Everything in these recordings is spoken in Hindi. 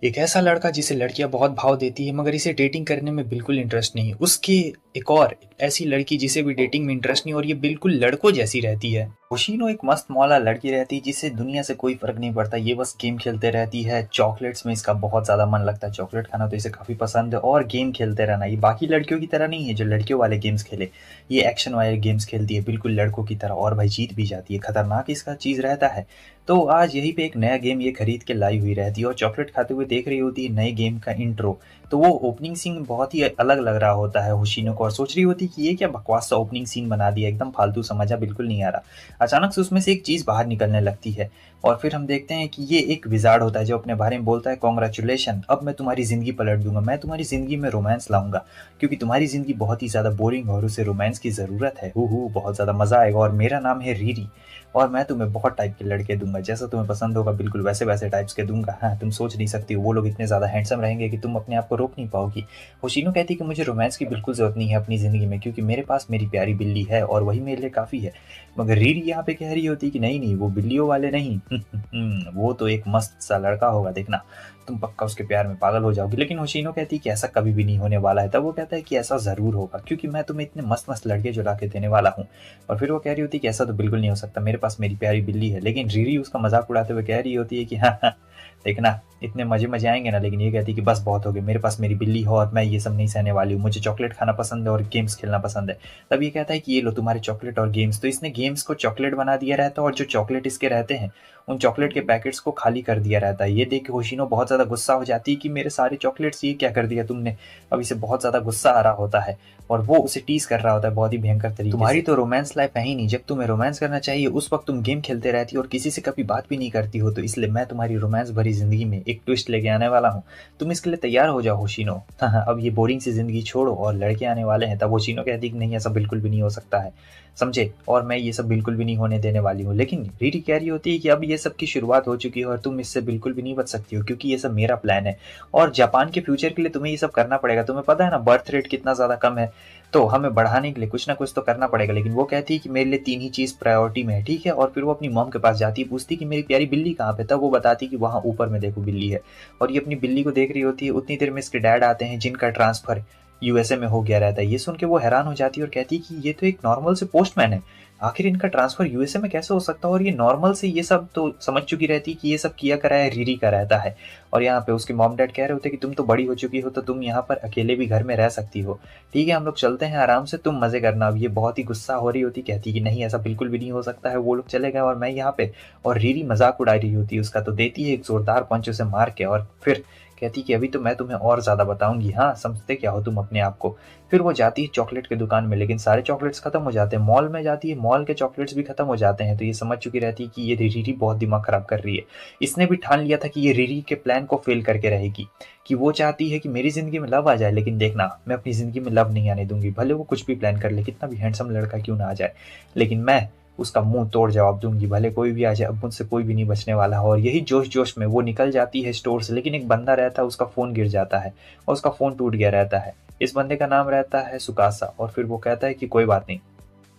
एक ऐसा लड़का जिसे लड़कियां बहुत भाव देती है मगर इसे डेटिंग करने में बिल्कुल इंटरेस्ट नहीं। उसके एक और ऐसी लड़की जिसे भी डेटिंग में इंटरेस्ट नहीं और ये बिल्कुल लड़कों जैसी रहती है। होशीनो एक मस्त मौला लड़की रहती है जिसे दुनिया से कोई फर्क नहीं पड़ता। ये बस गेम खेलते रहती है। चॉकलेट्स में इसका बहुत ज्यादा मन लगता है। चॉकलेट खाना तो इसे काफी पसंद है और गेम खेलते रहना। ये बाकी लड़कियों की तरह नहीं है जो लड़कियों वाले गेम्स खेले। ये एक्शन वाले गेम्स खेलती है बिल्कुल लड़कों की तरह और भाई जीत भी जाती है। खतरनाक इसका चीज रहता है। तो आज यहीं पे एक नया गेम ये खरीद के लाई हुई रहती है और चॉकलेट खाते हुए देख रही होती है नए गेम का इंट्रो। तो वो ओपनिंग सीन बहुत ही अलग लग रहा होता है होशीनो को और सोच रही होती है कि ये क्या बकवास सा ओपनिंग सीन बना दिया, एकदम फालतू सा, मजा बिल्कुल नहीं आ रहा। अचानक से उसमें से एक चीज बाहर निकलने लगती है और फिर हम देखते हैं कि ये एक विजार्ड होता है जो अपने बारे में बोलता है, कॉन्ग्रेचुलेशन, अब मैं तुम्हारी जिंदगी पलट दूंगा, मैं तुम्हारी जिंदगी में रोमांस लाऊंगा क्योंकि तुम्हारी जिंदगी बहुत ही ज्यादा बोरिंग और उसे रोमांस की जरूरत है। हु बहुत ज्यादा मजा आएगा और मेरा नाम है रीरी और मैं तुम्हें बहुत टाइप के लड़के दूंगा, जैसा तुम्हें पसंद होगा बिल्कुल वैसे वैसे टाइप्स के दूंगा। हाँ, तुम सोच नहीं सकती वो लोग इतने ज्यादा हैंडसम रहेंगे कि तुम अपने आप को रोक नहीं पाओगी। होशीनो कहती कि मुझे रोमांस की बिल्कुल जरूरत नहीं है अपनी जिंदगी में क्योंकि मेरे पास मेरी प्यारी बिल्ली है और वही मेरे लिए काफी है। मगर रीरी यहाँ पे कह रही होती कि नहीं नहीं, वो बिल्लियों वाले नहीं वो तो एक मस्त सा लड़का होगा, देखना तुम पक्का उसके प्यार में पागल हो जाओगी। लेकिन होशीनो कहती है कि ऐसा कभी भी नहीं होने वाला है। तब वो कहता है कि ऐसा जरूर होगा क्योंकि मैं तुम्हें इतने मस्त मस्त लड़के जो ला के देने वाला हूँ। और फिर वो कह रही होती है कि ऐसा तो बिल्कुल नहीं हो सकता, मेरे पास मेरी प्यारी बिल्ली है। लेकिन रीरी उसका मजाक उड़ाते हुए कह रही होती है कि हाँ हाँ, देखना इतने मजे मजे आएंगे ना। लेकिन ये कहती है कि बस बहुत हो गए, मेरे पास मेरी बिल्ली हो और मैं ये सब नहीं सहने वाली हूँ, मुझे चॉकलेट खाना पसंद है और गेम्स खेलना पसंद है। तब ये कहता है कि ये लो तुम्हारे चॉकलेट और गेम्स। तो इसने गेम्स को चॉकलेट बना दिया रहता है और जो चॉकलेट इसके रहते हैं उन चॉकलेट के पैकेट्स को खाली कर दिया रहता है। ये देख के होशीनो बहुत ज्यादा गुस्सा हो जाती है कि मेरे सारे चॉकलेट्स ये क्या कर दिया तुमने। अब इसे बहुत ज्यादा गुस्सा आ रहा होता है और वो उसे टीज कर रहा होता है बहुत ही भयंकर तरीके से। तुम्हारी तो रोमांस लाइफ है ही नहीं, जब तुम्हें रोमांस करना चाहिए उस वक्त तुम गेम खेलते रहती हो और किसी से कभी बात भी नहीं करती हो। तो इसलिए मैं तुम्हारी रोमांस भरी जिंदगी में एक ट्विस्ट लेके आने वाला हूँ, तुम इसके लिए तैयार हो जाओ होशीनो। हाँ हाँ, अब ये बोरिंग सी जिंदगी छोड़ो और लड़के आने वाले हैं। तब होशीनो कहती कि नहीं, ऐसा बिल्कुल भी नहीं हो सकता है, समझे, और मैं ये सब बिल्कुल भी नहीं होने देने वाली हूँ। लेकिन रीरी कह रही होती है कि अब ये सब की शुरुआत हो चुकी है और तुम इससे बिल्कुल भी नहीं बच सकती हो क्योंकि ये सब मेरा प्लान है और जापान के फ्यूचर के लिए तुम्हें ये सब करना पड़ेगा। तुम्हें पता है ना बर्थ रेट कितना ज्यादा कम है, तो हमें बढ़ाने के लिए कुछ ना कुछ तो करना पड़ेगा। लेकिन वो कहती है कि मेरे लिए तीन ही चीज प्रायोरिटी में है, ठीक है। और फिर वो अपनी मॉम के पास जाती है, पूछती कि मेरी प्यारी बिल्ली कहाँ पे। तब वो बताती कि वहां ऊपर में देखो बिल्ली है और ये अपनी बिल्ली को देख रही होती है। उतनी देर में इसके डैड आते हैं जिनका ट्रांसफर यूएसए में हो गया रहता है। ये सुन के वो हैरान हो जाती है और कहती है कि ये तो एक नॉर्मल से पोस्टमैन है, आखिर इनका ट्रांसफर यूएसए में कैसे हो सकता है। और ये नॉर्मल से ये सब तो समझ चुकी रहती है कि ये सब किया कराया रीरी का रहता है। और यहाँ पे उसके मॉम डैड कह रहे होते कि तुम तो बड़ी हो चुकी हो तो तुम यहाँ पर अकेले भी घर में रह सकती हो, ठीक है हम लोग चलते हैं आराम से, तुम मजे करना। अब ये बहुत ही गुस्सा हो रही होती, कहती कि नहीं ऐसा बिल्कुल भी नहीं हो सकता है, वो लोग चले गए और मैं यहाँ पे। और रीरी मजाक उड़ा रही होती है उसका, तो देती है एक जोरदार पंच उसे मार के और फिर कहती कि अभी तो मैं तुम्हें और ज्यादा बताऊंगी, हाँ समझते क्या हो तुम अपने आप को। फिर वो जाती है चॉकलेट की दुकान में, लेकिन सारे चॉकलेट्स खत्म हो जाते हैं। मॉल में जाती है, मॉल के चॉकलेट्स भी खत्म हो जाते हैं। तो ये समझ चुकी रहती है कि ये रीरी बहुत दिमाग खराब कर रही है। इसने भी ठान लिया था कि ये रीरी के प्लान को फेल करके रहेगी, कि वो चाहती है कि मेरी जिंदगी में लव आ जाए, लेकिन देखना मैं अपनी जिंदगी में लव नहीं आने दूंगी, भले वो कुछ भी प्लान कर ले, कितना भी हैंडसम लड़का क्यों ना आ जाए, लेकिन मैं उसका मुंह तोड़ जवाब दूंगी, भले कोई भी आ जाए, अब मुझसे कोई भी नहीं बचने वाला। और यही जोश जोश में वो निकल जाती है स्टोर से। लेकिन एक बंदा रहता है, उसका फोन गिर जाता है और उसका फोन टूट गया रहता है। इस बंदे का नाम रहता है सुकासा और फिर वो कहता है कि कोई बात नहीं।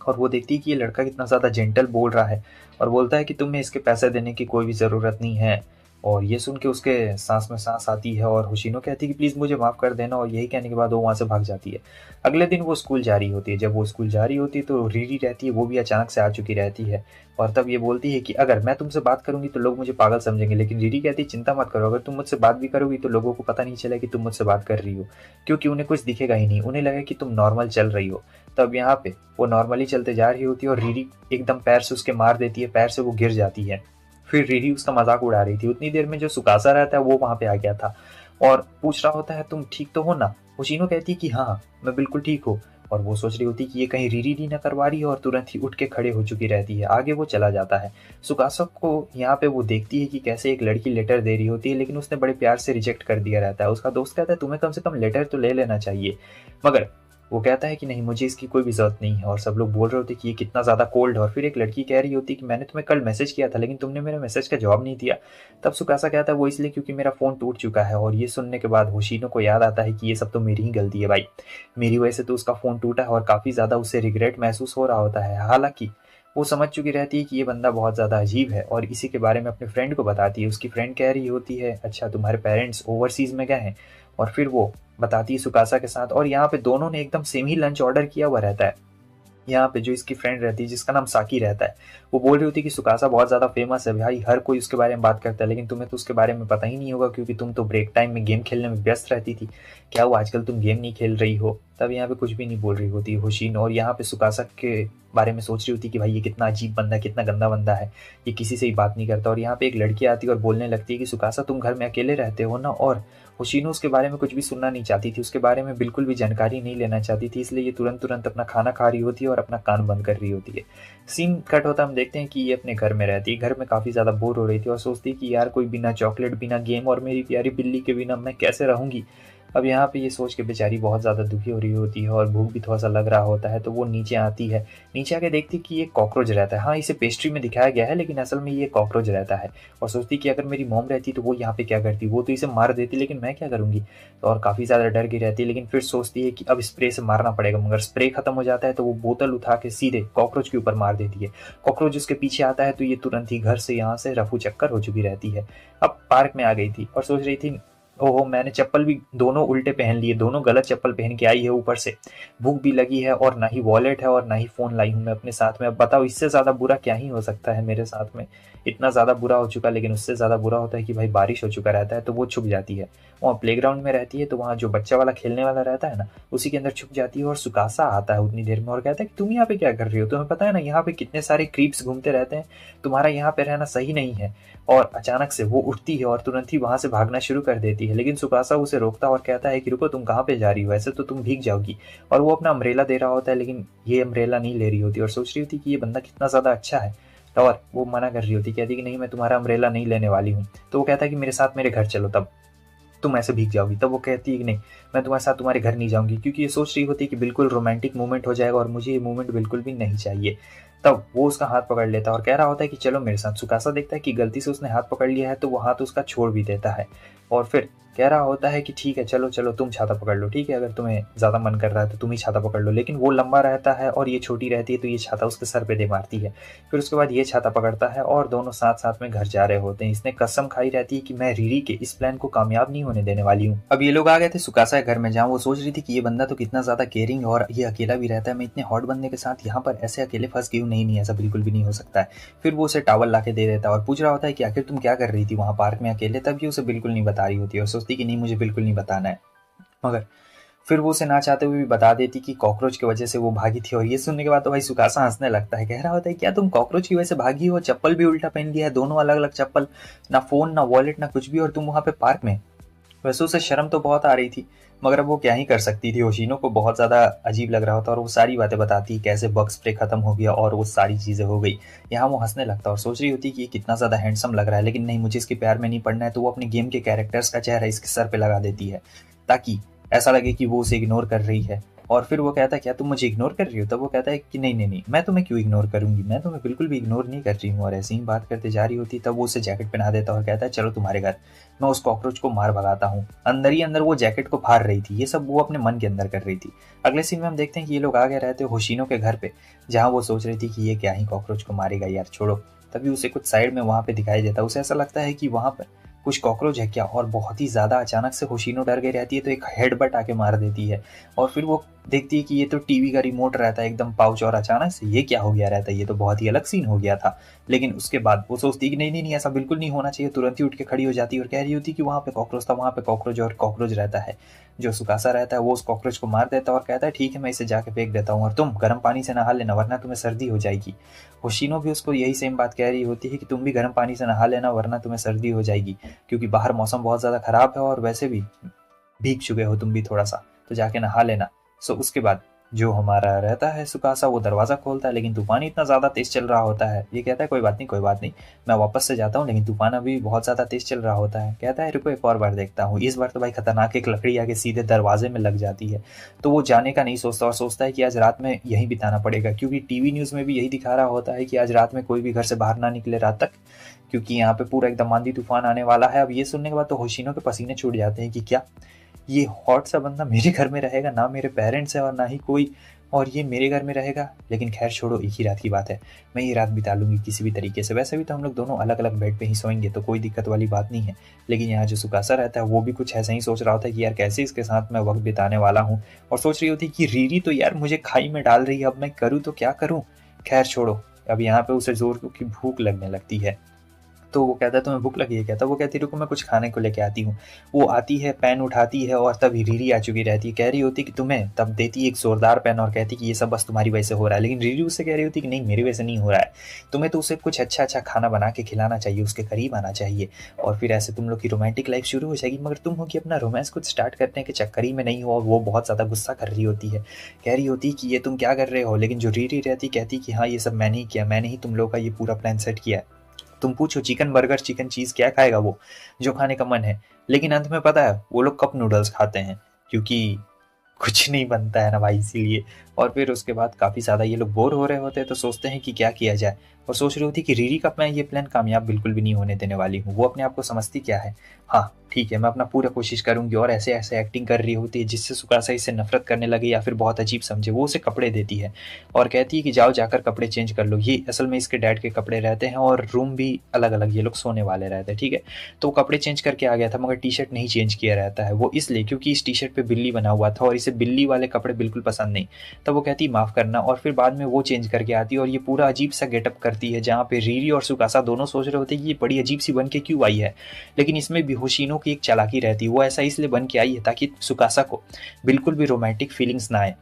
और वो देखती है कि ये लड़का कितना ज्यादा जेंटल बोल रहा है और बोलता है कि तुम्हें इसके पैसे देने की कोई भी जरूरत नहीं है। और ये सुन के उसके सांस में सांस आती है और होशीनो कहती है कि प्लीज मुझे माफ कर देना, और यही कहने के बाद वो वहां से भाग जाती है। अगले दिन वो स्कूल जा रही होती है। जब वो स्कूल जा रही होती है तो रीरी रहती है, वो भी अचानक से आ चुकी रहती है और तब ये बोलती है कि अगर मैं तुमसे बात करूंगी तो लोग मुझे पागल समझेंगे। लेकिन रीरी कहती है चिंता मत करो, अगर तुम मुझसे बात भी करोगी तो लोगों को पता नहीं चलेगा कि तुम मुझसे बात कर रही हो, क्योंकि उन्हें कुछ दिखेगा ही नहीं, उन्हें लगेगा कि तुम नॉर्मल चल रही हो। तब यहाँ पे वो नॉर्मली चलते जा रही होती है और रीरी एकदम पैर से उसके मार देती है, पैर से वो गिर जाती है। फिर रीरी उसका मजाक उड़ा रही थी। उतनी देर में जो सुकासा रहता है वो वहां पे आ गया था और पूछ रहा होता है तुम ठीक तो हो ना। होशीनो कहती है कि हाँ मैं बिल्कुल ठीक हूँ। और वो सोच रही होती कि ये कहीं रीरी डी ना करवा रही है और तुरंत ही उठ के खड़े हो चुकी रहती है। आगे वो चला जाता है। सुकासा को यहाँ पे वो देखती है कि कैसे एक लड़की लेटर दे रही होती है, लेकिन उसने बड़े प्यार से रिजेक्ट कर दिया रहता है। उसका दोस्त कहता है तुम्हें कम से कम लेटर तो ले लेना चाहिए, मगर वो कहता है कि नहीं मुझे इसकी कोई भी जरूरत नहीं है। और सब लोग बोल रहे होते कि ये कितना ज्यादा कोल्ड है। और फिर एक लड़की कह रही होती कि मैंने तुम्हें कल मैसेज किया था लेकिन तुमने मेरे मैसेज का जवाब नहीं दिया। तब सुकासा कहता है वो इसलिए क्योंकि मेरा फोन टूट चुका है। और ये सुनने के बाद होशीनो को याद आता है कि ये सब तो मेरी ही गलती है भाई, मेरी वजह से तो उसका फोन टूटा है और काफी ज्यादा उसे रिग्रेट महसूस हो रहा होता है। हालांकि वो समझ चुकी रहती है कि ये बंदा बहुत ज़्यादा अजीब है और इसी के बारे में अपने फ्रेंड को बताती है। उसकी फ्रेंड कह रही होती है, अच्छा तुम्हारे पेरेंट्स ओवरसीज़ में गए हैं। और फिर वो बताती है सुकासा के साथ, और यहाँ पे दोनों ने एकदम सेम ही लंच ऑर्डर किया हुआ रहता है। यहाँ पे जो इसकी फ्रेंड रहती है जिसका नाम साकी रहता है, वो बोल रही होती है कि सुकासा बहुत ज़्यादा फेमस है भाई, हर कोई उसके बारे में बात करता है, लेकिन तुम्हें तो उसके बारे में पता ही नहीं होगा क्योंकि तुम तो ब्रेक टाइम में गेम खेलने में व्यस्त रहती थी। क्या हुआ आजकल तुम गेम नहीं खेल रही हो? तब यहाँ पे कुछ भी नहीं बोल रही होती है होशीनो, और यहाँ पे सुकासा के बारे में सोच रही होती है कि भाई ये कितना अजीब बंदा है, कितना गंदा बंदा है, ये किसी से ही बात नहीं करता। और यहाँ पे एक लड़की आती है और बोलने लगती है कि सुकासा तुम घर में अकेले रहते हो ना, और होशीनो उसके बारे में कुछ भी सुनना नहीं चाहती थी, उसके बारे में बिल्कुल भी जानकारी नहीं लेना चाहती थी, इसलिए ये तुरंत तुरंत अपना खाना खा रही होती है और अपना कान बंद कर रही होती है। सीन कट होता हम देखते हैं कि ये अपने घर में रहती है, घर में काफ़ी ज़्यादा बोर हो रही थी और सोचती है कि यार कोई बिना चॉकलेट, बिना गेम और मेरी प्यारी बिल्ली के बिना मैं कैसे रहूँगी। अब यहाँ पे ये सोच के बेचारी बहुत ज़्यादा दुखी हो रही होती है और भूख भी थोड़ा सा लग रहा होता है, तो वो नीचे आती है। नीचे आके देखती है कि ये कॉकरोच रहता है। हाँ, इसे पेस्ट्री में दिखाया गया है लेकिन असल में ये कॉकरोच रहता है, और सोचती कि अगर मेरी मॉम रहती तो वो यहाँ पे क्या करती, वो तो इसे मार देती, लेकिन मैं क्या करूँगी। तो और काफ़ी ज़्यादा डर गई रहती है, लेकिन फिर सोचती है कि अब स्प्रे से मारना पड़ेगा, मगर स्प्रे खत्म हो जाता है तो वो बोतल उठा के सीधे कॉकरोच के ऊपर मार देती है। कॉकरोच उसके पीछे आता है तो ये तुरंत ही घर से यहाँ से रफू चक्कर हो चुकी रहती है। अब पार्क में आ गई थी और सोच रही थी, ओहो मैंने चप्पल भी दोनों उल्टे पहन लिए, दोनों गलत चप्पल पहन के आई है ऊपर से। भूख भी लगी है और ना ही वॉलेट है और ना ही फ़ोन लाई हूँ मैं अपने साथ में। अब बताओ इससे ज़्यादा बुरा क्या ही हो सकता है मेरे साथ में। इतना ज़्यादा बुरा हो चुका, लेकिन उससे ज़्यादा बुरा होता है कि भाई बारिश हो चुका रहता है तो वो छुप जाती है। वहाँ प्लेग्राउंड में रहती है तो वहाँ जो बच्चा वाला खेलने वाला रहता है ना, उसी के अंदर छुप जाती है। और सुकासा आता है उतनी देर में और कहता है कि तुम यहाँ पे क्या कर रही हो, तुम्हें पता है ना यहाँ पे कितने सारे क्रीप्स घूमते रहते हैं, तुम्हारा यहाँ पे रहना सही नहीं है। और अचानक से वो उठती है और तुरंत ही वहां से भागना शुरू कर देती है, लेकिन सुकासा उसे रोकता और कहता है कि रुको, तुम कहाँ पे जा रही हो, ऐसे तो तुम भीग जाओगी। और वो अपना अम्ब्रेला दे रहा होता है, लेकिन ये अम्ब्रेला नहीं ले रही होती और सोच रही होती कि ये बंदा कितना ज़्यादा अच्छा है। और वो मना कर रही होती, कहती कि नहीं मैं तुम्हारा अम्ब्रेला नहीं लेने वाली हूँ। तो वो कहता है कि मेरे साथ मेरे घर चलो, तब तुम ऐसे भीग जाओगी। तब वो कहती है कि नहीं, मैं तुम्हारे साथ तुम्हारे घर नहीं जाऊंगी, क्योंकि ये सोच रही होती है कि बिल्कुल रोमांटिक मूवमेंट हो जाएगा और मुझे ये मूवमेंट बिल्कुल भी नहीं चाहिए। तब वो उसका हाथ पकड़ लेता है और कह रहा होता है कि चलो मेरे साथ। सुकासा देखता है कि गलती से उसने हाथ पकड़ लिया है तो वो हाथ उसका छोड़ भी देता है और फिर कह रहा होता है कि ठीक है चलो चलो तुम छाता पकड़ लो, ठीक है अगर तुम्हें ज़्यादा मन कर रहा है तो तुम ही छाता पकड़ लो। लेकिन वो लंबा रहता है और ये छोटी रहती है तो ये छाता उसके सर पे दे मारती है। फिर उसके बाद ये छाता पकड़ता है और दोनों साथ साथ में घर जा रहे होते हैं। इसने कसम खाई रहती है कि मैं रीरी के इस प्लान को कामयाब नहीं होने देने वाली हूँ। अब ये लोग आ गए थे सुकासा के घर में, जहाँ वो सोच रही थी कि ये बंदा तो कितना ज़्यादा केयरिंग और ये अकेला भी रहता है, मैं इतने हॉट बंदे के साथ यहाँ पर ऐसे अकेले फंस गई हूँ। नहीं, ऐसा बिल्कुल भी नहीं हो सकता है। फिर वो उसे टावल ला के दे देता है और पूछ रहा होता है कि आखिर तुम क्या कर रही थी वहाँ पार्क में अकेले। तब ये उसे बिल्कुल नहीं बता रही होती है और सोचती कि नहीं मुझे बिल्कुल नहीं बताना है, मगर फिर वो उसे ना चाहते हुए भी बता देती कि कॉकरोच की वजह से वो भागी थी। और ये सुनने के बाद तो भाई सुकासा हंसने लगता है, कह रहा होता है क्या तुम कॉकरोच की वजह से भागी हो, चप्पल भी उल्टा पहन लिया है, दोनों अलग अलग चप्पल, ना फोन ना वॉलेट ना कुछ भी, और तुम वहाँ पे पार्क में। वैसे उसे शर्म तो बहुत आ रही थी, मगर अब वो क्या ही कर सकती थी। होशीनो को बहुत ज़्यादा अजीब लग रहा होता और वो सारी बातें बताती कैसे बग स्प्रे खत्म हो गया और वो सारी चीज़ें हो गई। यहाँ वो हंसने लगता और सोच रही होती कि ये कितना ज़्यादा हैंडसम लग रहा है, लेकिन नहीं मुझे इसके प्यार में नहीं पड़ना है। तो वो अपने गेम के कैरेक्टर्स का चेहरा इसके सर पे लगा देती है ताकि ऐसा लगे कि वो उसे इग्नोर कर रही है। और फिर वो कहता है क्या तुम मुझे इग्नोर कर रही हो। तब वो कहता है कि नहीं नहीं नहीं, मैं तुम्हें क्यों इग्नोर करूंगी, मैं तुम्हें बिल्कुल भी इग्नोर नहीं कर रही हूँ। और ऐसे ही बात करते जा रही होती तब वो उसे जैकेट पहना देता और कहता है चलो तुम्हारे घर, मैं उस कॉकरोच को मार भगाता हूँ। अंदर ही अंदर वो जैकेट को फाड़ रही थी। ये सब वो अपने मन के अंदर कर रही थी। अगले सीन में हम देखते हैं कि ये लोग आ गए रहते होशीनो के घर पे, जहाँ वो सोच रही थी कि ये क्या ही कॉकरोच को मारेगा यार, छोड़ो। तभी उसे कुछ साइड में वहाँ पे दिखाई देता, उसे ऐसा लगता है कि वहाँ पर कुछ कॉकरोच है क्या, और बहुत ही ज़्यादा अचानक से होशीनो डर गई रहती है तो एक हेडबट आके मार देती है। और फिर वो देखती है कि ये तो टीवी का रिमोट रहता है एकदम पाउच, और अचानक से ये क्या हो गया रहता है, ये तो बहुत ही अलग सीन हो गया था। लेकिन उसके बाद वो सोचती है कि नहीं नहीं नहीं ऐसा बिल्कुल नहीं होना चाहिए, तुरंत ही उठ के खड़ी हो जाती है और कह रही होती कि वहाँ पे कॉकरोच था, वहाँ पे कॉकरोच, और कॉकरोच रहता है। जो सुकासा रहता है वो उस कॉकरोच को मार देता है और कहता है ठीक है मैं इसे जाके फेंक देता हूँ और तुम गर्म पानी से नहा लेना वरना तुम्हें सर्दी हो जाएगी। होशीनो भी उसको यही सेम बात कह रही होती है कि तुम भी गर्म पानी से नहा लेना वरना तुम्हें सर्दी हो जाएगी, क्योंकि बाहर मौसम बहुत ज़्यादा ख़राब है और वैसे भी भीग चुके हो तुम भी थोड़ा सा, तो जाके नहा लेना। सो उसके बाद जो हमारा रहता है सुकासा वो दरवाज़ा खोलता है, लेकिन तूफान इतना ज़्यादा तेज़ चल रहा होता है। ये कहता है कोई बात नहीं कोई बात नहीं, मैं वापस से जाता हूँ, लेकिन तूफान अभी बहुत ज़्यादा तेज़ चल रहा होता है। कहता है रुको एक और बार देखता हूँ। इस बार तो भाई खतरनाक एक लकड़ी आके सीधे दरवाजे में लग जाती है। तो वो जाने का नहीं सोचता और सोचता है कि आज रात में यहीं बिताना पड़ेगा, क्योंकि टीवी न्यूज़ में भी यही दिखा रहा होता है कि आज रात में कोई भी घर से बाहर ना निकले रात तक, क्योंकि यहाँ पे पूरा एकदम आंधी तूफान आने वाला है। अब ये सुनने के बाद तो होशीनो के पसीने छूट जाते हैं कि क्या ये हॉट सा बंदा मेरे घर में रहेगा, ना मेरे पेरेंट्स है और ना ही कोई और ये मेरे घर में रहेगा। लेकिन खैर छोड़ो, एक ही रात की बात है, मैं ये रात बिता लूँगी किसी भी तरीके से। वैसे भी तो हम लोग दोनों अलग-अलग बेड पे ही सोएँगे, तो कोई दिक्कत वाली बात नहीं है। लेकिन यहाँ जो सुकासा रहता है वो भी कुछ ऐसा ही सोच रहा होता है कि यार कैसे इसके साथ मैं वक़्त बिताने वाला हूँ, और सोच रही होती है कि रीरी तो यार मुझे खाई में डाल रही है, अब मैं करूँ तो क्या करूँ? खैर छोड़ो, अब यहाँ पे उसे ज़ोर की भूख लगने लगती है। तो वो कहता है तुम्हें भूख लगी है क्या? तब वो कहती है रुको मैं कुछ खाने को लेके आती हूँ। वो आती है, पेन उठाती है, और तभी रीरी आ चुकी रहती है। कह रही होती कि तुम्हें, तब देती है एक ज़ोरदार पेन और कहती कि ये सब बस तुम्हारी वजह से हो रहा है। लेकिन रीरी उससे कह रही होती कि नहीं, मेरी वजह से नहीं हो रहा है, तुम्हें तो उसे कुछ अच्छा-अच्छा खाना बना के खिलाना चाहिए, उसके करीब आना चाहिए, और फिर ऐसे तुम लोग की रोमांटिक लाइफ़ शुरू हो जाएगी। मगर तुम हो कि अपना रोमांस कुछ स्टार्ट करने के चक्कर ही में नहीं हो, और वो बहुत ज़्यादा गुस्सा कर रही होती है। कह रही होती कि ये तुम क्या कर रहे हो? लेकिन जो रीरी रहती कहती कि हाँ, ये सब मैंने ही किया, मैंने ही तुम लोगों का ये पूरा प्लान सेट किया है। तुम पूछो चिकन बर्गर, चिकन चीज़ क्या खाएगा वो, जो खाने का मन है। लेकिन अंत में पता है वो लोग कप नूडल्स खाते हैं, क्योंकि कुछ नहीं बनता है ना भाई, इसीलिए। और फिर उसके बाद काफ़ी ज़्यादा ये लोग बोर हो रहे होते हैं, तो सोचते हैं कि क्या किया जाए, और सोच रही होती कि रीरी का मैं ये प्लान कामयाब बिल्कुल भी नहीं होने देने वाली हूँ। वो अपने आप को समझती क्या है, हाँ ठीक है मैं अपना पूरा कोशिश करूँगी, और ऐसे ऐसे एक्टिंग कर रही होती है जिससे सुकासा इससे नफरत करने लगे या फिर बहुत अजीब समझे। वो उसे कपड़े देती है और कहती है कि जाओ जाकर कपड़े चेंज कर लो। ये असल में इसके डैड के कपड़े रहते हैं, और रूम भी अलग अलग ये लोग सोने वाले रहते हैं, ठीक है। तो वो कपड़े चेंज करके आ गया था, मगर टी शर्ट नहीं चेंज किया रहता है। वो इसलिए क्योंकि इस टी शर्ट पे बिल्ली बना हुआ था, और इसे बिल्ली वाले कपड़े बिल्कुल पसंद नहीं। तब वो कहती माफ़ करना, और फिर बाद में वो चेंज करके आती है, और ये पूरा अजीब सा गेटअप करती है, जहाँ पे रीरी और सुकासा दोनों सोच रहे होते हैं कि ये बड़ी अजीब सी बन के क्यों आई है। लेकिन इसमें भी होशिनो की एक चालाकी रहती है, वो ऐसा इसलिए बन के आई है ताकि सुकासा को बिल्कुल भी रोमांटिक फीलिंग्स ना आए,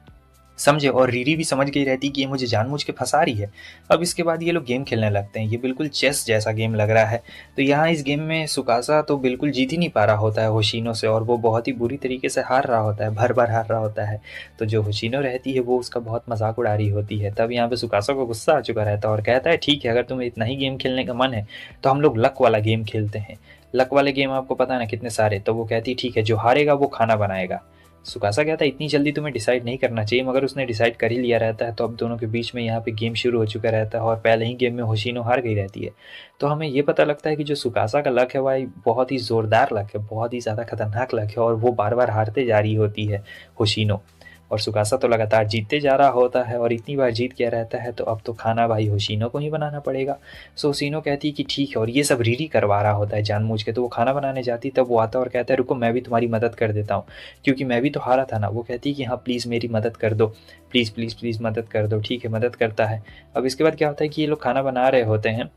समझे। और रीरी भी समझ गई रहती कि ये मुझे जानबूझ के फंसा रही है। अब इसके बाद ये लोग गेम खेलने लगते हैं। ये बिल्कुल चेस जैसा गेम लग रहा है। तो यहाँ इस गेम में सुकासा तो बिल्कुल जीत ही नहीं पा रहा होता है होशिनो से, और वो बहुत ही बुरी तरीके से हार रहा होता है, भर भर हार रहा होता है। तो जो होशिनो रहती है वो उसका बहुत मजाक उड़ा रही होती है। तब यहाँ पे सुकासा को गुस्सा आ चुका रहता है, और कहता है ठीक है, अगर तुम्हें इतना ही गेम खेलने का मन है तो हम लोग लक वाला गेम खेलते हैं। लक वाले गेम आपको पता है ना कितने सारे। तो वो कहती ठीक है, जो हारेगा वो खाना बनाएगा। सुकासा कहता है इतनी जल्दी तुम्हें डिसाइड नहीं करना चाहिए, मगर उसने डिसाइड कर ही लिया रहता है। तो अब दोनों के बीच में यहाँ पे गेम शुरू हो चुका रहता है, और पहले ही गेम में होशिनो हार गई रहती है। तो हमें ये पता लगता है कि जो सुकासा का लक है भाई बहुत ही ज़ोरदार लक है, बहुत ही ज़्यादा खतरनाक लक है, और वो बार बार हारते जा रही होती है होशिनो। और सुकासा तो लगातार जीतते जा रहा होता है, और इतनी बार जीत गया रहता है, तो अब तो खाना भाई होशिनो को ही बनाना पड़ेगा। सो होशिनो कहती है कि ठीक है, और ये सब रीरी करवा रहा होता है जानबूझ के। तो वो खाना बनाने जाती, तब वो आता और कहता है रुको मैं भी तुम्हारी मदद कर देता हूँ, क्योंकि मैं भी तो हारा था ना। वो कहती है कि हाँ प्लीज़ मेरी मदद कर दो, प्लीज़ प्लीज़ प्लीज़ मदद कर दो। ठीक है, मदद करता है। अब इसके बाद क्या होता है कि ये लोग खाना बना रहे होते हैं,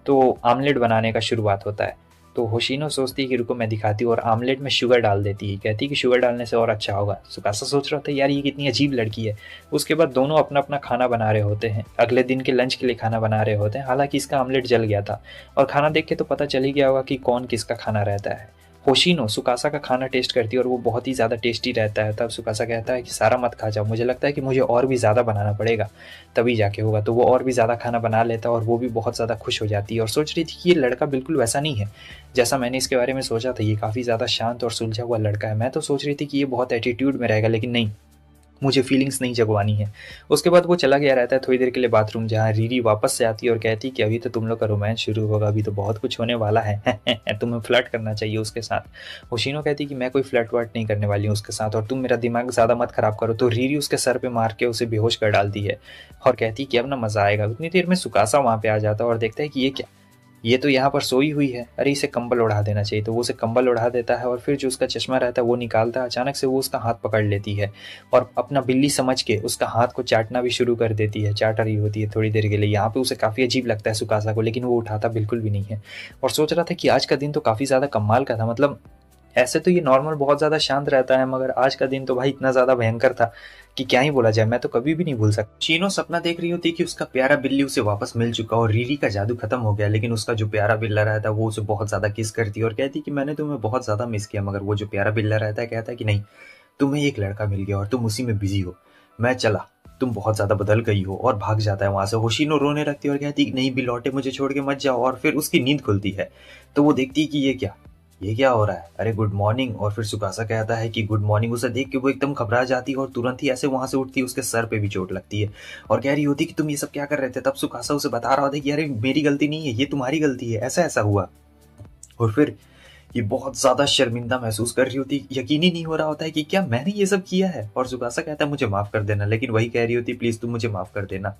तो आमलेट बनाने का शुरुआत होता है। तो होशिनो सोचती है कि रुको मैं दिखाती हूँ, और आमलेट में शुगर डाल देती है। कहती है कि शुगर डालने से और अच्छा होगा। सुकासा सोच रहा था यार ये कितनी अजीब लड़की है। उसके बाद दोनों अपना अपना खाना बना रहे होते हैं, अगले दिन के लंच के लिए खाना बना रहे होते हैं। हालांकि इसका आमलेट जल गया था, और खाना देख के तो पता चल ही गया होगा कि कौन किसका खाना रहता है। होशिनो सुकासा का खाना टेस्ट करती है, और वो बहुत ही ज़्यादा टेस्टी रहता है। तब सुकासा कहता है कि सारा मत खा जाओ, मुझे लगता है कि मुझे और भी ज़्यादा बनाना पड़ेगा, तभी जाके होगा। तो वो और भी ज़्यादा खाना बना लेता है, और वो भी बहुत ज़्यादा खुश हो जाती है, और सोच रही थी कि ये लड़का बिल्कुल वैसा नहीं है जैसा मैंने इसके बारे में सोचा था। ये काफ़ी ज़्यादा शांत और सुलझा हुआ लड़का है। मैं तो सोच रही थी कि ये बहुत एटीट्यूड में रहेगा, लेकिन नहीं, मुझे फीलिंग्स नहीं जगवानी है। उसके बाद वो चला गया रहता है थोड़ी देर के लिए बाथरूम, जहाँ रीरी वापस से आती है और कहती है कि अभी तो तुम लोग का रोमांस शुरू होगा, अभी तो बहुत कुछ होने वाला है तुम्हें फ्लर्ट करना चाहिए उसके साथ। होशिनो कहती है कि मैं कोई फ्लर्ट वर्ट नहीं करने वाली हूँ उसके साथ, और तुम मेरा दिमाग ज़्यादा मत खराब करो। तो रीरी उसके सर पे मार के उसे बेहोश कर डालती है, और कहती है कि अब ना मज़ा आएगा। उतनी देर में सुकासा वहाँ पे आ जाता है, और देखता है कि ये क्या, ये तो यहाँ पर सोई हुई है, अरे इसे कंबल उड़ा देना चाहिए। तो वो उसे कंबल उड़ा देता है, और फिर जो उसका चश्मा रहता है वो निकालता है। अचानक से वो उसका हाथ पकड़ लेती है, और अपना बिल्ली समझ के उसका हाथ को चाटना भी शुरू कर देती है। चाट रही होती है थोड़ी देर के लिए। यहाँ पे उसे काफ़ी अजीब लगता है सुकासा को, लेकिन वो उठाता बिल्कुल भी नहीं है, और सोच रहा था कि आज का दिन तो काफ़ी ज़्यादा कमाल का था। मतलब ऐसे तो ये नॉर्मल बहुत ज़्यादा शांत रहता है, मगर आज का दिन तो भाई इतना ज़्यादा भयंकर था कि क्या ही बोला जाए, मैं तो कभी भी नहीं भूल सकता। शीनो सपना देख रही होती कि उसका प्यारा बिल्ली उसे वापस मिल चुका, और रीरी का जादू खत्म हो गया। लेकिन उसका जो प्यारा बिल्ला रहता है वो उसे बहुत ज़्यादा किस करती, और कहती कि मैंने तुम्हें बहुत ज़्यादा मिस किया। मगर वो जो प्यारा बिल्ला रहता है कहता है कि नहीं, तुम्हें एक लड़का मिल गया और तुम उसी में बिजी हो, मैं चला, तुम बहुत ज़्यादा बदल गई हो, और भाग जाता है वहाँ से। होशिनो रोने लगती है और कहती कि नहीं बिलौटे, मुझे छोड़ के मत जाओ। और फिर उसकी नींद खुलती है, तो वो देखती है कि ये क्या हो रहा है, अरे गुड मॉर्निंग। और फिर सुकासा कहता है कि गुड मॉर्निंग। उसे देख के वो एकदम घबरा जाती है, और तुरंत ही ऐसे वहां से उठती है, उसके सर पे भी चोट लगती है, और कह रही होती कि तुम ये सब क्या कर रहे थे। तब सुकासा उसे बता रहा होता है कि अरे मेरी गलती नहीं है, ये तुम्हारी गलती है, ऐसा ऐसा हुआ। और फिर ये बहुत ज़्यादा शर्मिंदा महसूस कर रही होती, यकीन ही नहीं हो रहा होता है कि क्या मैंने ये सब किया है। और सुकासा कहता है मुझे माफ़ कर देना, लेकिन वही कह रही होती प्लीज़ तुम मुझे माफ़ कर देना।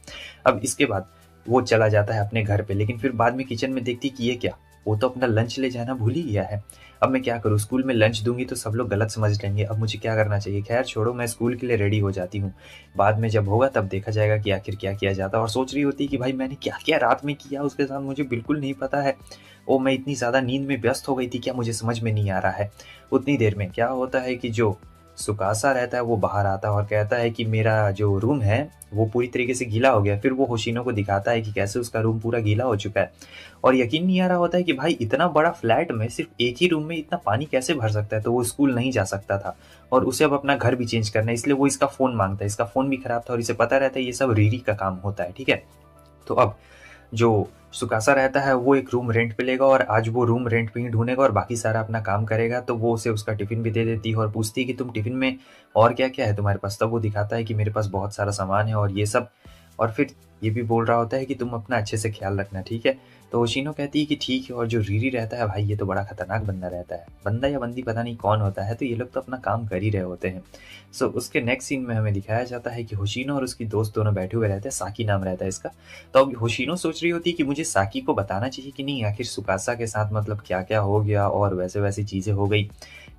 अब इसके बाद वो चला जाता है अपने घर पे, लेकिन फिर बाद में किचन में देखती कि ये क्या, वो तो अपना लंच ले जाना भूल ही गया है। अब मैं क्या करूँ, स्कूल में लंच दूंगी तो सब लोग गलत समझ लेंगे, अब मुझे क्या करना चाहिए। खैर छोड़ो, मैं स्कूल के लिए रेडी हो जाती हूँ, बाद में जब होगा तब देखा जाएगा कि आखिर क्या किया जाता। और सोच रही होती कि भाई मैंने क्या क्या रात में किया उसके साथ, मुझे बिल्कुल नहीं पता है। वो मैं इतनी ज़्यादा नींद में व्यस्त हो गई थी, क्या मुझे समझ में नहीं आ रहा है। उतनी देर में क्या होता है कि जो सुकासा रहता है वो बाहर आता है और कहता है कि मेरा जो रूम है वो पूरी तरीके से गीला हो गया। फिर वो होशिनो को दिखाता है कि कैसे उसका रूम पूरा गीला हो चुका है, और यकीन नहीं आ रहा होता है कि भाई इतना बड़ा फ्लैट में सिर्फ एक ही रूम में इतना पानी कैसे भर सकता है। तो वो स्कूल नहीं जा सकता था और उसे अब अपना घर भी चेंज करना है, इसलिए वो इसका फ़ोन मांगता है। इसका फ़ोन भी खराब था और इसे पता रहता है ये सब रीरी का काम होता है, ठीक है। तो अब जो सुकासा रहता है वो एक रूम रेंट पे लेगा और आज वो रूम रेंट पे ही ढूंढेगा और बाकी सारा अपना काम करेगा। तो वो उसे उसका टिफिन भी दे देती है और पूछती है कि तुम टिफिन में और क्या क्या है तुम्हारे पास। तब वो दिखाता है कि मेरे पास बहुत सारा सामान है और ये सब, और फिर ये भी बोल रहा होता है कि तुम अपना अच्छे से ख्याल रखना, ठीक है। तो होशिनो कहती है कि ठीक है। और जो रीरी रहता है भाई ये तो बड़ा खतरनाक बंदा रहता है, बंदा या बंदी पता नहीं कौन होता है। तो ये लोग तो अपना काम कर ही रहे होते हैं। सो उसके नेक्स्ट सीन में हमें दिखाया जाता है कि होशिनो और उसकी दोस्त दोनों बैठे हुए रहते हैं, साकी नाम रहता है इसका। तो अब होशिनो सोच रही होती है कि मुझे साकी को बताना चाहिए कि नहीं, आखिर सुकासा के साथ मतलब क्या क्या हो गया और वैसे वैसी चीज़ें हो गई,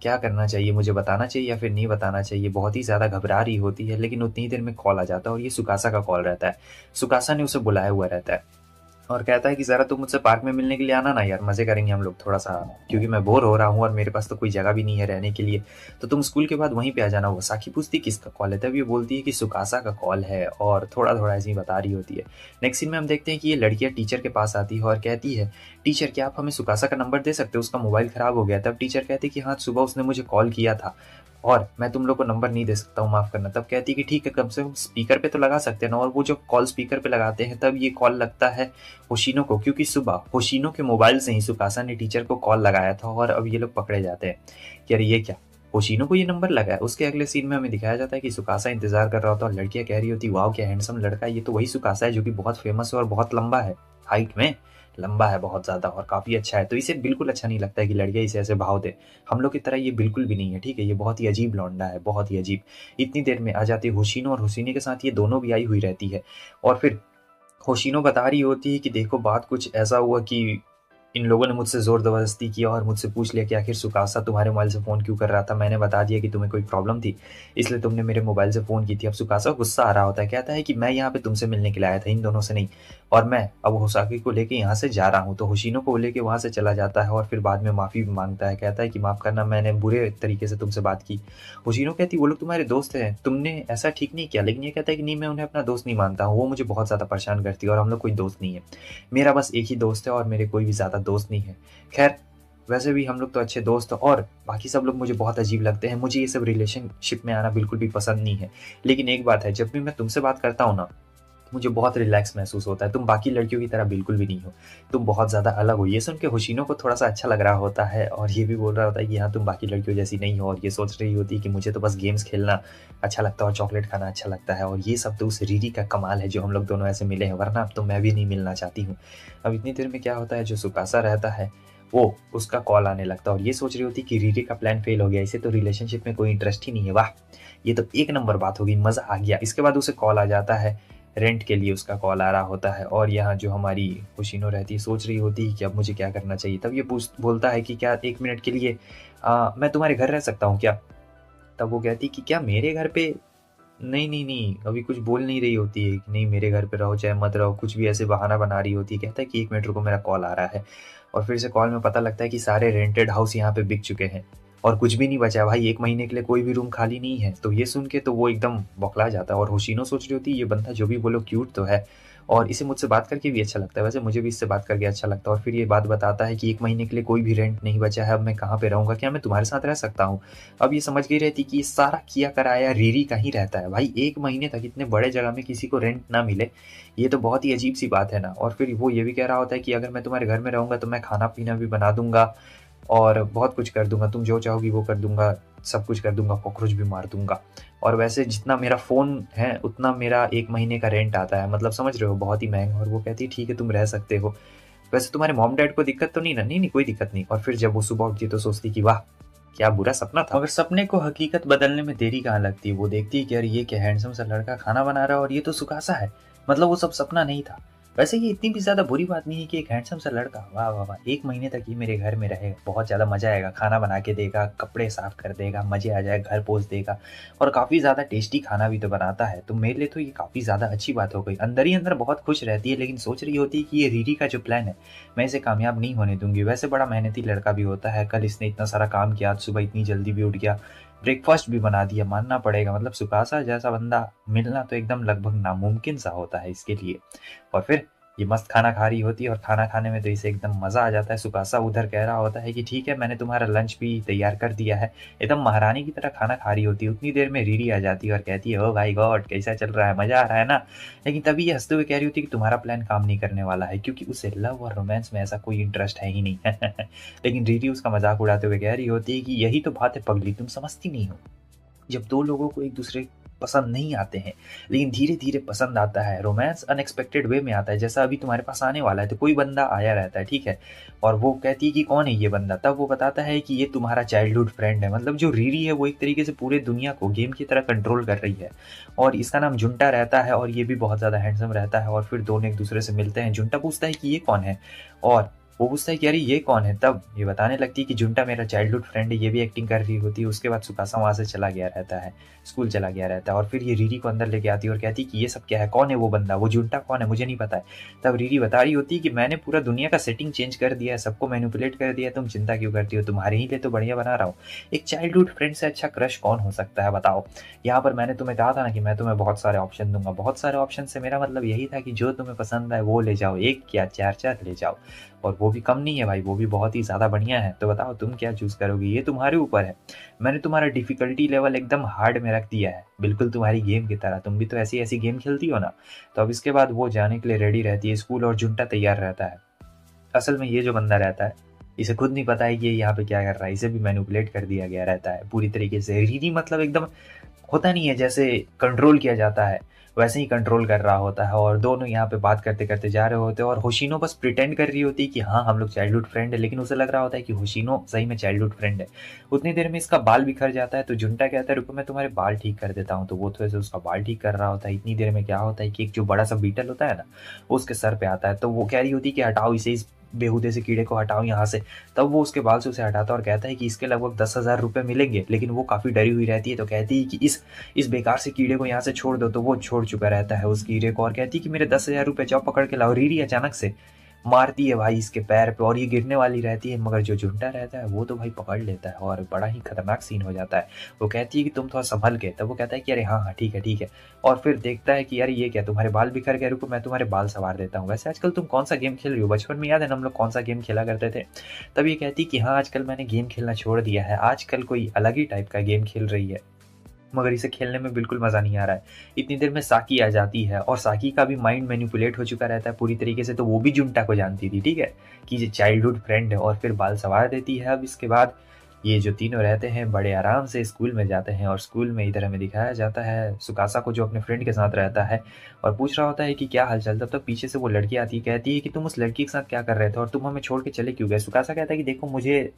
क्या करना चाहिए, मुझे बताना चाहिए या फिर नहीं बताना चाहिए। बहुत ही ज़्यादा घबरा रही होती है, लेकिन उतनी ही देर में कॉल आ जाता है और ये सुकासा का कॉल रहता है। सुकासा ने उसे बुलाया हुआ रहता है और कहता है कि ज़रा तुम मुझसे पार्क में मिलने के लिए आना ना यार, मज़े करेंगे हम लोग थोड़ा सा, क्योंकि मैं बोर हो रहा हूँ और मेरे पास तो कोई जगह भी नहीं है रहने के लिए। तो तुम स्कूल के बाद वहीं पे आ जाना। वो साकी पूछती किसका कॉल है, तब ये बोलती है कि सुकासा का कॉल है और थोड़ा थोड़ा ऐसे ही बता रही होती है। नेक्स्ट सीन में हम देखते हैं कि ये लड़कियाँ टीचर के पास आती है और कहती है टीचर क्या आप हमें सुकासा का नंबर दे सकते हो, उसका मोबाइल ख़राब हो गया। तब टीचर कहती है कि हाँ सुबह उसने मुझे कॉल किया था और मैं तुम लोग को नंबर नहीं दे सकता हूँ, माफ़ करना। तब कहती है कि ठीक है, कम से कम स्पीकर पे तो लगा सकते हैं ना। और वो जो कॉल स्पीकर पे लगाते हैं तब ये कॉल लगता है होशिनो को, क्योंकि सुबह होशिनो के मोबाइल से ही सुकासा ने टीचर को कॉल लगाया था। और अब ये लोग पकड़े जाते हैं कि अरे ये क्या, होशिनो को ये नंबर लगा है। उसके अगले सीन में हमें दिखाया जाता है कि सुकासा इंतजार कर रहा होता है और लड़कियां कह रही होती वाह क्या हैंडसम लड़का है, ये तो वही सुकासा है जो कि बहुत फेमस है और बहुत लंबा है, हाइट में लंबा है बहुत ज़्यादा और काफ़ी अच्छा है। तो इसे बिल्कुल अच्छा नहीं लगता है कि लड़कियां इसे ऐसे भाव दे। हम लोग की तरह ये बिल्कुल भी नहीं है, ठीक है। ये बहुत ही अजीब लौंडा है, बहुत ही अजीब। इतनी देर में आ जाती है होशिनो और होशिनी के साथ ये दोनों भी आई हुई रहती है। और फिर होशिनो बता रही होती है कि देखो बात कुछ ऐसा हुआ कि इन लोगों ने मुझसे ज़ोर ज़बरदस्ती किया और मुझसे पूछ लिया कि आखिर सुकासा तुम्हारे मोबाइल से फ़ोन क्यों कर रहा था। मैंने बता दिया कि तुम्हें कोई प्रॉब्लम थी इसलिए तुमने मेरे मोबाइल से फ़ोन की थी। अब सुकासा को गुस्सा आ रहा होता है, कहता है कि मैं यहाँ पे तुमसे मिलने के लिए आया था, इन दोनों से नहीं, और मैं अब होसाकी को लेके यहाँ से जा रहा हूँ। तो होशिनो को लेके वहाँ से चला जाता है और फिर बाद में माफ़ी भी मांगता है, कहता है कि माफ़ करना मैंने बुरे तरीके से तुमसे बात की। होशिनो कहती वो लोग तुम्हारे दोस्त हैं, तुमने ऐसा ठीक नहीं किया। लेकिन ये कहता है कि नहीं मैं उन्हें अपना दोस्त नहीं मानता हूँ, वो मुझे बहुत ज़्यादा परेशान करती है और हम लोग कोई दोस्त नहीं है। मेरा बस एक ही दोस्त है और मेरे कोई भी ज़्यादा दोस्त नहीं है। खैर वैसे भी हम लोग तो अच्छे दोस्त हैं और बाकी सब लोग मुझे बहुत अजीब लगते हैं, मुझे ये सब रिलेशनशिप में आना बिल्कुल भी पसंद नहीं है। लेकिन एक बात है, जब भी मैं तुमसे बात करता हूँ ना मुझे बहुत रिलैक्स महसूस होता है, तुम बाकी लड़कियों की तरह बिल्कुल भी नहीं हो, तुम बहुत ज़्यादा अलग हो। ये सुन के होशिनो को थोड़ा सा अच्छा लग रहा होता है और ये भी बोल रहा होता है कि हाँ तुम बाकी लड़कियों जैसी नहीं हो। और ये सोच रही होती है कि मुझे तो बस गेम्स खेलना अच्छा लगता है और चॉकलेट खाना अच्छा लगता है, और ये सब तो उस रीरी का कमाल है जो हम लोग दोनों ऐसे मिले हैं, वरना अब तो मैं भी नहीं मिलना चाहती हूँ। अब इतनी देर में क्या होता है, जो सुकासा रहता है वो उसका कॉल आने लगता है और ये सोच रही होती कि रीरी का प्लान फेल हो गया, इसे तो रिलेशनशिप में कोई इंटरेस्ट ही नहीं है। वाह ये तो एक नंबर बात होगी, मज़ा आ गया। इसके बाद उसे कॉल आ जाता है, रेंट के लिए उसका कॉल आ रहा होता है और यहाँ जो हमारी होशिनो रहती है सोच रही होती है कि अब मुझे क्या करना चाहिए। तब ये बोलता है कि क्या एक मिनट के लिए मैं तुम्हारे घर रह सकता हूँ क्या। तब वो कहती कि क्या मेरे घर पे, नहीं नहीं नहीं, अभी कुछ बोल नहीं रही होती है कि नहीं मेरे घर पे रहो चाहे मत रहो, कुछ भी ऐसे बहाना बना रही होती है। कहता है कि एक मिनट रुको मेरा कॉल आ रहा है, और फिर से कॉल में पता लगता है कि सारे रेंटेड हाउस यहाँ पे बिक चुके हैं और कुछ भी नहीं बचा है भाई, एक महीने के लिए कोई भी रूम खाली नहीं है। तो ये सुन के तो वो एकदम बौखला जाता है और होशिनो सोच रही होती है ये बंदा जो भी बोलो क्यूट तो है और इसे मुझसे बात करके भी अच्छा लगता है, वैसे मुझे भी इससे बात करके अच्छा लगता है। और फिर ये बात बताता है कि एक महीने के लिए कोई भी रेंट नहीं बचा है, अब मैं कहाँ पे रहूँगा, क्या मैं तुम्हारे साथ रह सकता हूँ। अब ये समझ गई रहती कि ये सारा किया कराया रीरी का ही रहता है भाई, एक महीने तक इतने बड़े जगह में किसी को रेंट ना मिले, ये तो बहुत ही अजीब सी बात है ना। और फिर वो ये भी कह रहा होता है कि अगर मैं तुम्हारे घर में रहूँगा तो मैं खाना पीना भी बना दूंगा और बहुत कुछ कर दूंगा, तुम जो चाहोगी वो कर दूंगा, सब कुछ कर दूंगा, कॉकरोच भी मार दूंगा। और वैसे जितना मेरा फ़ोन है उतना मेरा एक महीने का रेंट आता है, मतलब समझ रहे हो बहुत ही महंगा। और वो कहती है ठीक है तुम रह सकते हो, वैसे तुम्हारे मॉम डैड को दिक्कत तो नहीं ना? नहीं नहीं कोई दिक्कत नहीं। और फिर जब वो सुबह उठती है तो सोचती कि वाह क्या बुरा सपना था। मगर सपने को हकीकत बदलने में देरी कहाँ लगती है। वो देखती है कि यार ये क्या हैंडसम सा लड़का खाना बना रहा है और ये तो सुकासा है, मतलब वो सब सपना नहीं था। वैसे ये इतनी भी ज्यादा बुरी बात नहीं है कि एक हैंडसम सा लड़का, वाह वाह वाह, 1 महीने तक ये मेरे घर में रहेगा, बहुत ज्यादा मजा आएगा, खाना बना के देगा, कपड़े साफ कर देगा, मजे आ जाए, घर पोंछ देगा और काफी ज्यादा टेस्टी खाना भी तो बनाता है। तो मेरे लिए तो ये काफी ज्यादा अच्छी बात हो गई। अंदर ही अंदर बहुत खुश रहती है, लेकिन सोच रही होती है कि ये रीरी का जो प्लान है मैं इसे कामयाब नहीं होने दूंगी। वैसे बड़ा मेहनती लड़का भी होता है, कल इसने इतना सारा काम किया, आज सुबह इतनी जल्दी भी उठ गया, ब्रेकफास्ट भी बना दिया, मानना पड़ेगा। मतलब सुकासा जैसा बंदा मिलना तो एकदम लगभग नामुमकिन सा होता है इसके लिए। और फिर ये मस्त खाना खा रही होती है और खाना खाने में तो इसे एकदम मजा आ जाता है। सुकासा उधर कह रहा होता है कि ठीक है मैंने तुम्हारा लंच भी तैयार कर दिया है, एकदम महारानी की तरह खाना खा रही होती है। उतनी देर में रीरी आ जाती है और कहती है ओ भाई गॉड कैसा चल रहा है, मजा आ रहा है ना। लेकिन तभी ये हंसते हुए कह रही होती है कि तुम्हारा प्लान काम नहीं करने वाला है, क्योंकि उसे लव और रोमांस में ऐसा कोई इंटरेस्ट है ही नहीं। लेकिन रीरी उसका मजाक उड़ाते हुए कह रही होती है कि यही तो बात है पगली, तुम समझती नहीं हो। जब दो लोगों को एक दूसरे पसंद नहीं आते हैं लेकिन धीरे धीरे पसंद आता है, रोमांस अनएक्सपेक्टेड वे में आता है, जैसा अभी तुम्हारे पास आने वाला है। तो कोई बंदा आया रहता है, ठीक है, और वो कहती है कि कौन है ये बंदा, तब वो बताता है कि ये तुम्हारा चाइल्डहुड फ्रेंड है। मतलब जो रीरी है वो एक तरीके से पूरे दुनिया को गेम की तरह कंट्रोल कर रही है और इसका नाम जुंटा रहता है और ये भी बहुत ज़्यादा हैंडसम रहता है। और फिर दोनों एक दूसरे से मिलते हैं। जुंटा पूछता है कि ये कौन है और वो पूछता है कि अरे ये कौन है, तब ये बताने लगती है कि जुंटा मेरा चाइल्डहुड फ्रेंड है। ये भी एक्टिंग कर रही होती है। उसके बाद सुकासा वहाँ से चला गया रहता है, स्कूल चला गया रहता है और फिर ये रीरी को अंदर लेके आती है और कहती है कि ये सब क्या है, कौन है वो बंदा, वो जुंटा कौन है, मुझे नहीं पता है। तब रीरी बता रही होती है कि मैंने पूरा दुनिया का सेटिंग चेंज कर दिया है, सबको मैनिपुलेट कर दिया है, तुम चिंता क्यों करती हो, तुम्हारे ही लिए तो बढ़िया बना रहा हूँ। एक चाइल्डहुड फ्रेंड से अच्छा क्रश कौन हो सकता है बताओ। यहाँ पर मैंने तुम्हें कहा था ना कि मैं तुम्हें बहुत सारे ऑप्शन दूंगा। बहुत सारे ऑप्शन से मेरा मतलब यही था कि जो तुम्हें पसंद आए वो ले जाओ, एक क्या चार चार ले जाओ, और वो भी कम नहीं है भाई, वो भी बहुत ही ज़्यादा बढ़िया है। तो बताओ तुम क्या चूज़ करोगे, ये तुम्हारे ऊपर है। मैंने तुम्हारा डिफ़िकल्टी लेवल एकदम हार्ड में रख दिया है, बिल्कुल तुम्हारी गेम की तरह। तुम भी तो ऐसी ऐसी गेम खेलती हो ना। तो अब इसके बाद वो जाने के लिए रेडी रहती है स्कूल और जुंटा तैयार रहता है। असल में ये जो बंदा रहता है इसे खुद नहीं पता है कि ये यहाँ पे क्या कर रहा है, इसे भी मैनिपुलेट कर दिया गया रहता है पूरी तरीके से। रीरी मतलब एकदम होता नहीं है जैसे कंट्रोल किया जाता है वैसे ही कंट्रोल कर रहा होता है। और दोनों यहाँ पे बात करते करते जा रहे होते हैं और होशिनो बस प्रिटेंड कर रही होती है कि हाँ हम लोग चाइल्डहुड फ्रेंड है, लेकिन उसे लग रहा होता है कि होशिनो सही में चाइल्डहुड फ्रेंड है। उतनी देर में इसका बाल बिखर जाता है तो जुंटा कहता है रुको मैं तुम्हारे बाल ठीक कर देता हूँ। तो वो थोड़े से उसका बाल ठीक कर रहा होता है। इतनी देर में क्या होता है कि एक जो बड़ा सा बीटल होता है ना वो उसके सर पे आता है। तो वो कह रही होती है कि हटाओ इसे, इस बेहूदे से कीड़े को हटाओ यहाँ से। तब वो उसके बाल से उसे हटाता है और कहता है कि इसके लगभग 10,000 रुपये मिलेंगे। लेकिन वो काफ़ी डरी हुई रहती है तो कहती है कि इस बेकार से कीड़े को यहाँ से छोड़ दो। तो वो छोड़ चुका रहता है उस कीड़े को और कहती है कि मेरे 10,000 रुपये जाओ पकड़ के लाओ। रीरी अचानक से मारती है भाई इसके पैर पे और ये गिरने वाली रहती है, मगर जो जुंटा रहता है वो तो भाई पकड़ लेता है और बड़ा ही खतरनाक सीन हो जाता है। वो कहती है कि तुम थोड़ा संभल के। तब वो कहता है कि अरे हाँ हाँ ठीक है ठीक है। और फिर देखता है कि यार ये क्या, तुम्हारे बाल बिखर गए, रुको मैं तुम्हारे बाल संवार देता हूँ। वैसे आजकल तुम कौन सा गेम खेल रही हो, बचपन में याद है ना हम लोग कौन सा गेम खेला करते थे। तब ये कहती कि हाँ आजकल मैंने गेम खेलना छोड़ दिया है, आजकल कोई अलग ही टाइप का गेम खेल रही है, मगर इसे खेलने में बिल्कुल मज़ा नहीं आ रहा है। इतनी देर में साकी आ जाती है और साकी का भी माइंड मैनिपुलेट हो चुका रहता है पूरी तरीके से। तो वो भी जुंटा को जानती थी, ठीक है, कि ये चाइल्डहुड फ्रेंड है और फिर बाल संवार देती है। अब इसके बाद ये जो तीनों रहते हैं बड़े आराम से स्कूल में जाते हैं और स्कूल में इधर हमें दिखाया जाता है सुकासा को जो अपने फ्रेंड के साथ रहता है और पूछ रहा होता है कि क्या हालचाल। तब तक पीछे से वो लड़की आती है, कहती है कि तुम उस लड़की के साथ क्या कर रहे थे और तुम हमें छोड़ के चले क्यों गए। सुकासा कहता है कि देखो मुझे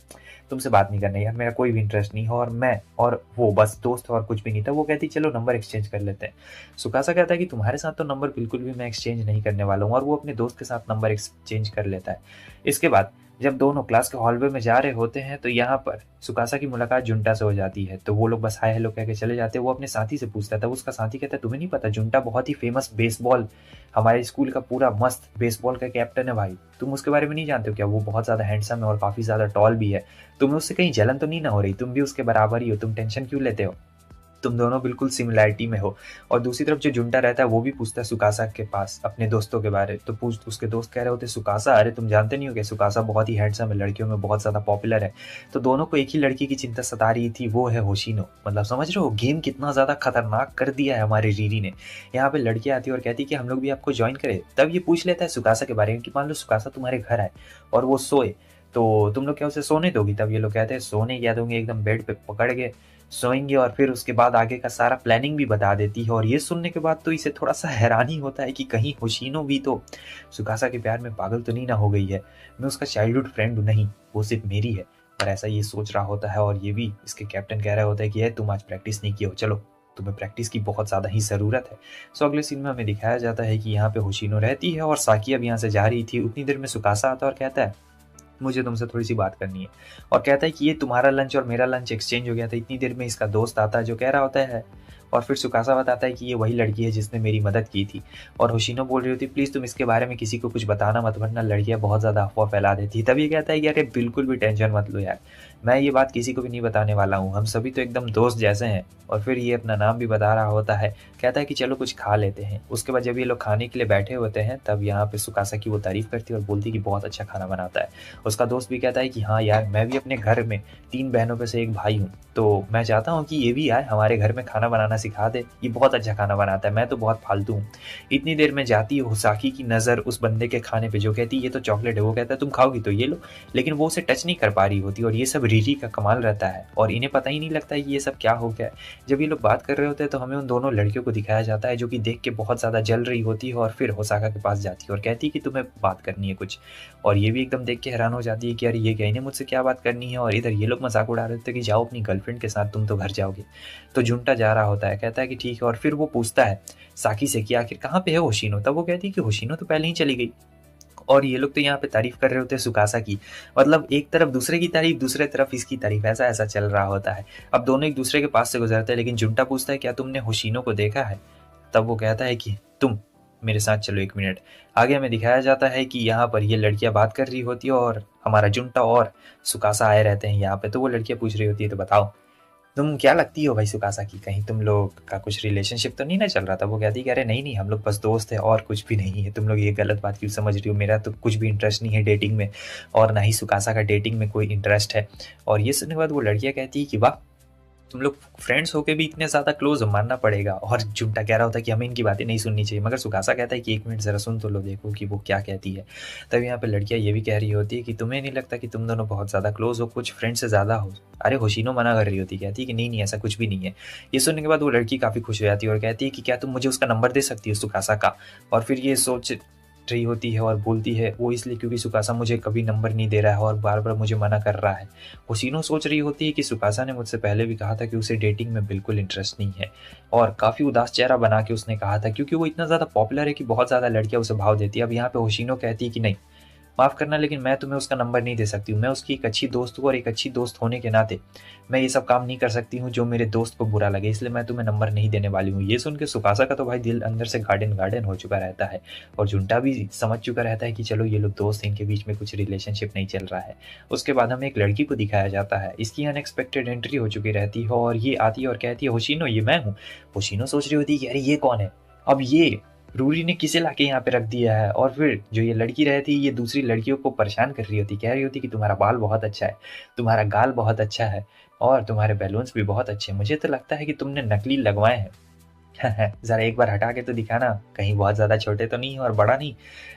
तुमसे बात नहीं करनी यार, मेरा कोई भी इंटरेस्ट नहीं है और मैं और वो बस दोस्त और कुछ भी नहीं था। वो कहती चलो नंबर एक्सचेंज कर लेते हैं। सुकासा कहता है कि तुम्हारे साथ तो नंबर बिल्कुल भी मैं एक्सचेंज नहीं करने वाला हूँ और वो अपने दोस्त के साथ नंबर एक्सचेंज कर लेता है। इसके बाद जब दोनों क्लास के हॉलवे में जा रहे होते हैं तो यहाँ पर सुकासा की मुलाकात जुंटा से हो जाती है। तो वो लोग बस हाय हेलो कह के चले जाते हैं। वो अपने साथी से पूछता था, उसका साथी कहता है तुम्हें नहीं पता जुंटा बहुत ही फेमस बेसबॉल, हमारे स्कूल का पूरा मस्त बेसबॉल का कैप्टन है भाई, तुम उसके बारे में नहीं जानते हो क्या, वो बहुत ज़्यादा हैंडसम है और काफ़ी ज़्यादा टॉल भी है, तुम्हें उससे कहीं जलन तो नहीं ना हो रही, तुम भी उसके बराबर ही हो, तुम टेंशन क्यों लेते हो, तुम दोनों बिल्कुल सिमिलैरिटी में हो। और दूसरी तरफ जो जुंटा रहता है वो भी पूछता है सुकासा के पास अपने दोस्तों के बारे। तो पूछ उसके दोस्त कह रहे होते सुकासा अरे तुम जानते नहीं हो क्या, सुकासा बहुत ही हैंडसम है, लड़कियों में बहुत ज़्यादा पॉपुलर है। तो दोनों को एक ही लड़की की चिंता सता रही थी, वो है होशिनो। मतलब समझ रहे हो गेम कितना ज़्यादा खतरनाक कर दिया है हमारे रीरी ने। यहाँ पे लड़की आती है और कहती है कि हम लोग भी आपको ज्वाइन करें। तब ये पूछ लेता है सुकासा के बारे में कि मान लो सुकासा तुम्हारे घर आए और वो सोए तो तुम लोग क्या उसे सोने दोगी? तब ये लोग कहते हैं सोने क्या दूंगी, एकदम बेड पे पकड़ के सोएंगे और फिर उसके बाद आगे का सारा प्लानिंग भी बता देती है। और ये सुनने के बाद तो इसे थोड़ा सा हैरानी होता है कि कहीं होशिनो भी तो सुकासा के प्यार में पागल तो नहीं ना हो गई है। मैं उसका चाइल्डहुड फ्रेंड हूँ, नहीं वो सिर्फ मेरी है। पर ऐसा ये सोच रहा होता है और ये भी इसके कैप्टन कह रहा होता है कि है तुम आज प्रैक्टिस नहीं किए हो, चलो तुम्हें प्रैक्टिस की बहुत ज़्यादा ही ज़रूरत है। सो अगले सीन में हमें दिखाया जाता है कि यहाँ पे होशिनो रहती है और साकी अब यहाँ से जा रही थी। उतनी देर में सुकासा आता है और कहता है मुझे तुमसे थोड़ी सी बात करनी है। और कहता है कि ये तुम्हारा लंच और मेरा लंच एक्सचेंज हो गया था। इतनी देर में इसका दोस्त आता है जो कह रहा होता है और फिर सुकासा बताता है कि ये वही लड़की है जिसने मेरी मदद की थी। और होशिनो बोल रही होती प्लीज़ तुम इसके बारे में किसी को कुछ बताना मत, वरना लड़कियां बहुत ज़्यादा अफवाह फैला देती है। तब ये कहता है कि अरे बिल्कुल भी टेंशन मत लो यार, मैं ये बात किसी को भी नहीं बताने वाला हूँ, हम सभी तो एकदम दोस्त जैसे हैं। और फिर ये अपना नाम भी बता रहा होता है, कहता है कि चलो कुछ खा लेते हैं। उसके बाद जब ये लोग खाने के लिए बैठे होते हैं तब यहाँ पे सुकासा की वो तारीफ करती है और बोलती है कि बहुत अच्छा खाना बनाता है। उसका दोस्त भी कहता है कि हाँ यार, मैं भी अपने घर में 3 बहनों में से एक भाई हूँ, तो मैं चाहता हूँ कि ये भी आए हमारे घर में खाना बनाना सिखा दे, ये बहुत अच्छा खाना बनाता है, मैं तो बहुत फालतू हूँ। इतनी देर में जाती है हुसाकी की नज़र उस बंदे के खाने पे जो कहती है ये तो चॉकलेट है। वो कहता है तुम खाओगी तो ये लो, लेकिन वो उसे टच नहीं कर पा रही होती। और ये सब रीरी का कमाल रहता है और इन्हें पता ही नहीं लगता है कि ये सब क्या हो गया है। जब ये लोग बात कर रहे होते हैं तो हमें उन दोनों लड़कियों को दिखाया जाता है जो कि देख के बहुत ज़्यादा जल रही होती है और फिर होसाका के पास जाती है और कहती है कि तुम्हें बात करनी है कुछ। और ये भी एकदम देख के हैरान हो जाती है कि अरे ये क्या, इन्हें मुझसे क्या बात करनी है। और इधर ये लोग मजाक उड़ा रहे थे कि जाओ अपनी गर्लफ्रेंड के साथ, तुम तो घर जाओगे। तो जुंटा जा रहा होता है, कहता है कि ठीक है। और फिर वो पूछता है साकी से कि आखिर कहाँ पे है होशिनो। तब वो कहती है कि होशिनो तो पहले ही चली गई। और ये लोग तो यहाँ पे तारीफ कर रहे होते हैं सुकासा की, मतलब एक तरफ दूसरे की तारीफ, दूसरे तरफ इसकी तारीफ, ऐसा ऐसा चल रहा होता है। अब दोनों एक दूसरे के पास से गुजरते हैं, लेकिन जुंटा पूछता है क्या तुमने होशिनो को देखा है? तब वो कहता है कि तुम मेरे साथ चलो 1 मिनट। आगे हमें दिखाया जाता है कि यहाँ पर ये लड़कियां बात कर रही होती है और हमारा जुंटा और सुकासा आए रहते हैं यहाँ पे। तो वो लड़कियां पूछ रही होती है तो बताओ तुम क्या लगती हो भाई सुकासा की, कहीं तुम लोग का कुछ रिलेशनशिप तो नहीं ना चल रहा था? वो कहती है कि अरे नहीं नहीं, हम लोग बस दोस्त है और कुछ भी नहीं है, तुम लोग ये गलत बात क्यों समझ रही हो, मेरा तो कुछ भी इंटरेस्ट नहीं है डेटिंग में और ना ही सुकासा का डेटिंग में कोई इंटरेस्ट है। और ये सुनने के बाद वो लड़कियां कहती है कि वाह, तुम लोग फ्रेंड्स होके भी इतने ज़्यादा क्लोज हो, मानना पड़ेगा। और जुंटा कह रहा होता है कि हमें इनकी बातें नहीं सुननी चाहिए, मगर सुकासा कहता है कि 1 मिनट ज़रा सुन तो लो, देखो कि वो क्या कहती है। तब यहाँ पे लड़कियाँ ये भी कह रही होती है कि तुम्हें नहीं लगता कि तुम दोनों बहुत ज़्यादा क्लोज हो, कुछ फ्रेंड से ज़्यादा हो? अरे होशिनो मना कर रही होती, कहती है कि नहीं नहीं ऐसा कुछ भी नहीं है। ये सुनने के बाद वो लड़की काफ़ी खुश हो जाती है और कहती है कि क्या तुम मुझे उसका नंबर दे सकती हो सुकासा का? और फिर ये सोच रही होती है और बोलती है वो इसलिए क्योंकि सुकासा मुझे कभी नंबर नहीं दे रहा है और बार बार मुझे मना कर रहा है। होशिनो सोच रही होती है कि सुकासा ने मुझसे पहले भी कहा था कि उसे डेटिंग में बिल्कुल इंटरेस्ट नहीं है, और काफ़ी उदास चेहरा बना के उसने कहा था क्योंकि वो इतना ज़्यादा पॉपुलर है कि बहुत ज़्यादा लड़कियां उसे भाव देती है। अब यहाँ पे होशिनो कहती है कि नहीं, माफ़ करना लेकिन मैं तुम्हें उसका नंबर नहीं दे सकती हूँ, मैं उसकी एक अच्छी दोस्त हूँ और एक अच्छी दोस्त होने के नाते मैं ये सब काम नहीं कर सकती हूँ जो मेरे दोस्त को बुरा लगे, इसलिए मैं तुम्हें नंबर नहीं देने वाली हूँ। ये सुन के सुकासा का तो भाई दिल अंदर से गार्डन गार्डन हो चुका रहता है और जुंटा भी समझ चुका रहता है कि चलो ये लोग दोस्त हैं, इनके बीच में कुछ रिलेशनशिप नहीं चल रहा है। उसके बाद हमें एक लड़की को दिखाया जाता है, इसकी अनएक्सपेक्टेड एंट्री हो चुकी रहती है और ये आती है और कहती है होशिनो ये मैं हूँ। होशिनो सोच रही होती है कि अरे ये कौन है, अब ये रूरी ने किसे लाके यहाँ पे रख दिया है। और फिर जो ये लड़की रहती है ये दूसरी लड़कियों को परेशान कर रही होती, कह रही होती कि तुम्हारा बाल बहुत अच्छा है, तुम्हारा गाल बहुत अच्छा है और तुम्हारे बैलून्स भी बहुत अच्छे हैं, मुझे तो लगता है कि तुमने नकली लगवाए हैं। ज़रा एक बार हटा के तो दिखाना, कहीं बहुत ज़्यादा छोटे तो नहीं है और बड़ा नहीं।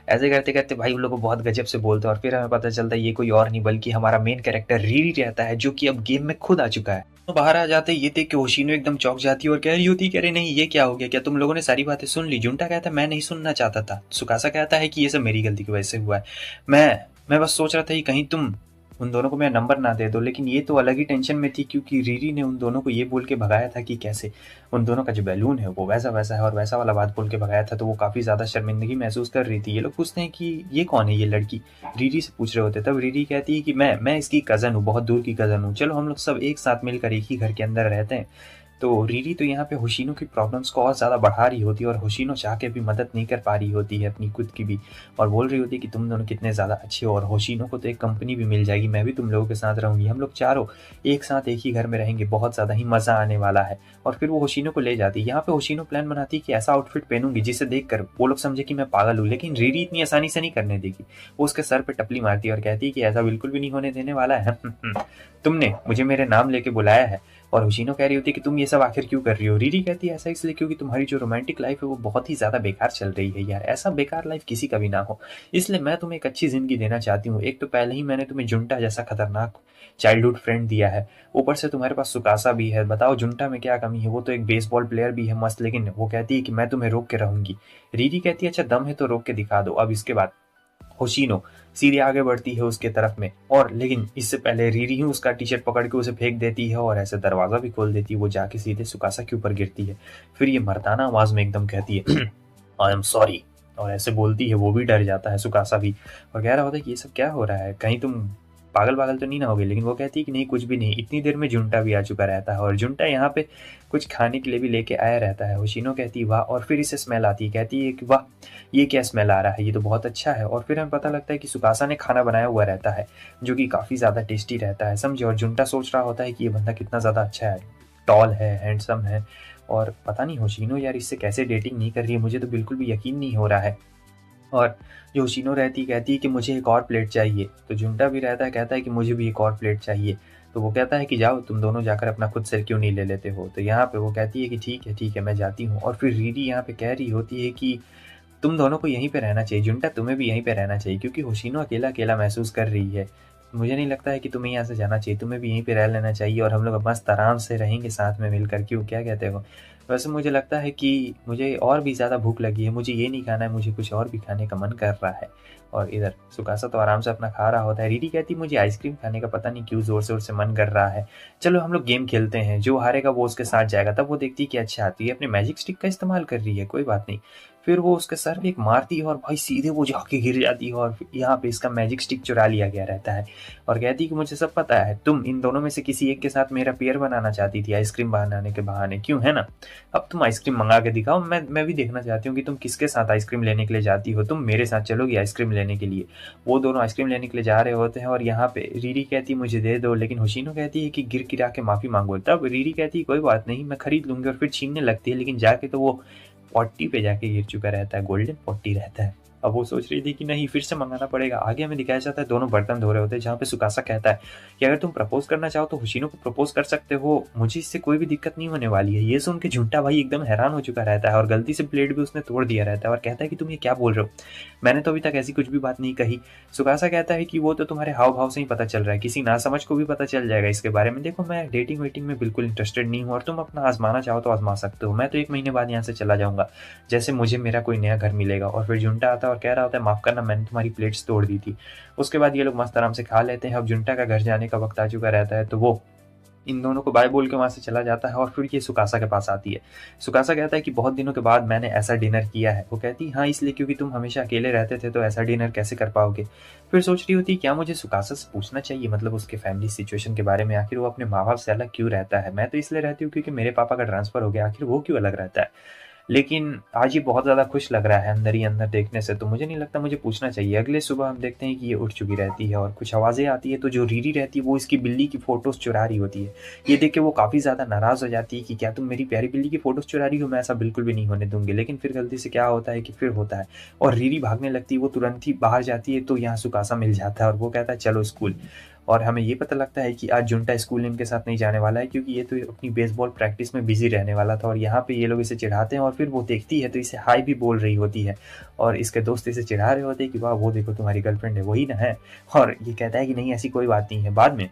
ऐसे करते करते भाई उन लोग को बहुत गजब से बोलते हैं और फिर हमें पता चलता है ये कोई और नहीं बल्कि हमारा मेन कैरेक्टर रीरी रहता है जो कि अब गेम में खुद आ चुका है। तो बाहर आ जाते ये देख के होशिनो एकदम चौंक जाती है और कह रही होती कह रही नहीं ये क्या हो गया, क्या तुम लोगों ने सारी बातें सुन ली? जुंटा कहता है मैं नहीं सुनना चाहता था। सुकासा कहता है कि ये सब मेरी गलती की वजह से हुआ है, मैं बस सोच रहा था कि कहीं तुम उन दोनों को मेरा नंबर ना दे दो। लेकिन ये तो अलग ही टेंशन में थी क्योंकि रीरी ने उन दोनों को ये बोल के भगाया था कि कैसे उन दोनों का जो बैलून है वो वैसा वैसा है और वैसा वाला बात बोल के भगाया था, तो वो काफ़ी ज़्यादा शर्मिंदगी महसूस कर रही थी। ये लोग पूछते हैं कि ये कौन है ये लड़की, रीरी से पूछ रहे होते। तब रीरी कहती है कि मैं इसकी कज़न हूँ, बहुत दूर की कज़न हूँ, चलो हम लोग सब एक साथ मिलकर एक ही घर के अंदर रहते हैं। तो रीरी तो यहाँ पे होशिनो की प्रॉब्लम्स को और ज़्यादा बढ़ा रही होती है और होशिनो चाह के भी मदद नहीं कर पा रही होती है अपनी खुद की भी, और बोल रही होती है कि तुम दोनों कितने ज़्यादा अच्छे हो और होशिनो को तो एक कंपनी भी मिल जाएगी, मैं भी तुम लोगों के साथ रहूँगी, हम लोग चारों एक साथ एक ही घर में रहेंगे, बहुत ज़्यादा ही मज़ा आने वाला है। और फिर वो होशिनो को ले जाती है। यहाँ पे होशिनो प्लान बनाती है कि ऐसा आउटफिट पहनूंगी जिसे देखकर वो लोग समझे कि मैं पागल हूँ, लेकिन रीरी इतनी आसानी से नहीं करने देगी। वो उसके सर पे टपली मारती है और कहती है कि ऐसा बिल्कुल भी नहीं होने देने वाला है। तुमने मुझे मेरे नाम लेके बुलाया है। और होशिनो कह रही होती है कि तुम ये सब आखिर क्यों कर रही हो? रीरी कहती है ऐसा इसलिए क्योंकि तुम्हारी जो रोमांटिक लाइफ है वो बहुत ही ज़्यादा बेकार चल रही है यार, ऐसा बेकार लाइफ किसी का भी ना हो, इसलिए मैं तुम्हें एक अच्छी ज़िंदगी देना चाहती हूँ। एक तो पहले ही मैंने तुम्हें जुंटा जैसा खतरनाक चाइल्डहुड फ्रेंड दिया है, ऊपर से तुम्हारे पास सुकासा भी है, बताओ जुंटा में क्या कमी है? वो तो एक बेसबॉल प्लेयर भी है मस्त, लेकिन वो कहती है कि मैं तुम्हें रोक के रहूंगी। रीरी कहती है अच्छा दम है तो रोक के दिखा दो। अब इसके बाद होशिनो सीधे आगे बढ़ती है उसके तरफ में, और लेकिन इससे पहले रीरी ही उसका टी शर्ट पकड़ के उसे फेंक देती है और ऐसे दरवाजा भी खोल देती है। वो जाके सीधे सुकासा के ऊपर गिरती है। फिर ये मर्दाना आवाज में एकदम कहती है आई एम सॉरी, और ऐसे बोलती है। वो भी डर जाता है सुकासा भी, और कह रहा होता है कि ये सब क्या हो रहा है, कहीं तुम पागल पागल तो नहीं ना हो गई? लेकिन वो कहती है कि नहीं कुछ भी नहीं, इतनी देर में जुंटा भी आ चुका रहता है और जुंटा यहाँ पे कुछ खाने के लिए भी लेके आया रहता है। होशिनो कहती है वाह, और फिर इसे स्मेल आती है, कहती है कि वाह ये क्या स्मेल आ रहा है, ये तो बहुत अच्छा है। और फिर हमें पता लगता है कि सुकासा ने खाना बनाया हुआ रहता है जो कि काफ़ी ज़्यादा टेस्टी रहता है, समझे। और जुंटा सोच रहा होता है कि ये बंदा कितना ज़्यादा अच्छा है, टॉल है, हैंडसम है, और पता नहीं होशिनो यार इससे कैसे डेटिंग नहीं कर रही है, मुझे तो बिल्कुल भी यकीन नहीं हो रहा है। और जो होशिनो रहती कहती है कि मुझे एक और प्लेट चाहिए, तो जुंटा भी रहता है, कहता है कि मुझे भी एक और प्लेट चाहिए। तो वो कहता है कि जाओ तुम दोनों जाकर अपना खुद से क्यों नहीं ले लेते हो? तो यहाँ पे वो कहती है कि ठीक है मैं जाती हूँ। और फिर रीरी यहाँ पे कह रही होती है कि तुम दोनों को यहीं पे रहना चाहिए, जुंटा तुम्हें भी यहीं पे रहना चाहिए, क्योंकि होशिनो अकेला अकेला महसूस कर रही है। मुझे नहीं लगता है कि तुम्हें यहाँ से जाना चाहिए, तुम्हें भी यहीं पे रह लेना चाहिए और हम लोग मस्त आराम से रहेंगे साथ में मिलकर, क्यों क्या कहते हो? वैसे मुझे लगता है कि मुझे और भी ज़्यादा भूख लगी है, मुझे ये नहीं खाना है, मुझे कुछ और भी खाने का मन कर रहा है। और इधर सुकासा तो आराम से अपना खा रहा होता है। रीरी कहती मुझे आइसक्रीम खाने का पता नहीं क्यों ज़ोर ज़ोर से मन कर रहा है, चलो हम लोग गेम खेलते हैं, जो हारेगा वो उसके साथ जाएगा। तब वो देखती है कि अच्छा आती है, अपने मैजिक स्टिक का इस्तेमाल कर रही है, कोई बात नहीं। फिर वो उसके सर पे एक मारती है और भाई सीधे वो जाके गिर जाती है, और यहाँ पे इसका मैजिक स्टिक चुरा लिया गया रहता है। और कहती है कि मुझे सब पता है, तुम इन दोनों में से किसी एक के साथ मेरा पेयर बनाना चाहती थी आइसक्रीम बनाने के बहाने, क्यों है ना? अब तुम आइसक्रीम मंगा के दिखाओ, मैं भी देखना चाहती हूँ कि तुम किसके साथ आइसक्रीम लेने के लिए जाती हो। तुम मेरे साथ चलोगी आइसक्रीम लेने के लिए? वो दोनों आइसक्रीम लेने के लिए जा रहे होते हैं, और यहाँ पे रीरी कहती है मुझे दे दो, लेकिन होशिनो कहती है कि गिर गिरा के माफी मांगो। तब रीरी कहती है कोई बात नहीं मैं खरीद लूंगी, और फिर छीनने लगती है, लेकिन जाके तो वो पॉट्टी पे जाके गिर चुका रहता है, गोल्डन पॉट्टी रहता है। अब वो सोच रही थी कि नहीं फिर से मंगाना पड़ेगा। आगे हमें दिखाया जाता है दोनों बर्तन धो रहे होते हैं, जहाँ पे सुकासा कहता है कि अगर तुम प्रपोज करना चाहो तो होशिनो को प्रपोज कर सकते हो, मुझे इससे कोई भी दिक्कत नहीं होने वाली है। ये सुन के झुंटा भाई एकदम हैरान हो चुका रहता है, और गलती से प्लेट भी उसने तोड़ दिया रहता है, और कहता है कि तुम ये क्या बोल रहे हो, मैंने तो अभी तक ऐसी कुछ भी बात नहीं कही। सुकासा कहता है कि वो तो तुम्हारे हाव भाव से ही पता चल रहा है, किसी नासमझ को भी पता चल जाएगा इसके बारे में। देखो मैं डेटिंग वेटिंग में बिल्कुल इंटरेस्टेड नहीं हूँ, और तुम अपना आजमाना चाहो तो आजमा सकते हो, मैं तो 1 महीने बाद यहाँ से चला जाऊंगा, जैसे मुझे मेरा कोई नया घर मिलेगा। और फिर जुंटा आता है और कह रहा होता है माफ करना मैंने तुम्हारी प्लेट्स तोड़ दी थी। उसके बाद ये लोग मस्त आराम से खा लेते हैं। अब जुंटा का घर जाने का वक्त आ चुका रहता है, तो वो इन दोनों को बाय बोल के वहां से चला जाता है। और फिर ये सुकासा के पास आती है। सुकासा कहता है कि बहुत दिनों के बाद मैंने ऐसा डिनर किया है। वो कहती है हाँ इसलिए क्योंकि तुम हमेशा अकेले रहते थे, तो ऐसा डिनर कैसे कर पाओगे? फिर सोच रही होती क्या मुझे सुकासा से पूछना चाहिए, मतलब उसके फैमिली सिचुएशन के बारे में, आखिर वो अपने माँ बाप से अलग क्यों रहता है? मैं तो इसलिए रहती हूँ क्योंकि मेरे पापा का ट्रांसफर हो गया, आखिर वो क्यों अलग रहता है? लेकिन आज ये बहुत ज़्यादा खुश लग रहा है अंदर ही अंदर देखने से, तो मुझे नहीं लगता मुझे पूछना चाहिए। अगले सुबह हम देखते हैं कि ये उठ चुकी रहती है और कुछ आवाज़ें आती है, तो जो रीरी रहती है वो इसकी बिल्ली की फ़ोटोज़ चुरा रही होती है। ये देख के वो काफ़ी ज़्यादा नाराज़ हो जाती है कि क्या तुम मेरी प्यारी बिल्ली की फ़ोटोज़ चुरा रही हो, मैं ऐसा बिल्कुल भी नहीं होने दूंगी। लेकिन फिर गलती से क्या होता है कि फिर होता है, और रीरी भागने लगती है, वो तुरंत ही बाहर जाती है, तो यहाँ सुकासा मिल जाता है और वो कहता है चलो स्कूल। और हमें ये पता लगता है कि आज जुंटा स्कूल इनके साथ नहीं जाने वाला है, क्योंकि ये तो अपनी बेसबॉल प्रैक्टिस में बिजी रहने वाला था। और यहाँ पे ये लोग इसे चिढ़ाते हैं, और फिर वो देखती है तो इसे हाई भी बोल रही होती है, और इसके दोस्त इसे चिढ़ा रहे होते हैं कि वाह वो देखो तुम्हारी गर्लफ्रेंड है, वही ना है। और ये कहता है कि नहीं ऐसी कोई बात नहीं है। बाद में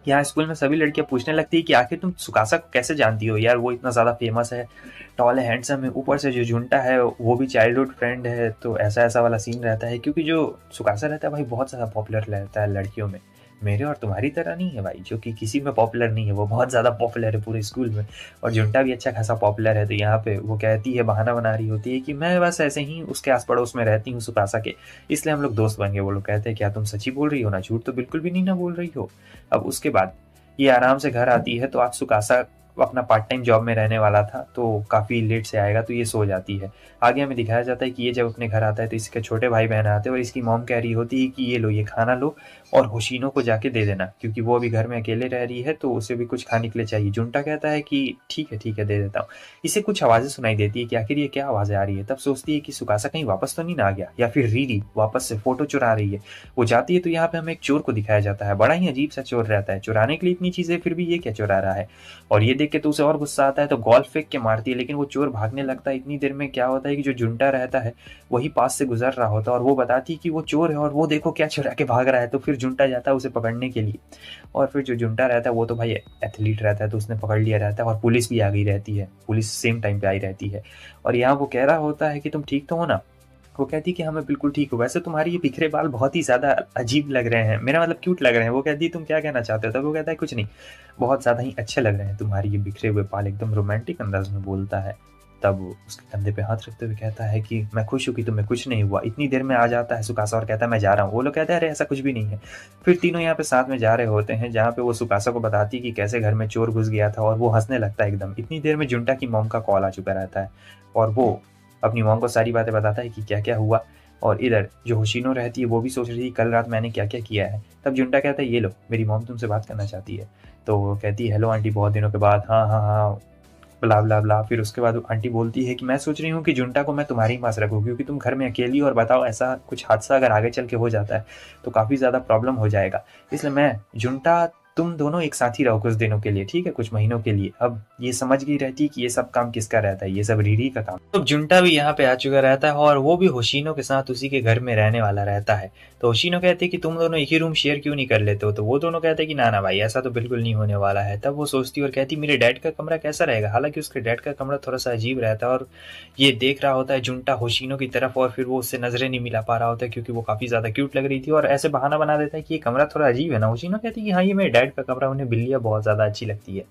यहाँ स्कूल में सभी लड़कियां पूछने लगती है कि आखिर तुम सुकासा को कैसे जानती हो यार, वो इतना ज़्यादा फेमस है, टॉल है, हैंडसम है, ऊपर से जो जुंटा है वो भी चाइल्डहुड फ्रेंड है। तो ऐसा ऐसा वाला सीन रहता है, क्योंकि जो सुकासा रहता है भाई बहुत ज़्यादा पॉपुलर रहता है लड़कियों में, मेरे और तुम्हारी तरह नहीं है भाई जो कि किसी में पॉपुलर नहीं है, वो बहुत ज़्यादा पॉपुलर है पूरे स्कूल में। और जुंटा भी अच्छा खासा पॉपुलर है। तो यहाँ पे वो कहती है, बहाना बना रही होती है कि मैं बस ऐसे ही उसके आस पड़ोस में रहती हूँ सुकासा के, इसलिए हम लोग दोस्त बन गए। वो लोग कहते हैं क्या तुम सच्ची बोल रही हो ना, झूठ तो बिल्कुल भी नहीं ना बोल रही हो। अब उसके बाद ये आराम से घर आती है, तो आज सुकासा अपना पार्ट टाइम जॉब में रहने वाला था, तो काफ़ी लेट से आएगा, तो ये सो जाती है। आगे हमें दिखाया जाता है कि ये जब अपने घर आता है तो इसके छोटे भाई बहन आते हैं, और इसकी मॉम कह रही होती है कि ये लो ये खाना लो और होशिनो को जाके दे देना, क्योंकि वो अभी घर में अकेले रह रही है, तो उसे भी कुछ खाने के लिए चाहिए। जुंटा कहता है कि ठीक है दे देता हूँ। इसे कुछ आवाज़ें सुनाई देती है कि आखिर ये क्या आवाज़ें आ रही है। तब सोचती है कि सुकासा कहीं वापस तो नहीं ना आ गया, या फिर रीरी वापस से फोटो चुरा रही है। वो जाती है तो यहाँ पे हमें एक चोर को दिखाया जाता है, बड़ा ही अजीब सा चोर रहता है, चुराने के लिए इतनी चीज़ें फिर भी ये क्या चुरा रहा है। और ये देख के तो उसे और गुस्सा आता है, तो गोल्फ फेंक के मारती है, लेकिन वो चोर भागने लगता है। इतनी देर में क्या होता है कि जो जुंटा रहता है वही पास से गुजर रहा होता है और वो बताती है कि वो चोर है और वो देखो क्या चुरा के भाग रहा है। तो फिर जुंटा जाता है उसे पकड़ने के लिए, और फिर जो जुंटा रहता है वो तो भाई एथलीट रहता है, तो उसने पकड़ लिया रहता है और पुलिस भी आ गई रहती है, पुलिस सेम टाइम पे आई रहती है। और यहाँ वो कह रहा होता है कि तुम ठीक तो हो ना? वो कहती कि हाँ मैं बिल्कुल ठीक हूँ, वैसे तुम्हारे ये बिखरे बाल बहुत ही ज़्यादा अजीब लग रहे हैं, मेरा मतलब क्यूट लग रहे हैं। वो कहती तुम क्या कहना चाहते हो? तब वो कहता है कुछ नहीं, बहुत ज़्यादा ही अच्छे लग रहे हैं तुम्हारे ये बिखरे हुए बाल, एकदम रोमांटिक अंदाज में बोलता है। तब उसके कंधे पे हाथ रखते हुए कहता है कि मैं खुश हूँ कि तुम्हें कुछ नहीं हुआ। इतनी देर में आ जाता है सुकासा और कहता है मैं जा रहा हूँ। वो लोग कहते हैं अरे ऐसा कुछ भी नहीं है। फिर तीनों यहाँ पे साथ में जा रहे होते हैं, जहाँ पे वो सुकासा को बताती कि कैसे घर में चोर घुस गया था, और वो हंसने लगता है एकदम। इतनी देर में जुंटा की मॉम का कॉल आ चुका रहता है और वो अपनी मॉम को सारी बातें बताता है कि क्या क्या हुआ। और इधर जो होशिनो रहती है वो भी सोच रही थी कल रात मैंने क्या क्या किया है। तब जुंटा कहता है ये लो मेरी मॉम तुमसे बात करना चाहती है। तो वो कहती है हेलो आंटी, बहुत दिनों के बाद, हाँ हाँ हाँ, ब्ला ब्ला ब्ला। फिर उसके बाद आंटी बोलती है कि मैं सोच रही हूँ कि जुंटा को मैं तुम्हारे ही पास रखूँ, क्योंकि तुम घर में अकेली हो, और बताओ ऐसा कुछ हादसा अगर आगे चल के हो जाता है तो काफ़ी ज़्यादा प्रॉब्लम हो जाएगा। इसलिए मैं जुंटा तुम दोनों एक साथ ही रहो कुछ दिनों के लिए, ठीक है, कुछ महीनों के लिए। अब ये समझ गई रहती कि ये सब काम किसका रहता है, ये सब रीरी का काम। तो जुंटा भी यहाँ पे आ चुका रहता है और वो भी होशिनो के साथ उसी के घर में रहने वाला रहता है। तो होशिनो कहते हैं कि तुम दोनों एक ही रूम शेयर क्यों नहीं कर लेते हो? तो वो दोनों कहते हैं कि ना ना भाई ऐसा तो बिल्कुल नहीं होने वाला है। तब वो सोचती और कहती मेरे डैड का कमरा कैसा रहेगा? हालांकि उसके डैड का कमरा थोड़ा सा अजीब रहता है और ये देख रहा होता है जुंटा होशिनो की तरफ, और फिर वो उससे नजरें नहीं मिला पा रहा होता है क्योंकि वो काफी ज्यादा क्यूट लग रही थी, और ऐसे बहाना बना देता है कि ये कमरा थोड़ा अजीब है ना। होशिनो कहती है कि हाँ ये मेरे डैड का कमरा, उन्हें बिल्लियाँ बहुत ज्यादा अच्छी लगती है,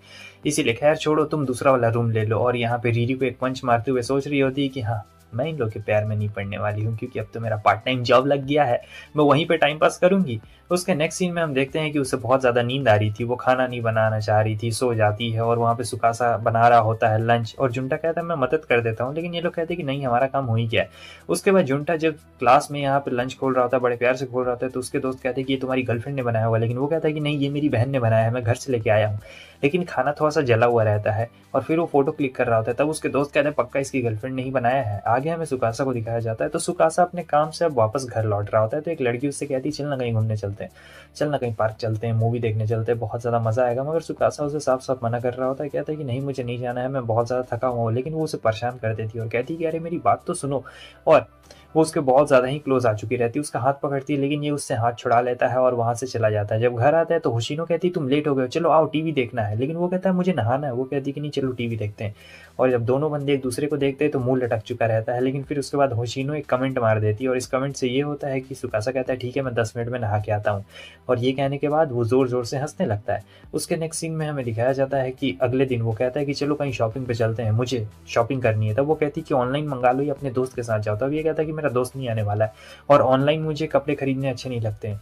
इसीलिए खैर छोड़ो तुम दूसरा वाला रूम ले लो। और यहाँ पे रीरी को एक पंच मारते हुए सोच रही होती है कि हाँ मैं इन लोग के प्यार में नहीं पड़ने वाली हूँ, क्योंकि अब तो मेरा पार्ट टाइम जॉब लग गया है, मैं वहीं पे टाइम पास करूंगी। उसके नेक्स्ट सीन में हम देखते हैं कि उसे बहुत ज़्यादा नींद आ रही थी, वो खाना नहीं बनाना चाह रही थी, सो जाती है। और वहाँ पे सुकासा बना रहा होता है लंच, और जुंटा कहता है मैं मदद कर देता हूँ, लेकिन ये लोग कहते हैं कि नहीं हमारा काम हो ही गया है। उसके बाद जुंटा जब क्लास में यहाँ पे लंच खोल रहा होता है, बड़े प्यार से खोल रहा होता है, तो उसके दोस्त कहते हैं कि ये तुम्हारी गर्लफ्रेंड ने बनाया हुआ, लेकिन वो कहता है कि नहीं ये मेरी बहन ने बनाया है, मैं घर से लेके आया हूँ। लेकिन खाना थोड़ा सा जला हुआ रहता है, और फिर वो फोटो क्लिक कर रहा होता है। तब उसके दोस्त कहते हैं पक्का इसकी गर्लफ्रेंड ने ही बनाया है। आगे हमें सुकासा को दिखाया जाता है, तो सुकासा अपने काम से अब वापस घर लौट रहा होता है। तो एक लड़की उससे कहती है चल ना कहीं घूमने चलते हैं, चल ना कहीं पार्क चलते हैं, मूवी देखने चलते हैं, बहुत ज़्यादा मज़ा आएगा। मगर सुकासा उसे साफ साफ मना कर रहा होता है, कहता है कि नहीं मुझे नहीं जाना है, मैं बहुत ज़्यादा थका हुआ हूँ। लेकिन वो उसे परेशान कर देती है और कहती है कि अरे मेरी बात तो सुनो। और वो उसके बहुत ज़्यादा ही क्लोज आ चुकी रहती है, उसका हाथ पकड़ती है, लेकिन ये उससे हाथ छुड़ा लेता है और वहाँ से चला जाता है। जब घर आता है तो होशिनो कहती है तुम लेट हो गए हो, चलो आओ टीवी देखना है, लेकिन वो कहता है मुझे नहाना है। वो कहती है कि नहीं चलो टीवी देखते हैं। और जब दोनों बंदे एक दूसरे को देखते हैं तो मुंह लटक चुका रहता है, लेकिन फिर उसके बाद होशिनो एक कमेंट मार देती है, और इस कमेंट से ये होता है कि सुकासा कहता है ठीक है मैं 10 मिनट में नहा के आता हूँ। और ये कहने के बाद वो जोर जोर से हंसने लगता है। उसके नेक्स्ट सीन में हमें दिखाया जाता है कि अगले दिन वो कहता है कि चलो कहीं शॉपिंग पे चलते हैं, मुझे शॉपिंग करनी है। तब वो कहती है कि ऑनलाइन मंगा लो या अपने दोस्त के साथ जाओ। तब ये कहता है कि मेरा दोस्त नहीं आने वाला है, और ऑनलाइन मुझे कपड़े खरीदने अच्छे नहीं लगते हैं,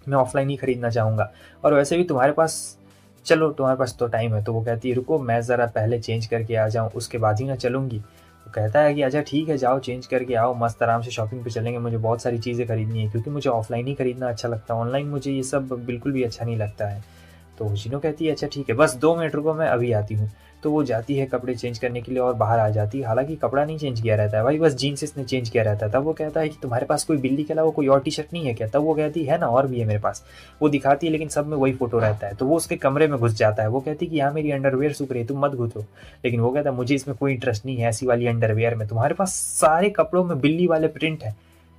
मैं ऑफलाइन ही खरीदना चाहूँगा। और वैसे भी तुम्हारे पास, चलो तुम्हारे पास तो टाइम है। तो वो कहती है रुको मैं ज़रा पहले चेंज करके आ जाऊँ, उसके बाद ही ना चलूँगी। वो कहता है कि अच्छा ठीक है जाओ चेंज करके आओ, मस्त आराम से शॉपिंग पे चलेंगे, मुझे बहुत सारी चीज़ें खरीदनी है, क्योंकि मुझे ऑफलाइन ही खरीदना अच्छा लगता है, ऑनलाइन मुझे ये सब बिल्कुल भी अच्छा नहीं लगता है। तो होशिनो कहती है अच्छा ठीक है बस 2 मिनट रुको मैं अभी आती हूँ। तो वो जाती है कपड़े चेंज करने के लिए और बाहर आ जाती है। हालांकि कपड़ा नहीं चेंज किया रहता है भाई, बस जीन्स इसने चेंज किया रहता है। तब वो कहता है कि तुम्हारे पास कोई बिल्ली के अलावा कोई और टी शर्ट नहीं है क्या? तब वो कहती है ना और भी है मेरे पास। वो दिखाती है लेकिन सब में वही फोटो रहता है। तो वो उसके कमरे में घुस जाता है। वो कहती है कि यहाँ मेरी अंडरवेयर सूख रही है, तुम मत घुसो। लेकिन वो कहता है मुझे इसमें कोई इंटरेस्ट नहीं है ऐसी वाली अंडरवेयर में, तुम्हारे पास सारे कपड़ों में बिल्ली वाले प्रिंट है,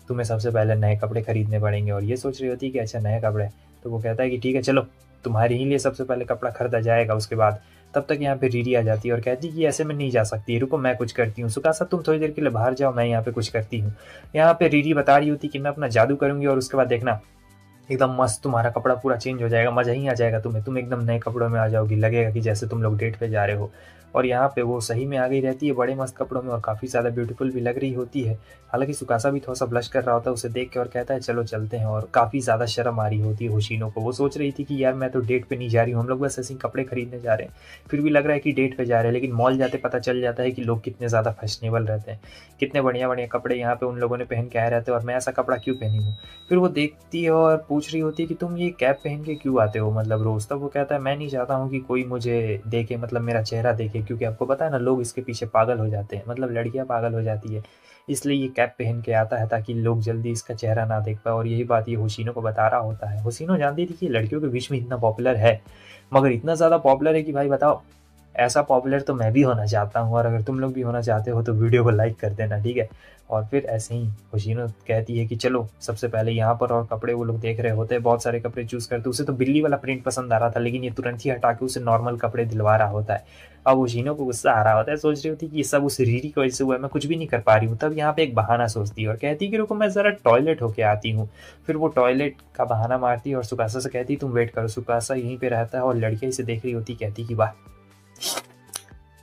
तुम्हें सबसे पहले नए कपड़े खरीदने पड़ेंगे। और ये सोच रही होती है कि अच्छा नए कपड़े। तो वो कहता है कि ठीक है चलो तुम्हारे ही लिए सबसे पहले कपड़ा खरीदा जाएगा उसके बाद। तब तक यहाँ पे रीरी आ जाती है और कहती है कि ऐसे में नहीं जा सकती, रुको मैं कुछ करती हूँ। सुकासा तुम थोड़ी देर के लिए बाहर जाओ, मैं यहाँ पे कुछ करती हूँ। यहाँ पे रीरी बता रही होती कि मैं अपना जादू करूंगी और उसके बाद देखना एकदम मस्त तुम्हारा कपड़ा पूरा चेंज हो जाएगा, मजा ही आ जाएगा तुम्हें, तुम एकदम नए कपड़ों में आ जाओगी, लगेगा कि जैसे तुम लोग डेट पे जा रहे हो। और यहाँ पे वो सही में आ गई रहती है बड़े मस्त कपड़ों में, और काफ़ी ज़्यादा ब्यूटीफुल भी लग रही होती है। हालांकि सुकासा भी थोड़ा सा ब्लश कर रहा होता है उसे देख के और कहता है चलो चलते हैं। और काफ़ी ज़्यादा शर्म आ रही होती है होशिनो को। वो सोच रही थी कि यार मैं तो डेट पे नहीं जा रही हूँ, हम लोग बस ऐसे ही कपड़े खरीदने जा रहे हैं, फिर भी लग रहा है कि डेट पे जा रहे हैं। लेकिन मॉल जाते पता चल जाता है कि लोग कितने ज़्यादा फैशनेबल रहते हैं, कितने बढ़िया बढ़िया कपड़े यहाँ पे उन लोगों ने पहन के आए रहते हैं, और मैं ऐसा कपड़ा क्यों पहनी हूँ। फिर वो देखती है और पूछ रही होती है कि तुम ये कैप पहन के क्यों आते हो मतलब रोज। तब वो कहता है मैं नहीं चाहता हूँ कि कोई मुझे देखे, मतलब मेरा चेहरा देखे, क्योंकि आपको पता है ना लोग इसके पीछे पागल हो जाते हैं, मतलब लड़कियां पागल हो जाती है, इसलिए ये कैप पहन के आता है ताकि लोग जल्दी इसका चेहरा ना देख पाए। और यही बात ये होशिनो को बता रहा होता है। होशिनो जानती थी कि लड़कियों के बीच में इतना पॉपुलर है, मगर इतना ज़्यादा पॉपुलर है कि भाई बताओ ऐसा पॉपुलर तो मैं भी होना चाहता हूँ, और अगर तुम लोग भी होना चाहते हो तो वीडियो को लाइक कर देना, ठीक है। और फिर ऐसे ही होशीनो कहती है कि चलो सबसे पहले यहाँ पर, और कपड़े वो लोग देख रहे होते हैं, बहुत सारे कपड़े चूज़ करते। उसे तो बिल्ली वाला प्रिंट पसंद आ रहा था, लेकिन ये तुरंत ही हटा के उसे नॉर्मल कपड़े दिलवा रहा होता है। अब होशीनो को गुस्सा आ रहा होता है, सोच रही होती है कि ये सब उस रीरी की वजह से हुआ है, मैं कुछ भी नहीं कर पा रही हूँ। तब यहाँ पे एक बहाना सोचती है और कहती है कि रुको मैं ज़रा टॉयलेट होके आती हूँ। फिर वो टॉयलेट का बहाना मारती है और सुकासा से कहती है तुम वेट करो। सुकासा यहीं पे रहता है और लड़कियाँ इसे देख रही होती, कहती कि वाह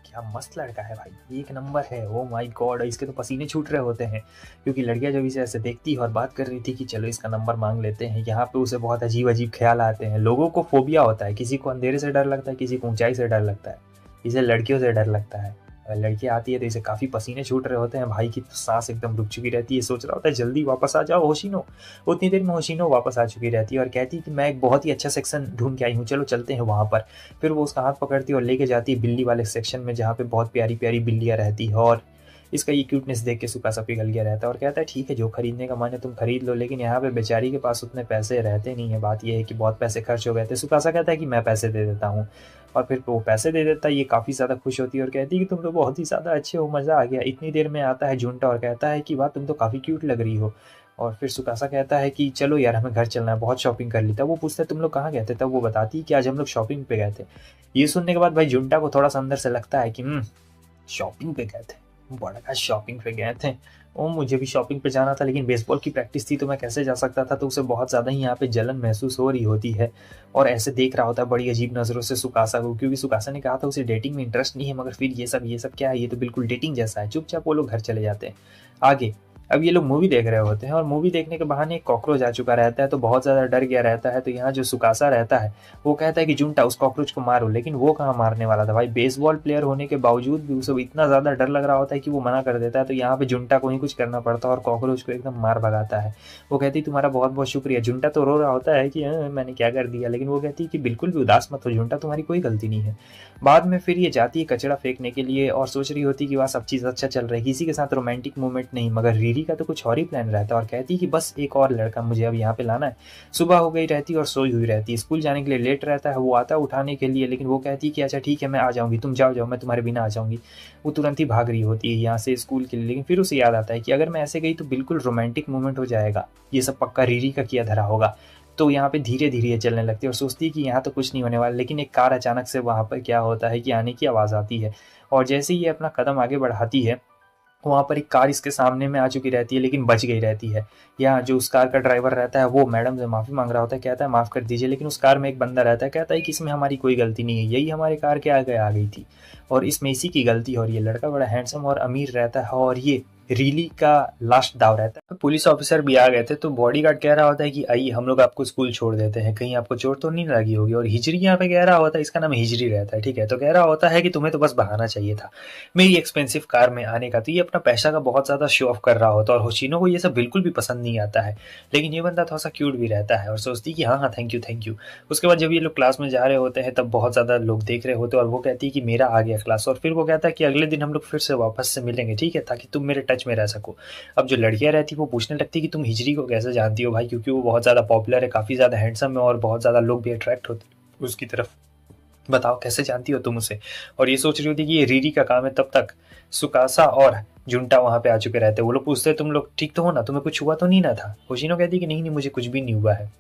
क्या मस्त लड़का है भाई, एक नंबर है, ओ माय गॉड। इसके तो पसीने छूट रहे होते हैं, क्योंकि लड़कियां जब इसे ऐसे देखती है और बात कर रही थी कि चलो इसका नंबर मांग लेते हैं, यहाँ पे उसे बहुत अजीब अजीब ख्याल आते हैं। लोगों को फोबिया होता है, किसी को अंधेरे से डर लगता है, किसी को ऊंचाई से डर लगता है, इसे लड़कियों से डर लगता है। लड़की आती है तो इसे काफ़ी पसीने छूट रहे होते हैं, भाई की तो सांस एकदम रुक चुकी रहती है, सोच रहा होता है जल्दी वापस आ जाओ होशीनो। उतनी देर में होशीनो वापस आ चुकी रहती है और कहती है कि मैं एक बहुत ही अच्छा सेक्शन ढूंढ के आई हूँ, चलो चलते हैं वहाँ पर। फिर वो उसका हाथ पकड़ती है और लेके जाती है बिल्ली वाले सेक्शन में, जहाँ पे बहुत प्यारी प्यारी बिल्लियाँ रहती है। और इसका ये क्यूटनेस देख के सुकासा पिघल गया रहता है और कहता है ठीक है जो खरीदने का मन है तुम खरीद लो, लेकिन यहाँ पे बेचारी के पास उतने पैसे रहते नहीं है। बात यह है कि बहुत पैसे खर्च हो गए थे। सुकासा कहता है कि मैं पैसे दे देता हूँ, और फिर वो पैसे दे देता है। ये काफ़ी ज़्यादा खुश होती है और कहती है कि तुम तो बहुत ही ज़्यादा अच्छे हो, मज़ा आ गया। इतनी देर में आता है जुंटा और कहता है कि वाह तुम तो काफ़ी क्यूट लग रही हो। और फिर सुकासा कहता है कि चलो यार हमें घर चलना है, बहुत शॉपिंग कर ली था। वो पूछता है तुम लोग कहाँ गए थे, तब वो बताती है कि आज हम लोग शॉपिंग पे गए थे। ये सुनने के बाद भाई जुंटा को थोड़ा सा अंदर से लगता है कि शॉपिंग पे गए थे, बड़ा शॉपिंग पे गए थे, ओ मुझे भी शॉपिंग पे जाना था, लेकिन बेसबॉल की प्रैक्टिस थी तो मैं कैसे जा सकता था। तो उसे बहुत ज़्यादा ही यहाँ पे जलन महसूस हो रही होती है और ऐसे देख रहा होता है बड़ी अजीब नज़रों से सुकासा को, क्योंकि सुकासा ने कहा था उसे डेटिंग में इंटरेस्ट नहीं है, मगर फिर ये सब क्या है, ये तो बिल्कुल डेटिंग जैसा है। चुपचाप वो लोग घर चले जाते हैं आगे। अब ये लोग मूवी देख रहे होते हैं और मूवी देखने के बहाने एक कॉकरोच आ चुका रहता है, तो बहुत ज़्यादा डर गया रहता है। तो यहाँ जो सुकासा रहता है वो कहता है कि जुंटा उस कॉकरोच को मारो, लेकिन वो कहाँ मारने वाला था भाई। बेसबॉल प्लेयर होने के बावजूद भी उसे इतना ज़्यादा डर लग रहा होता है कि वो मना कर देता है। तो यहाँ पे जुंटा को ही कुछ करना पड़ता है और कॉकरोच को एकदम मार भगाता है। वो कहती तुम्हारा बहुत बहुत शुक्रिया। जुंटा तो रो रहा होता है कि मैंने क्या कर दिया, लेकिन वो कहती है कि बिल्कुल भी उदास मत हो जुंटा, तुम्हारी कोई गलती नहीं है। बाद में फिर ये जाती है कचरा फेंकने के लिए और सोच रही होती कि वह सब चीज़ अच्छा चल रहा है, किसी के साथ रोमांटिक मूवमेंट नहीं, मगर रीरी का तो कुछ और ही प्लान रहता है और कहती कि बस एक और लड़का मुझे अब यहाँ पे लाना है। सुबह हो गई रहती और सोई हुई रहती, स्कूल जाने के लिए लेट रहता है। वो आता उठाने के लिए, लेकिन वो कहती कि अच्छा ठीक है मैं आ जाऊँगी, तुम जाओ जाओ मैं तुम्हारे बिना आ जाऊँगी। वो तुरंत ही भाग रही होती है यहाँ से स्कूल के लिए, लेकिन फिर उसे याद आता है कि अगर मैं ऐसे गई तो बिल्कुल रोमांटिक मूवमेंट हो जाएगा, ये सब पक्का रीरी का किया धरा होगा। तो यहाँ पे धीरे धीरे चलने लगती है और सोचती है कि यहाँ तो कुछ नहीं होने वाला। लेकिन एक कार अचानक से वहाँ पर क्या होता है कि आने की आवाज़ आती है, और जैसे ही ये अपना कदम आगे बढ़ाती है वहाँ पर एक कार इसके सामने में आ चुकी रहती है, लेकिन बच गई रहती है। यहाँ जो उस कार का ड्राइवर रहता है वो मैडम से माफ़ी मांग रहा होता है, कहता है माफ़ कर दीजिए, लेकिन उस कार में एक बंदा रहता है, कहता है कि इसमें हमारी कोई गलती नहीं है, यही हमारे कार के आगे आ गई थी और इसमें इसी की गलती है। और ये लड़का बड़ा हैंडसम और अमीर रहता है और ये रीली का लास्ट दाव रहता है। पुलिस ऑफिसर भी आ गए थे, तो बॉडीगार्ड कह रहा होता है कि आइए हम लोग आपको स्कूल छोड़ देते हैं, कहीं आपको चोट तो नहीं लगी होगी। और हिजरी यहाँ पे कह रहा होता है, इसका नाम हिजरी रहता है, ठीक है। तो कह रहा होता है कि तुम्हें तो बस बहाना चाहिए था मेरी एक्सपेंसिव कार में आने का। तो ये अपना पैसा का बहुत ज़्यादा शो ऑफ कर रहा होता है और होशीनो को ये सब बिल्कुल भी पसंद नहीं आता है, लेकिन ये बंदा थोड़ा सा क्यूट भी रहता है और सोचती कि हाँ हाँ थैंक यू थैंक यू। उसके बाद जब ये लोग क्लास में जा रहे होते हैं तब बहुत ज़्यादा लोग देख रहे होते हैं और वो कहती है कि मेरा आ गया क्लास। और फिर वो कहता है कि अगले दिन हम लोग फिर से वापस से मिलेंगे, ठीक है, ताकि तुम मेरे टच में रह सको। अब जो लड़कियां रहती वो पूछने लगती कि तुम हिजरी को कैसे जानती हो भाई, क्योंकि वो बहुत ज़्यादा पॉपुलर है, काफ़ी ज़्यादा हैंडसम है और बहुत ज़्यादा लोग भी अट्रैक्ट होते उसकी तरफ, बताओ कैसे जानती हो तुम उसे। और ये सोच रही होती कि ये रीरी का काम है। तब तक सुकासा और जुंटा वहाँ पे आ चुके रहते। वो लोग पूछते तुम लोग ठीक तो हो ना, तुम्हें कुछ हुआ तो नहीं ना था। होशीनो कहती कि नहीं नहीं मुझे कुछ भी नहीं हुआ है।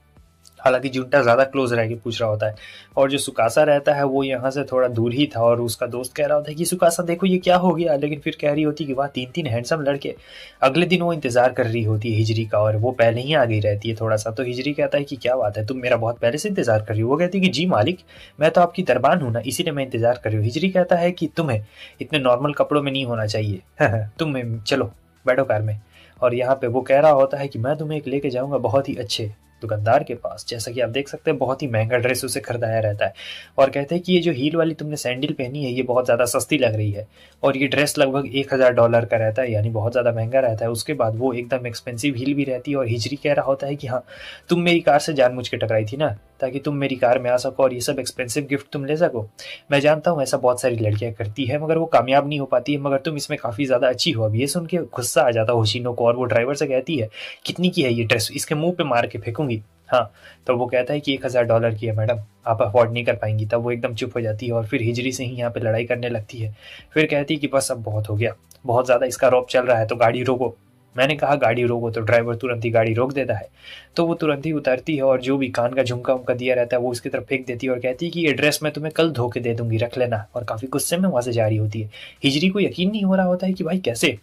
हालांकि जुंटा ज़्यादा क्लोज रह के पूछ रहा होता है, और जो सुकासा रहता है वो यहाँ से थोड़ा दूर ही था और उसका दोस्त कह रहा होता है कि सुकासा देखो ये क्या हो गया, लेकिन फिर कह रही होती कि वाह तीन तीन हैंडसम लड़के। अगले दिन वो इंतजार कर रही होती है हिजरी का और वो पहले ही आ गई रहती है थोड़ा सा। तो हिजरी कहता है कि क्या बात है तुम मेरा बहुत पहले से इंतजार कर रही हो। वो कहती है कि जी मालिक मैं तो आपकी दरबान हूँ ना, इसीलिए मैं इंतजार कर रही हूँ। हिजरी कहता है कि तुम्हें इतने नॉर्मल कपड़ों में नहीं होना चाहिए तुम चलो बैठो कार में। और यहाँ पे वो कह रहा होता है कि मैं तुम्हें एक लेके जाऊंगा बहुत ही अच्छे दुकानदार के पास। जैसा कि आप देख सकते हैं बहुत ही महंगा ड्रेस उसे खरीदाया रहता है और कहते हैं कि ये जो हील वाली तुमने सैंडल पहनी है ये बहुत ज़्यादा सस्ती लग रही है और ये ड्रेस लगभग $1000 का रहता है, यानी बहुत ज़्यादा महंगा रहता है। उसके बाद वो एकदम एक्सपेंसिव हील भी रहती है और हिजरी कह रहा होता है कि हाँ तुम मेरी कार से जानबूझ के टकराई थी ना, ताकि तुम मेरी कार में आ सको और ये सब एक्सपेंसिव गिफ्ट तुम ले सको। मैं जानता हूँ ऐसा बहुत सारी लड़कियां करती है मगर वो कामयाब नहीं हो पाती है, मगर तुम इसमें काफ़ी ज़्यादा अच्छी हो। अब ये सुन के गुस्सा आ जाता है होशीनो को और वो ड्राइवर से कहती है कितनी की है ये ड्रेस, इसके मुंह पे मार के फेंकूंगी। हाँ, तो वो कहता है कि $1000 की है मैडम, आप अफोर्ड नहीं कर पाएंगी। तब वो एकदम चुप हो जाती है और फिर हिजरी से ही यहाँ पे लड़ाई करने लगती है। फिर कहती है कि बस अब बहुत हो गया, बहुत ज़्यादा इसका रौब चल रहा है, तो गाड़ी रोको। मैंने कहा गाड़ी रोको, तो ड्राइवर तुरंत ही गाड़ी रोक देता है। तो वो तुरंत ही उतरती है और जो भी कान का झुमका उमका दिया रहता है वो उसकी तरफ फेंक देती है और कहती है कि ये ड्रेस मैं तुम्हें कल धो के दे दूंगी, रख लेना। और काफ़ी गुस्से में वहाँ से जा रही होती है। हिजरी को यकीन नहीं हो रहा होता है कि भाई कैसे,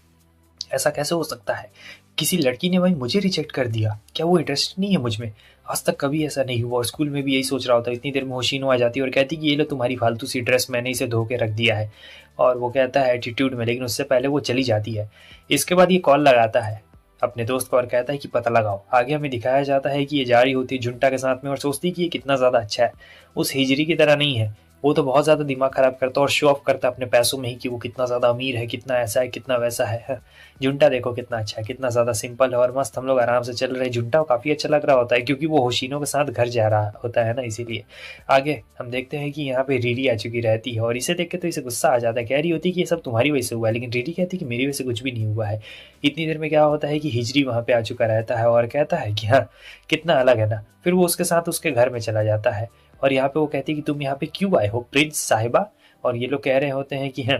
ऐसा कैसे हो सकता है, किसी लड़की ने भाई मुझे रिजेक्ट कर दिया, क्या वो इंटरेस्ट नहीं है मुझ में? आज तक कभी ऐसा नहीं हुआ। और स्कूल में भी यही सोच रहा होता है। इतनी देर में होशीनो आ जाती है और कहती कि ये लो तुम्हारी फालतू सी ड्रेस, मैंने इसे धो के रख दिया है। और वो कहता है एटीट्यूड में, लेकिन उससे पहले वो चली जाती है। इसके बाद ये कॉल लगाता है अपने दोस्त को और कहता है कि पता लगाओ। आगे हमें दिखाया जाता है कि ये जा रही होती है जुंटा के साथ में और सोचती है कि ये कितना ज़्यादा अच्छा है, उस हिजरी की तरह नहीं है। वो तो बहुत ज़्यादा दिमाग खराब करता है और शो ऑफ करता है अपने पैसों में ही कि वो कितना ज़्यादा अमीर है, कितना ऐसा है, कितना वैसा है। जुंटा देखो कितना अच्छा है, कितना ज़्यादा सिंपल है और मस्त हम लोग आराम से चल रहे हैं। जुंटा काफ़ी अच्छा लग रहा होता है क्योंकि वो होशीनो के साथ घर जा रहा होता है ना, इसीलिए। आगे हम देखते हैं कि यहाँ पे रीरी आ चुकी रहती है और इसे देख के तो इसे गुस्सा आ जाता है। कह रही होती है कि ये सब तुम्हारी वजह से हुआ है, लेकिन रीरी कहती है कि मेरी वजह से कुछ भी नहीं हुआ है। इतनी देर में क्या होता है कि हिजरी वहाँ पे आ चुका रहता है और कहता है कि हाँ कितना अलग है ना। फिर वो उसके साथ उसके घर में चला जाता है और यहाँ पे वो कहती है कि तुम यहाँ पे क्यों आए हो प्रिंस साहिबा? और ये लोग कह रहे होते हैं कि हाँ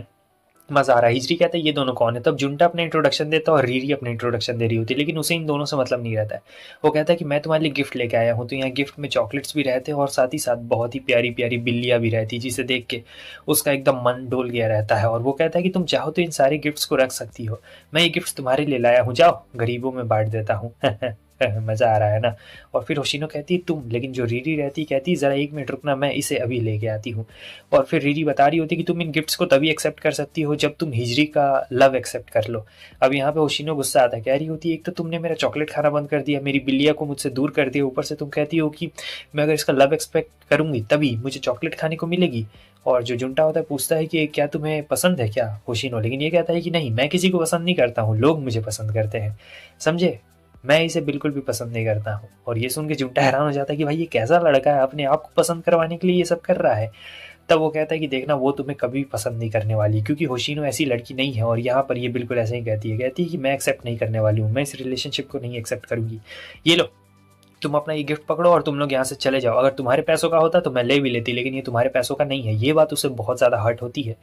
मजा आ रहा है। हिजरी कहता है ये दोनों कौन है? तब जुंटा अपना इंट्रोडक्शन देता है और रीरी अपना इंट्रोडक्शन दे रही होती है, लेकिन उसे इन दोनों से मतलब नहीं रहता है। वो कहता है कि मैं तुम्हारे लिए गिफ्ट लेके आया हूँ। तो यहाँ गिफ्ट में चॉकलेट्स भी रहते हैं और साथ ही साथ बहुत ही प्यारी प्यारी बिल्लियाँ भी रहती है, जिसे देख के उसका एकदम मन डोल गया रहता है। और वो कहता है कि तुम चाहो तो इन सारे गिफ्ट्स को रख सकती हो, मैं ये गिफ्ट्स तुम्हारे लिए लाया हूँ, जाओ गरीबों में बांट देता हूँ। मजा आ रहा है ना। और फिर होशिनो कहती है तुम, लेकिन जो रीरी रहती कहती जरा 1 मिनट रुकना, मैं इसे अभी लेके आती हूँ। और फिर रीरी बता रही होती कि तुम इन गिफ्ट्स को तभी एक्सेप्ट कर सकती हो जब तुम हिजरी का लव एक्सेप्ट कर लो। अब यहाँ पे होशिनो गुस्सा आता है, कह रही होती है एक तो तुमने मेरा चॉकलेट खाना बंद कर दिया, मेरी बिल्लिया को मुझसे दूर कर दिया, ऊपर से तुम कहती हो कि मैं अगर इसका लव एक्सपेक्ट करूंगी तभी मुझे चॉकलेट खाने को मिलेगी। और जो जुंटा होता है पूछता है कि क्या तुम्हें पसंद है क्या होशिनो, लेकिन ये कहता है कि नहीं, मैं किसी को पसंद नहीं करता हूँ, लोग मुझे पसंद करते हैं, समझे, मैं इसे बिल्कुल भी पसंद नहीं करता हूँ। और ये सुन के जुंटा हैरान हो जाता है कि भाई ये कैसा लड़का है, अपने आप को पसंद करवाने के लिए ये सब कर रहा है। तब वो कहता है कि देखना वो तुम्हें कभी पसंद नहीं करने वाली, क्योंकि होशिनो ऐसी लड़की नहीं है। और यहाँ पर ये बिल्कुल ऐसे ही कहती है कि मैं एक्सेप्ट नहीं करने वाली हूँ, मैं इस रिलेशनशिप को नहीं एक्सेप्ट करूंगी। ये लो तुम अपना ये गिफ्ट पकड़ो और तुम लोग यहाँ से चले जाओ, अगर तुम्हारे पैसों का होता तो मैं ले भी लेती, लेकिन ये तुम्हारे पैसों का नहीं है। ये बात उसे बहुत ज़्यादा हर्ट होती है।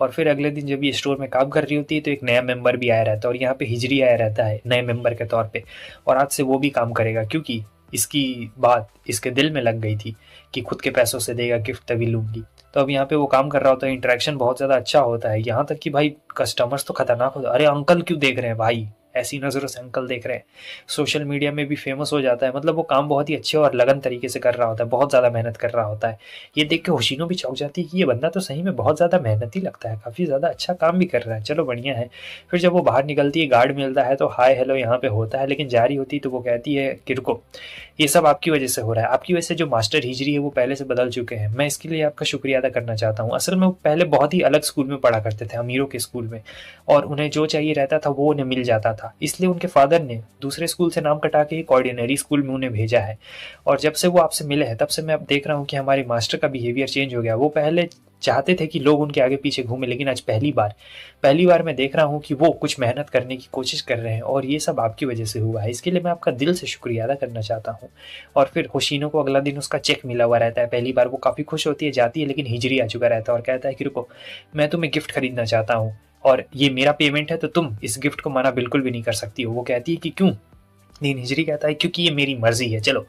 और फिर अगले दिन जब ये स्टोर में काम कर रही होती है तो एक नया मेंबर भी आया रहता है और यहाँ पे हिजरी आया रहता है नए मेंबर के तौर पे। और आज से वो भी काम करेगा क्योंकि इसकी बात इसके दिल में लग गई थी कि खुद के पैसों से देगा गिफ्ट तभी लूंगी। तो अब यहाँ पे वो काम कर रहा होता है, इंटरेक्शन बहुत ज़्यादा अच्छा होता है, यहाँ तक कि भाई कस्टमर्स तो खतरनाक होता है। अरे अंकल क्यों देख रहे हैं भाई, ऐसी नज़रों से अंकल देख रहे हैं। सोशल मीडिया में भी फेमस हो जाता है। मतलब वो काम बहुत ही अच्छे और लगन तरीके से कर रहा होता है, बहुत ज़्यादा मेहनत कर रहा होता है। ये देख के होशिनो भी चौंक जाती है कि ये बंदा तो सही में बहुत ज़्यादा मेहनती लगता है, काफ़ी ज़्यादा अच्छा काम भी कर रहा है, चलो बढ़िया है। फिर जब वो बाहर निकलती है गार्ड मिलता है तो हाय हेलो यहाँ पे होता है, लेकिन जा रही होती तो वो कहती है कि रुको, ये सब आपकी वजह से हो रहा है, आपकी वजह से जो मास्टर हिजरी है वो पहले से बदल चुके हैं, मैं इसके लिए आपका शुक्रिया अदा करना चाहता हूँ। असल में वो पहले बहुत ही अलग स्कूल में पढ़ा करते थे, अमीरों के स्कूल में, और उन्हें जो चाहिए रहता था वो उन्हें मिल जाता था, इसलिए उनके फादर ने दूसरे स्कूल से नाम कटा के एक ऑर्डिनरी स्कूल में उन्हें भेजा है। और जब से वो आपसे मिले हैं तब से मैं अब देख रहा हूँ कि हमारे मास्टर का बिहेवियर चेंज हो गया। वो पहले चाहते थे कि लोग उनके आगे पीछे घूमे, लेकिन आज पहली बार मैं देख रहा हूँ कि वो कुछ मेहनत करने की कोशिश कर रहे हैं, और ये सब आपकी वजह से हुआ है, इसके लिए मैं आपका दिल से शुक्रिया अदा करना चाहता हूँ। और फिर होशिनो को अगला दिन उसका चेक मिला हुआ रहता है। पहली बार वो काफ़ी खुश होती है, जाती है, लेकिन हिजरी आ चुका रहता है और कहता है कि रुको, मैं तुम्हें गिफ्ट खरीदना चाहता हूँ और ये मेरा पेमेंट है, तो तुम इस गिफ्ट को मना बिल्कुल भी नहीं कर सकती हो। वो कहती है कि क्यों? लेकिन हिजरी कहता है क्योंकि ये मेरी मर्जी है, चलो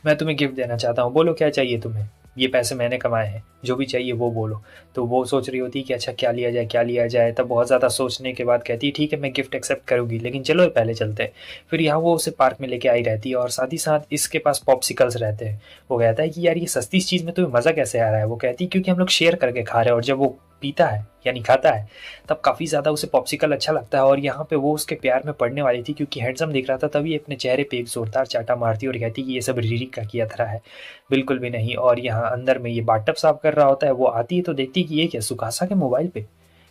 मैं तुम्हें गिफ्ट देना चाहता हूँ, बोलो क्या चाहिए तुम्हें, ये पैसे मैंने कमाए हैं, जो भी चाहिए वो बोलो। तो वो सोच रही होती है कि अच्छा क्या लिया जाए क्या लिया जाए। तब बहुत ज़्यादा सोचने के बाद कहती है ठीक है मैं गिफ्ट एक्सेप्ट करूँगी, लेकिन चलो पहले चलते हैं। फिर यहाँ वो उसे पार्क में लेके आई रहती है और साथ ही साथ इसके पास पॉप्सिकल्स रहते हैं। वो कहता है कि यार ये सस्ती चीज़ में तुम्हें मज़ा कैसे आ रहा है? वो कहती है क्योंकि हम लोग शेयर करके खा रहे हैं। और जब वो पीता है यानी खाता है तब काफ़ी ज़्यादा उसे पॉप्सिकल अच्छा लगता है। और यहाँ पे वो उसके प्यार में पड़ने वाली थी क्योंकि हैंडसम दिख रहा था, तभी अपने चेहरे पे एक जोरदार चाटा मारती और कहती कि ये सब रीरी का किया था है, बिल्कुल भी नहीं। और यहाँ अंदर में ये बाथटब साफ कर रहा होता है, वो आती है तो देखती है कि ये क्या, सुकासा के मोबाइल पे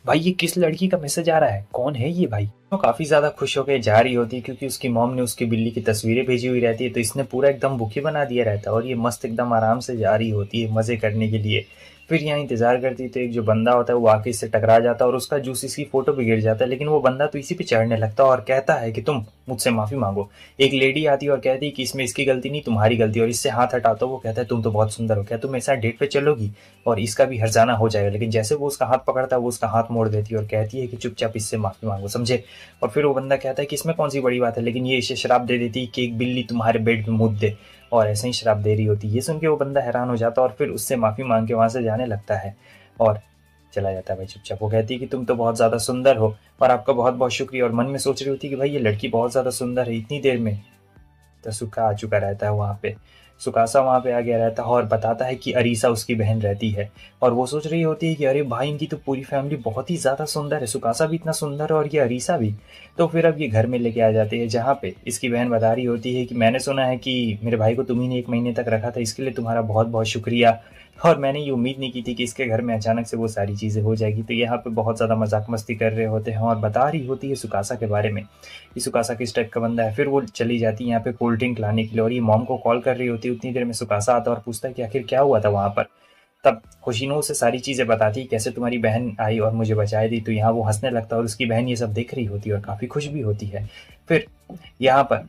भाई ये किस लड़की का मैसेज आ रहा है, कौन है ये भाई? तो काफ़ी ज़्यादा खुश होकर जा रही होती है क्योंकि उसकी मॉम ने उसकी बिल्ली की तस्वीरें भेजी हुई रहती है, तो इसने पूरा एकदम बुकी बना दिया रहता है और ये मस्त एकदम आराम से जा रही होती है मज़े करने के लिए। फिर यहाँ इंतजार करती तो एक जो बंदा होता है वो आके इससे टकरा जाता है और उसका जूस इसकी फोटो पे गिर जाता है, लेकिन वो बंदा तो इसी पे चढ़ने लगता है और कहता है कि तुम मुझसे माफी मांगो। एक लेडी आती है और कहती है कि इसमें इसकी गलती नहीं तुम्हारी गलती, और इससे हाथ हटाता वो कहता है तुम तो बहुत सुंदर हो, क्या तुम ऐसा डेट पे चलोगी और इसका भी हर्जाना हो जाएगा। लेकिन जैसे वो उसका हाथ पकड़ता है वो उसका हाथ मोड़ देती है और कहती है कि चुपचाप इससे माफी मांगो, समझे। और फिर वो बंदा कहता है कि इसमें कौन सी बड़ी बात है, लेकिन ये इसे श्राप दे देती है कि एक बिल्ली तुम्हारे बेड में मुद दे, और ऐसे ही श्राप दे रही होती है। ये सुन के वो बंदा हैरान हो जाता है और फिर उससे माफी मांग के वहां से जाने लगता है और चला जाता है भाई चुपचाप। वो कहती है कि तुम तो बहुत ज्यादा सुंदर हो और आपका बहुत बहुत शुक्रिया, और मन में सोच रही होती है कि भाई ये लड़की बहुत ज्यादा सुंदर है। इतनी देर में तसुका आ चुका रहता है वहां पे, सुकासा वहां पे आ गया रहता है और बताता है कि अरीसा उसकी बहन रहती है। और वो सोच रही होती है कि अरे भाई इनकी तो पूरी फैमिली बहुत ही ज्यादा सुंदर है, सुकासा भी इतना सुंदर है और ये अरीसा भी। तो फिर अब ये घर में लेके आ जाते हैं जहाँ पे इसकी बहन बता रही होती है कि मैंने सुना है कि मेरे भाई को तुम्ही ने 1 महीने तक रखा था, इसके लिए तुम्हारा बहुत बहुत शुक्रिया, और मैंने ये उम्मीद नहीं की थी कि इसके घर में अचानक से वो सारी चीज़ें हो जाएगी। तो यहाँ पे बहुत ज़्यादा मजाक मस्ती कर रहे होते हैं और बता रही होती है सुकासा के बारे में कि सुकासा किस टाइप का बंदा है। फिर वो चली जाती है यहाँ पे कोल्ड ड्रिंक लाने के लिए और ये मॉम को कॉल कर रही होती है। उतनी देर में सुकासा आता है और पूछता है कि आखिर क्या हुआ था वहाँ पर। तब होशिनो से सारी चीज़ें बताती है कैसे तुम्हारी बहन आई और मुझे बचाई दी। तो यहाँ वो हंसने लगता है और उसकी बहन ये सब देख रही होती है और काफ़ी खुश भी होती है। फिर यहाँ पर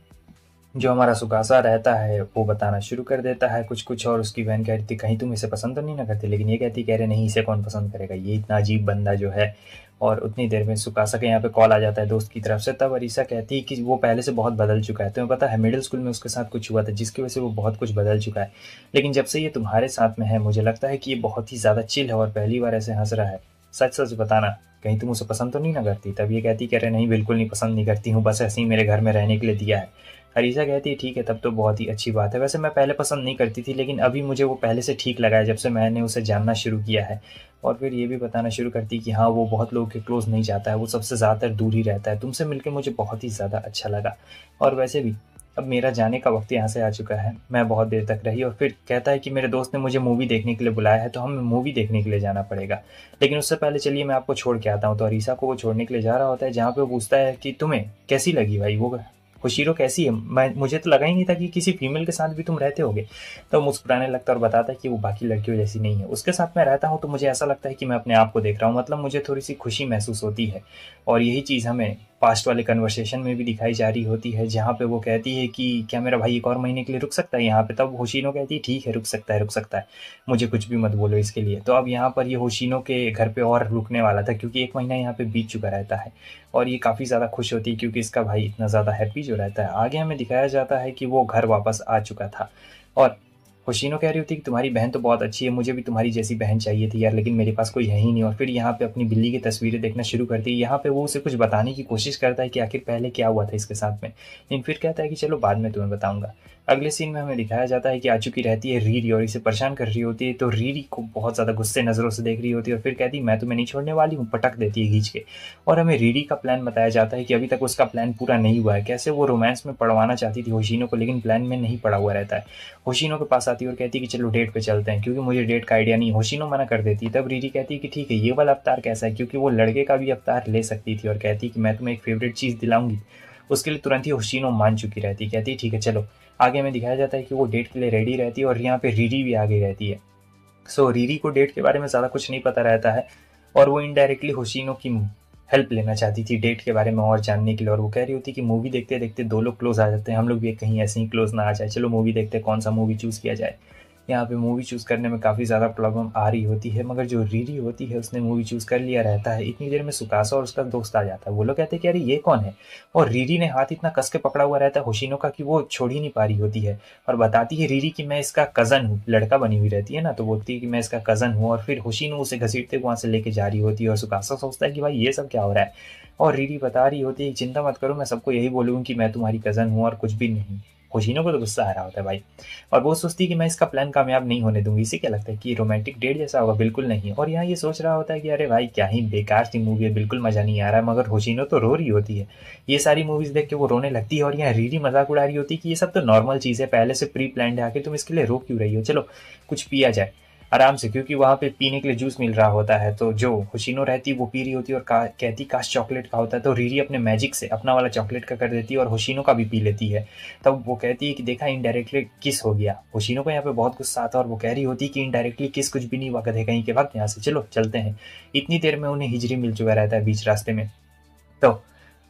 जो हमारा सुकासा रहता है वो बताना शुरू कर देता है कुछ कुछ, और उसकी बहन कह रही थी कहीं तुम इसे पसंद तो नहीं ना करते, लेकिन ये कहती कह रहे नहीं इसे कौन पसंद करेगा, ये इतना अजीब बंदा जो है। और उतनी देर में सुकासा के यहाँ पे कॉल आ जाता है दोस्त की तरफ से। तब अरीसा कहती है कि वो पहले से बहुत बदल चुका है, तुम्हें पता है मिडिल स्कूल में उसके साथ कुछ हुआ था जिसकी वजह से वो बहुत कुछ बदल चुका है, लेकिन जब से ये तुम्हारे साथ में है मुझे लगता है कि ये बहुत ही ज़्यादा चिल है और पहली बार ऐसे हंस रहा है। सच सच बताना कहीं तुम उसे पसंद तो नहीं ना करती। तब ये कहती कह रहे नहीं बिल्कुल नहीं पसंद नहीं करती हूँ, बस ऐसे ही मेरे घर में रहने के लिए दिया है। अरीसा कहती है ठीक है तब तो बहुत ही अच्छी बात है, वैसे मैं पहले पसंद नहीं करती थी लेकिन अभी मुझे वो पहले से ठीक लगा है जब से मैंने उसे जानना शुरू किया है। और फिर ये भी बताना शुरू करती कि हाँ वो बहुत लोगों के क्लोज नहीं जाता है, वो सबसे ज़्यादातर दूर ही रहता है, तुमसे मिलकर मुझे बहुत ही ज़्यादा अच्छा लगा, और वैसे भी अब मेरा जाने का वक्त यहाँ से आ चुका है, मैं बहुत देर तक रही। और फिर कहता है कि मेरे दोस्त ने मुझे मूवी देखने के लिए बुलाया है तो हमें मूवी देखने के लिए जाना पड़ेगा, लेकिन उससे पहले चलिए मैं आपको छोड़ के आता हूँ। तो अरीसा को वो छोड़ने के लिए जा रहा होता है जहाँ पे वो पूछता है कि तुम्हें कैसी लगी भाई वो होशीरो कैसी है, मैं मुझे तो लगा ही नहीं था कि किसी फीमेल के साथ भी तुम रहते होगे। तो मुस्कुराने लगता है और बताता है कि वो बाकी लड़कियों जैसी नहीं है, उसके साथ मैं रहता हूँ तो मुझे ऐसा लगता है कि मैं अपने आप को देख रहा हूँ, मतलब मुझे थोड़ी सी खुशी महसूस होती है। और यही चीज़ हमें पास्ट वाले कन्वर्सेशन में भी दिखाई जा रही होती है जहाँ पे वो कहती है कि क्या मेरा भाई 1 और महीने के लिए रुक सकता है यहाँ पे। तब होशिनो कहती है ठीक है रुक सकता है रुक सकता है, मुझे कुछ भी मत बोलो इसके लिए। तो अब यहाँ पर ये होशिनो के घर पे और रुकने वाला था क्योंकि 1 महीना यहाँ पे बीत चुका रहता है, और ये काफ़ी ज़्यादा खुश होती है क्योंकि इसका भाई इतना ज़्यादा हैप्पी जो रहता है। आगे हमें दिखाया जाता है कि वो घर वापस आ चुका था और होशिनो कह रही होती है कि तुम्हारी बहन तो बहुत अच्छी है, मुझे भी तुम्हारी जैसी बहन चाहिए थी यार, लेकिन मेरे पास कोई है ही नहीं। और फिर यहाँ पे अपनी बिल्ली की तस्वीरें देखना शुरू करती है। यहाँ पे वो उसे कुछ बताने की कोशिश करता है कि आखिर पहले क्या हुआ था इसके साथ में, लेकिन फिर कहता है कि चलो बाद में तुम्हें बताऊंगा। अगले सीन में हमें दिखाया जाता है कि आ चुकी रहती है रीरी और इसे परेशान कर रही होती है। तो रीरी को बहुत ज़्यादा गुस्से नज़रों से देख रही होती है और फिर कहती है मैं तुम्हें नहीं छोड़ने वाली हूँ, पटक देती है खींच के। और हमें रीरी का प्लान बताया जाता है कि अभी तक उसका प्लान पूरा नहीं हुआ है, कैसे वो रोमांस में पढ़वाना चाहती थी होशिनो को लेकिन प्लान में नहीं पड़ा हुआ रहता है। होशिनो के पास आती है और कहती है कि चलो डेट पे चलते हैं, क्योंकि मुझे डेट का आइडिया नहीं। होशिनो मना कर देती है। तब रीरी कहती है कि ठीक है ये वाला अवतार कैसा है, क्योंकि वो लड़के का भी अवतार ले सकती थी, और कहती है कि मैं तुम्हें एक फेवरेट चीज़ दिलाऊंगी। उसके लिए तुरंत ही होशिनो मान चुकी रहती है, कहती है ठीक है चलो। आगे हमें दिखाया जाता है कि वो डेट के लिए रेडी रहती है और यहाँ पे रीरी भी आगे रहती है। सो रीरी को डेट के बारे में ज़्यादा कुछ नहीं पता रहता है और वो इनडायरेक्टली होशिनो की हेल्प लेना चाहती थी डेट के बारे में और जानने के लिए। और वो कह रही होती कि मूवी देखते देखते 2 लोग क्लोज आ जाते हैं, हम लोग भी कहीं ऐसे ही क्लोज ना आ जाए, चलो मूवी देखते हैं, कौन सा मूवी चूज़ किया जाए। यहाँ पे मूवी चूज़ करने में काफ़ी ज़्यादा प्रॉब्लम आ रही होती है, मगर जो रीरी होती है उसने मूवी चूज़ कर लिया रहता है। इतनी देर में सुकासा और उसका दोस्त आ जाता है। वो लोग कहते हैं कि अरे ये कौन है, और रीरी ने हाथ इतना कस के पकड़ा हुआ रहता है होशिनो का कि वो छोड़ ही नहीं पा रही होती है। और बताती है रीरी कि मैं इसका कज़न हूँ, लड़का बनी हुई रहती है ना, तो बोलती है कि मैं इसका कज़न हूँ। और फिर होशिनो उसे घसीटते वहाँ से लेके जा रही होती है और सुकासा सोचता है कि भाई ये सब क्या हो रहा है। और रीरी बता रही होती है चिंता मत करो, मैं सबको यही बोलूँगी कि मैं तुम्हारी कज़न हूँ और कुछ भी नहीं। होशिनो को तो गुस्सा आ रहा होता है भाई, और वो सोचती है कि मैं इसका प्लान कामयाब नहीं होने दूंगी। इसे क्या लगता है कि रोमांटिक डेट जैसा होगा, बिल्कुल नहीं। और यहाँ ये सोच रहा होता है कि अरे भाई क्या ही बेकार सी मूवी है, बिल्कुल मजा नहीं आ रहा है, मगर होशिनो तो रो रही होती है। ये सारी मूवीज देख के वो रोने लगती है और यहाँ रीरी मजाक उड़ा रही होती है कि ये सब तो नॉर्मल चीज़ है, पहले से प्री प्लान्ड है, आखिर तुम इसके लिए रो क्यों रही हो, चलो कुछ पिया जाए। आराम से, क्योंकि वहाँ पे पीने के लिए जूस मिल रहा होता है। तो जो होशिनो रहती है वो पी रही होती है और कहती काश चॉकलेट का होता है। तो रीरी अपने मैजिक से अपना वाला चॉकलेट का कर देती है और होशिनो का भी पी लेती है। तब वो कहती है कि देखा, इनडायरेक्टली किस हो गया। होशिनो को यहाँ पे बहुत गुस्सा आता है और वो कह रही होती है कि इनडायरेक्टली किस कुछ भी नहीं हुआ, गधे कहीं के वक्त, यहाँ से चलो चलते हैं। इतनी देर में उन्हें हिजरी मिल चुका रहता है बीच रास्ते में। तो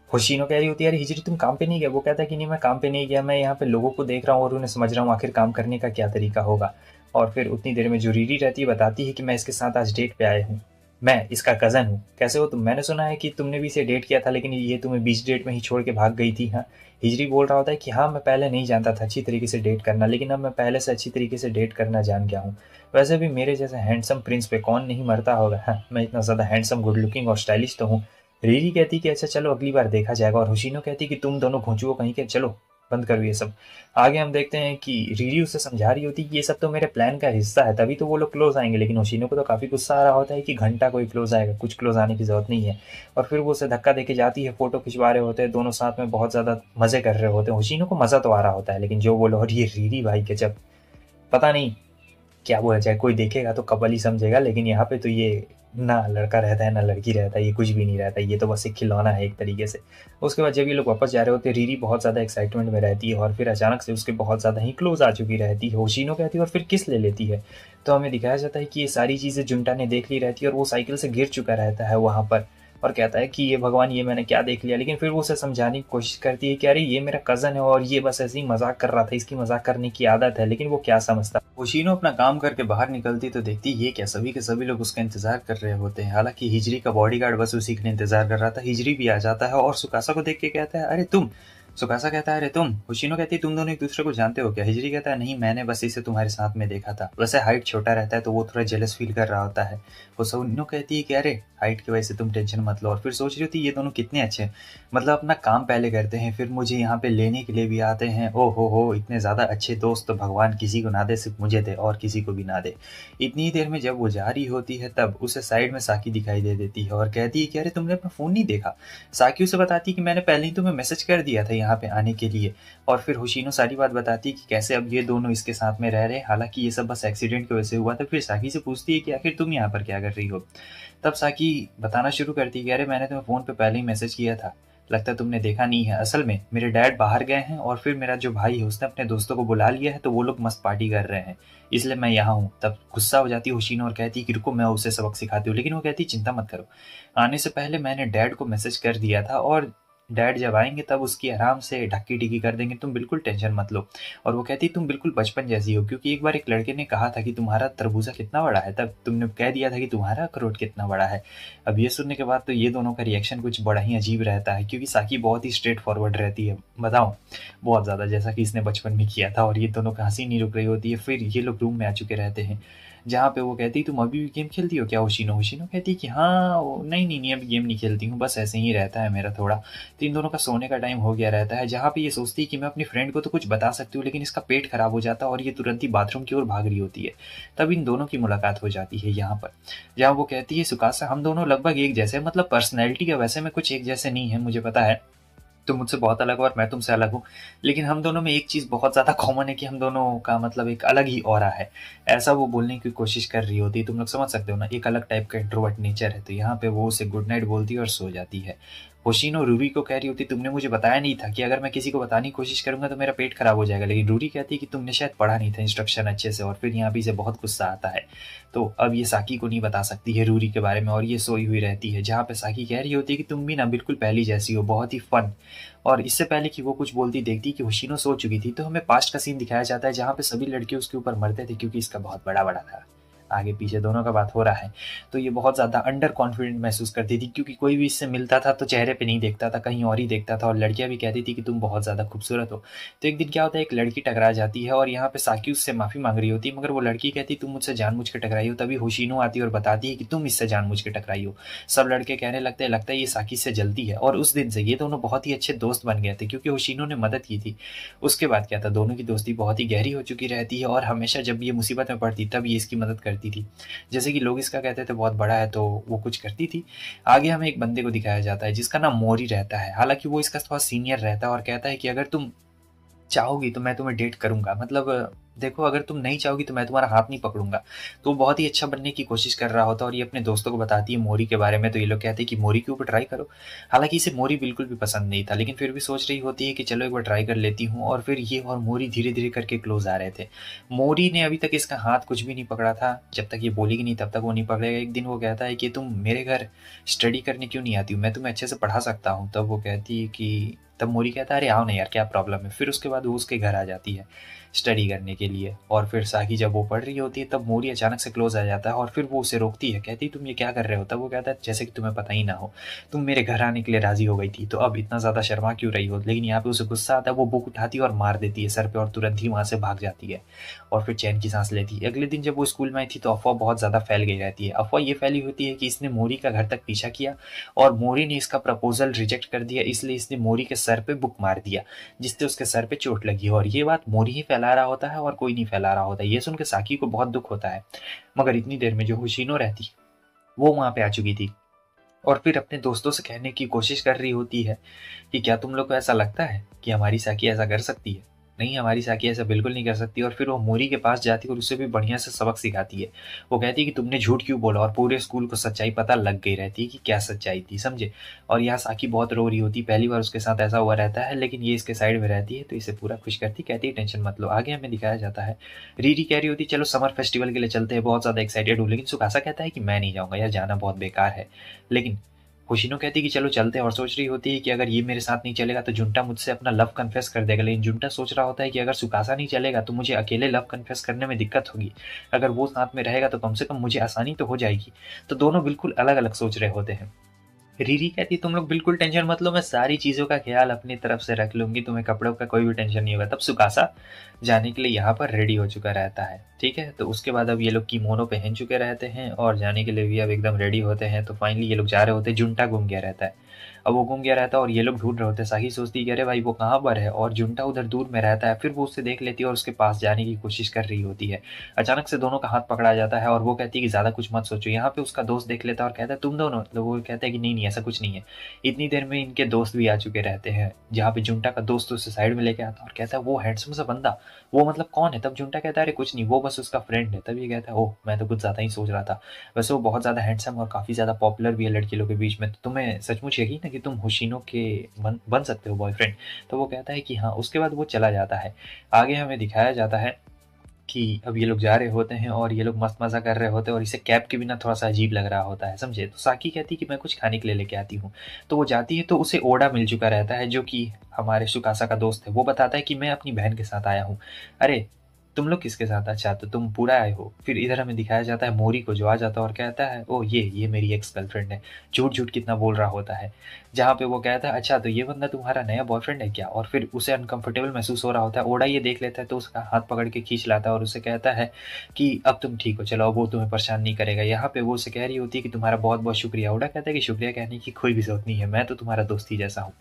होशिनो कह रही होती है, अरे हिजरी तुम काम पे नहीं गया? वो कहता है कि नहीं, मैं काम पे नहीं गया, मैं यहाँ पे लोगों को देख रहा हूँ और उन्हें समझ रहा हूँ आखिर काम करने का क्या तरीका होगा। और फिर उतनी देर में जो रीरी रहती है बताती है कि मैं इसके साथ आज डेट पे आया हूँ, मैं इसका कज़न हूँ। कैसे हो तुम? मैंने सुना है कि तुमने भी इसे डेट किया था, लेकिन ये तुम्हें बीच डेट में ही छोड़ के भाग गई थी। हाँ, हिजरी बोल रहा होता है कि हाँ, मैं पहले नहीं जानता था अच्छी तरीके से डेट करना, लेकिन अब मैं पहले से अच्छी तरीके से डेट करना जान गया हूँ। वैसे भी मेरे जैसे हैंडसम प्रिंस पे कौन नहीं मरता होगा। हाँ, मैं इतना ज़्यादा हैंडसम, गुड लुकिंग और स्टाइलिश तो हूँ। रीरी कहती कि अच्छा चलो अगली बार देखा जाएगा, और होशिनो कहती कि तुम दोनों घुंचुओ कहीं के, चलो बंद करो ये सब। आगे हम देखते हैं कि रीरी उसे समझा रही होती कि ये सब तो मेरे प्लान का हिस्सा है, तभी तो वो लोग क्लोज आएंगे। लेकिन होशिनो को तो काफ़ी गुस्सा आ रहा होता है कि घंटा कोई क्लोज आएगा, कुछ क्लोज आने की ज़रूरत नहीं है। और फिर वो उसे धक्का देके जाती है। फोटो खिंचवा रहे होते हैं दोनों साथ में, बहुत ज़्यादा मज़े कर रहे होते हैं। होशिनो को मज़ा तो आ रहा होता है, लेकिन जो बोलो, और ये रीरी भाई के जब पता नहीं क्या बोला जाए, कोई देखेगा तो कपल ही समझेगा, लेकिन यहाँ पे तो ये ना लड़का रहता है ना लड़की रहता है, ये कुछ भी नहीं रहता है, ये तो बस एक खिलौना है एक तरीके से। उसके बाद जब ये लोग वापस जा रहे होते हैं, रीरी बहुत ज़्यादा एक्साइटमेंट में रहती है और फिर अचानक से उसके बहुत ज़्यादा ही क्लोज आ चुकी रहती है। होशिनो कहती है और फिर किस ले लेती है। तो हमें दिखाया जाता है कि ये सारी चीज़ें जुंटा ने देख ली रहती है और वो साइकिल से गिर चुका रहता है वहाँ पर, और कहता है कि ये भगवान, ये मैंने क्या देख लिया। लेकिन फिर वो उसे समझाने की कोशिश करती है कि अरे ये मेरा कज़न है और ये बस ऐसे ही मजाक कर रहा था, इसकी मजाक करने की आदत है। लेकिन वो क्या समझता। होशिनो अपना काम करके बाहर निकलती तो देखती ये क्या, सभी के सभी लोग उसका इंतजार कर रहे होते हैं। हालांकि हिजरी का बॉडीगार्ड बस उसी के लिए इंतजार कर रहा था। हिजरी भी आ जाता है और सुकासा को देख के कहता है, अरे तुम। सुकासा कहता है, अरे तुम। होशिनो कहती है, तुम दोनों एक दूसरे को जानते हो क्या? हिजरी कहता है, नहीं, मैंने बस इसे तुम्हारे साथ में देखा था। वैसे हाइट छोटा रहता है तो वो थोड़ा जेलस फील कर रहा होता है। होशिनो कहती है कि अरे हाइट की वजह से तुम टेंशन मत लो। और फिर सोच रही होती ये दोनों कितने अच्छे हैं, मतलब अपना काम पहले करते हैं, फिर मुझे यहाँ पे लेने के लिए भी आते हैं। ओ हो, इतने ज़्यादा अच्छे दोस्त तो भगवान किसी को ना दे, सिर्फ मुझे दे और किसी को भी ना दे। इतनी ही देर में जब वो जा रही होती है तब उसे साइड में साकी दिखाई दे देती है और कहती है कि अरे तुमने अपना फ़ोन नहीं देखा। साकी उसे बताती है कि मैंने पहले ही तुम्हें मैसेज कर दिया था यहाँ पे आने के लिए। और फिर होशिनो सारी बात बताती है कि कैसे अब ये दोनों इसके साथ में रह रहे हैं, हालांकि ये सब बस एक्सीडेंट की वजह से हुआ था। फिर साकी से पूछती है कि आखिर तुम यहाँ पर क्या कर रही हो। तब साकी बताना शुरू करती है कि अरे मैंने तुम्हें फ़ोन पे पहले ही मैसेज किया था, लगता है तुमने देखा नहीं है। असल में मेरे डैड बाहर गए हैं और फिर मेरा जो भाई है उसने अपने दोस्तों को बुला लिया है, तो वो लोग मस्त पार्टी कर रहे हैं, इसलिए मैं यहाँ हूँ। तब गुस्सा हो जाती है होशिनो और कहती है कि रुको, मैं उसे सबक सिखाती हूँ। लेकिन वो कहती है चिंता मत करो, आने से पहले मैंने डैड को मैसेज कर दिया था और डैड जब आएंगे तब उसकी आराम से ढक्की ढिकी कर देंगे, तुम बिल्कुल टेंशन मत लो। और वो कहती तुम बिल्कुल बचपन जैसी हो, क्योंकि एक बार एक लड़के ने कहा था कि तुम्हारा तरबूजा कितना बड़ा है, तब तुमने कह दिया था कि तुम्हारा अखरोट कितना बड़ा है। अब ये सुनने के बाद तो ये दोनों का रिएक्शन कुछ बड़ा ही अजीब रहता है, क्योंकि साकी बहुत ही स्ट्रेट फॉरवर्ड रहती है, बताओ, बहुत ज़्यादा, जैसा कि इसने बचपन में किया था। और ये दोनों का हंसी नहीं रुक रही होती है। फिर ये लोग रूम में आ चुके रहते हैं, जहाँ पे वो कहती तुम अभी भी गेम खेलती हो क्या होशिनो? होशिनो कहती कि हाँ, नहीं नहीं नहीं, अभी गेम नहीं खेलती हूँ, बस ऐसे ही रहता है मेरा थोड़ा। तो इन दोनों का सोने का टाइम हो गया रहता है, जहाँ पे ये सोचती है कि मैं अपनी फ्रेंड को तो कुछ बता सकती हूँ, लेकिन इसका पेट खराब हो जाता है और ये तुरंत ही बाथरूम की ओर भाग रही होती है। तब इन दोनों की मुलाकात हो जाती है यहाँ पर, जहाँ वो कहती है सुकासा हम दोनों लगभग एक जैसे, मतलब पर्सनैलिटी का वैसे में कुछ एक जैसे नहीं है, मुझे पता है तुम मुझसे बहुत अलग हो और मैं तुमसे अलग हूँ, लेकिन हम दोनों में एक चीज़ बहुत ज़्यादा कॉमन है कि हम दोनों का मतलब एक अलग ही ऑरा है। ऐसा वो बोलने की कोशिश कर रही होती है, तुम लोग समझ सकते हो ना, एक अलग टाइप का इंट्रोवर्ट नेचर है। तो यहाँ पे वो उसे गुड नाइट बोलती है और सो जाती है। होशिनो रूरी को कह रही होती तुमने मुझे बताया नहीं था कि अगर मैं किसी को बताने की कोशिश करूंगा तो मेरा पेट खराब हो जाएगा। लेकिन रूरी कहती है कि तुमने शायद पढ़ा नहीं था इंस्ट्रक्शन अच्छे से, और फिर यहाँ भी से बहुत गुस्सा आता है। तो अब ये साकी को नहीं बता सकती है रूरी के बारे में, और ये सोई हुई रहती है, जहाँ पे साकी कह रही होती है कि तुम भी ना बिल्कुल पहली जैसी हो, बहुत ही फन। और इससे पहले कि वो कुछ बोलती देखती कि होशिनो सो चुकी थी, तो हमें पास्ट का सीन दिखाया जाता है जहाँ पे सभी लड़के उसके ऊपर मरते थे, क्योंकि इसका बहुत बड़ा बड़ा था, आगे पीछे दोनों का बात हो रहा है। तो ये बहुत ज़्यादा अंडर कॉन्फिडेंट महसूस करती थी, क्योंकि कोई भी इससे मिलता था तो चेहरे पे नहीं देखता था, कहीं और ही देखता था। और लड़कियां भी कहती थी कि तुम बहुत ज़्यादा खूबसूरत हो। तो एक दिन क्या होता है, एक लड़की टकरा जाती है और यहाँ पे साकी उससे माफ़ी मांग रही होती है, मगर वो लड़की कहती तुम मुझसे जानबूझ के टकराई हो। तभी होशिनो आती है और बताती है कि तुम इससे जानबूझ के टकराई हो। सब लड़के कहने लगते हैं लगता है ये साकी से जलती है। और उस दिन से ये दोनों बहुत ही अच्छे दोस्त बन गए थे, क्योंकि होशिनो ने मदद की थी। उसके बाद क्या था, दोनों की दोस्ती बहुत ही गहरी हो चुकी रहती है और हमेशा जब ये मुसीबत में पड़ती तब ये इसकी मदद करती थी। जैसे कि लोग इसका कहते थे बहुत बड़ा है, तो वो कुछ करती थी। आगे हमें एक बंदे को दिखाया जाता है जिसका नाम मोरी रहता है, हालांकि वो इसका थोड़ा सीनियर रहता है और कहता है कि अगर तुम चाहोगी तो मैं तुम्हें डेट करूंगा, मतलब देखो अगर तुम नहीं चाहोगी तो मैं तुम्हारा हाथ नहीं पकड़ूंगा। तो वो बहुत ही अच्छा बनने की कोशिश कर रहा होता है और ये अपने दोस्तों को बताती है मोरी के बारे में। तो ये लोग कहते हैं कि मोरी के ऊपर ट्राई करो। हालांकि इसे मोरी बिल्कुल भी पसंद नहीं था, लेकिन फिर भी सोच रही होती है कि चलो एक बार ट्राई कर लेती हूँ। और फिर ये और मोरी धीरे धीरे करके क्लोज आ रहे थे। मोरी ने अभी तक इसका हाथ कुछ भी नहीं पकड़ा था, जब तक ये बोलेगी नहीं तब तक वो नहीं पकड़ेगा। एक दिन वो कहता है कि तुम मेरे घर स्टडी करने क्यों नहीं आती हो, मैं तुम्हें अच्छे से पढ़ा सकता हूँ। तब वो कहती है कि तब मोरी कहता है अरे आओ ना यार, क्या प्रॉब्लम है। फिर उसके बाद वो उसके घर आ जाती है स्टडी करने के लिए। और फिर साकी जब वो पढ़ रही होती है तब मोरी अचानक से क्लोज आ जाता है और फिर वो उसे रोकती है, कहती तुम ये क्या कर रहे हो। तब वो कहता है जैसे कि तुम्हें पता ही ना हो, तुम मेरे घर आने के लिए राजी हो गई थी, तो अब इतना ज़्यादा शर्मा क्यों रही हो। लेकिन यहाँ पे उसे गुस्सा आता है, वो बुक उठाती है और मार देती है सर पे और तुरंत ही वहाँ से भाग जाती है और फिर चैन की सांस लेती है। अगले दिन जब वो स्कूल में आई थी तो अफवाह बहुत ज़्यादा फैल गई रहती है। अफवाह ये फैली होती है कि इसने मोरी का घर तक पीछा किया और मोरी ने इसका प्रपोजल रिजेक्ट कर दिया, इसलिए इसने मोरी के सर पे बुक मार दिया, जिससे उसके सर पे चोट लगी। और ये बात मोरी ही फैला रहा होता है और कोई नहीं फैला रहा होता। ये सुन के साकी को बहुत दुख होता है। मगर इतनी देर में जो होशिनो रहती वो वहां पे आ चुकी थी और फिर अपने दोस्तों से कहने की कोशिश कर रही होती है कि क्या तुम लोग को ऐसा लगता है कि हमारी साकी ऐसा कर सकती है। नहीं, हमारी साकी ऐसा बिल्कुल नहीं कर सकती। और फिर वो मोरी के पास जाती है और उसे भी बढ़िया से सबक सिखाती है। वो कहती है कि तुमने झूठ क्यों बोला, और पूरे स्कूल को सच्चाई पता लग गई रहती है कि क्या सच्चाई थी, समझे। और यहाँ साकी बहुत रो रही होती, पहली बार उसके साथ ऐसा हुआ रहता है, लेकिन ये इसके साइड में रहती है तो इसे पूरा खुश करती, कहती है टेंशन मत लो। आगे हमें दिखाया जाता है रीरी कह रही होती चलो समर फेस्टिवल के लिए चलते हैं, बहुत ज़्यादा एक्साइटेड हूँ। लेकिन सुकासा कहता है कि मैं नहीं जाऊँगा यार, जाना बहुत बेकार है। लेकिन होशिनो कहती है कि चलो चलते हैं और सोच रही होती है कि अगर ये मेरे साथ नहीं चलेगा तो जुंटा मुझसे अपना लव कन्फेस कर देगा। लेकिन जुंटा सोच रहा होता है कि अगर सुकासा नहीं चलेगा तो मुझे अकेले लव कन्फेस करने में दिक्कत होगी, अगर वो साथ में रहेगा तो कम से कम मुझे आसानी तो हो जाएगी। तो दोनों बिल्कुल अलग अलग सोच रहे होते हैं। रीरी कहती तुम लोग बिल्कुल टेंशन मत लो, मैं सारी चीज़ों का ख्याल अपनी तरफ से रख लूंगी, तुम्हें कपड़ों का कोई भी टेंशन नहीं होगा। तब सुकासा जाने के लिए यहाँ पर रेडी हो चुका रहता है। ठीक है, तो उसके बाद अब ये लोग कीमोनो पहन चुके रहते हैं और जाने के लिए भी अब एकदम रेडी होते हैं। तो फाइनली ये लोग जा रहे होते हैं। जुंटा गुम गया रहता है। अब वो गुम गया रहता है और ये लोग ढूंढ रहे होते हैं। साही सोचती है कि अरे भाई वो कहाँ पर है, और जुंटा उधर दूर में रहता है। फिर वो उससे देख लेती है और उसके पास जाने की कोशिश कर रही होती है। अचानक से दोनों का हाथ पकड़ा जाता है और वो कहती है कि ज़्यादा कुछ मत सोचो। यहाँ पे उसका दोस्त देख लेता है और कहता है तुम दोनों, तो वो कहता है कि नहीं नहीं ऐसा कुछ नहीं है। इतनी देर में इनके दोस्त भी आ चुके रहते हैं, जहाँ पे जुंटा का दोस्त उसे साइड में लेके आता है और कहता है वो हैंडसम सा बंदा, वो मतलब कौन है। तब जुंटा कहता है अरे कुछ नहीं, वो बस उसका फ्रेंड है। तब ये कहता है ओह मैं तो कुछ ज़्यादा ही सोच रहा था, वैसे वो बहुत ज़्यादा हैंडसम और काफ़ी ज़्यादा पॉपुलर भी है लड़की लोग के बीच में, तो तुम्हें सचमुच यकीन है कि तुम होशिनो के बन सकते हो बॉयफ्रेंड। तो वो कहता है कि हाँ। उसके बाद वो चला जाता है। आगे हमें दिखाया जाता है कि अब ये लोग जा रहे होते हैं और ये लोग मस्त मज़ा कर रहे होते हैं और इसे कैब के बिना थोड़ा सा अजीब लग रहा होता है, समझे। तो साकी कहती है कि मैं कुछ खाने के लिए लेके आती हूँ। तो वो जाती है तो उसे ओडा मिल चुका रहता है, जो कि हमारे सुकासा का दोस्त है। वो बताता है कि मैं अपनी बहन के साथ आया हूँ। अरे तुम लोग किसके साथ, अच्छा तो तुम पूरा आए हो। फिर इधर हमें दिखाया जाता है मोरी को, जो आ जाता है और कहता है ओ ये मेरी एक्स गर्लफ्रेंड है। झूठ झूठ कितना बोल रहा होता है। जहाँ पे वो कहता है अच्छा तो ये बंदा तुम्हारा नया बॉयफ्रेंड है क्या। और फिर उसे अनकंफर्टेबल महसूस हो रहा होता है। ओडा ये देख लेता है तो उसका हाथ पकड़ के खींच लाता है और उसे कहता है कि अब तुम ठीक हो, चलो अब वो तुम्हें परेशान नहीं करेगा। यहाँ पे वो उसे कह रही होती है कि तुम्हारा बहुत बहुत शुक्रिया। ओडा कहता है कि शुक्रिया कहने की कोई भी जरूरत नहीं है, मैं तो तुम्हारा दोस्त ही जैसा हूँ।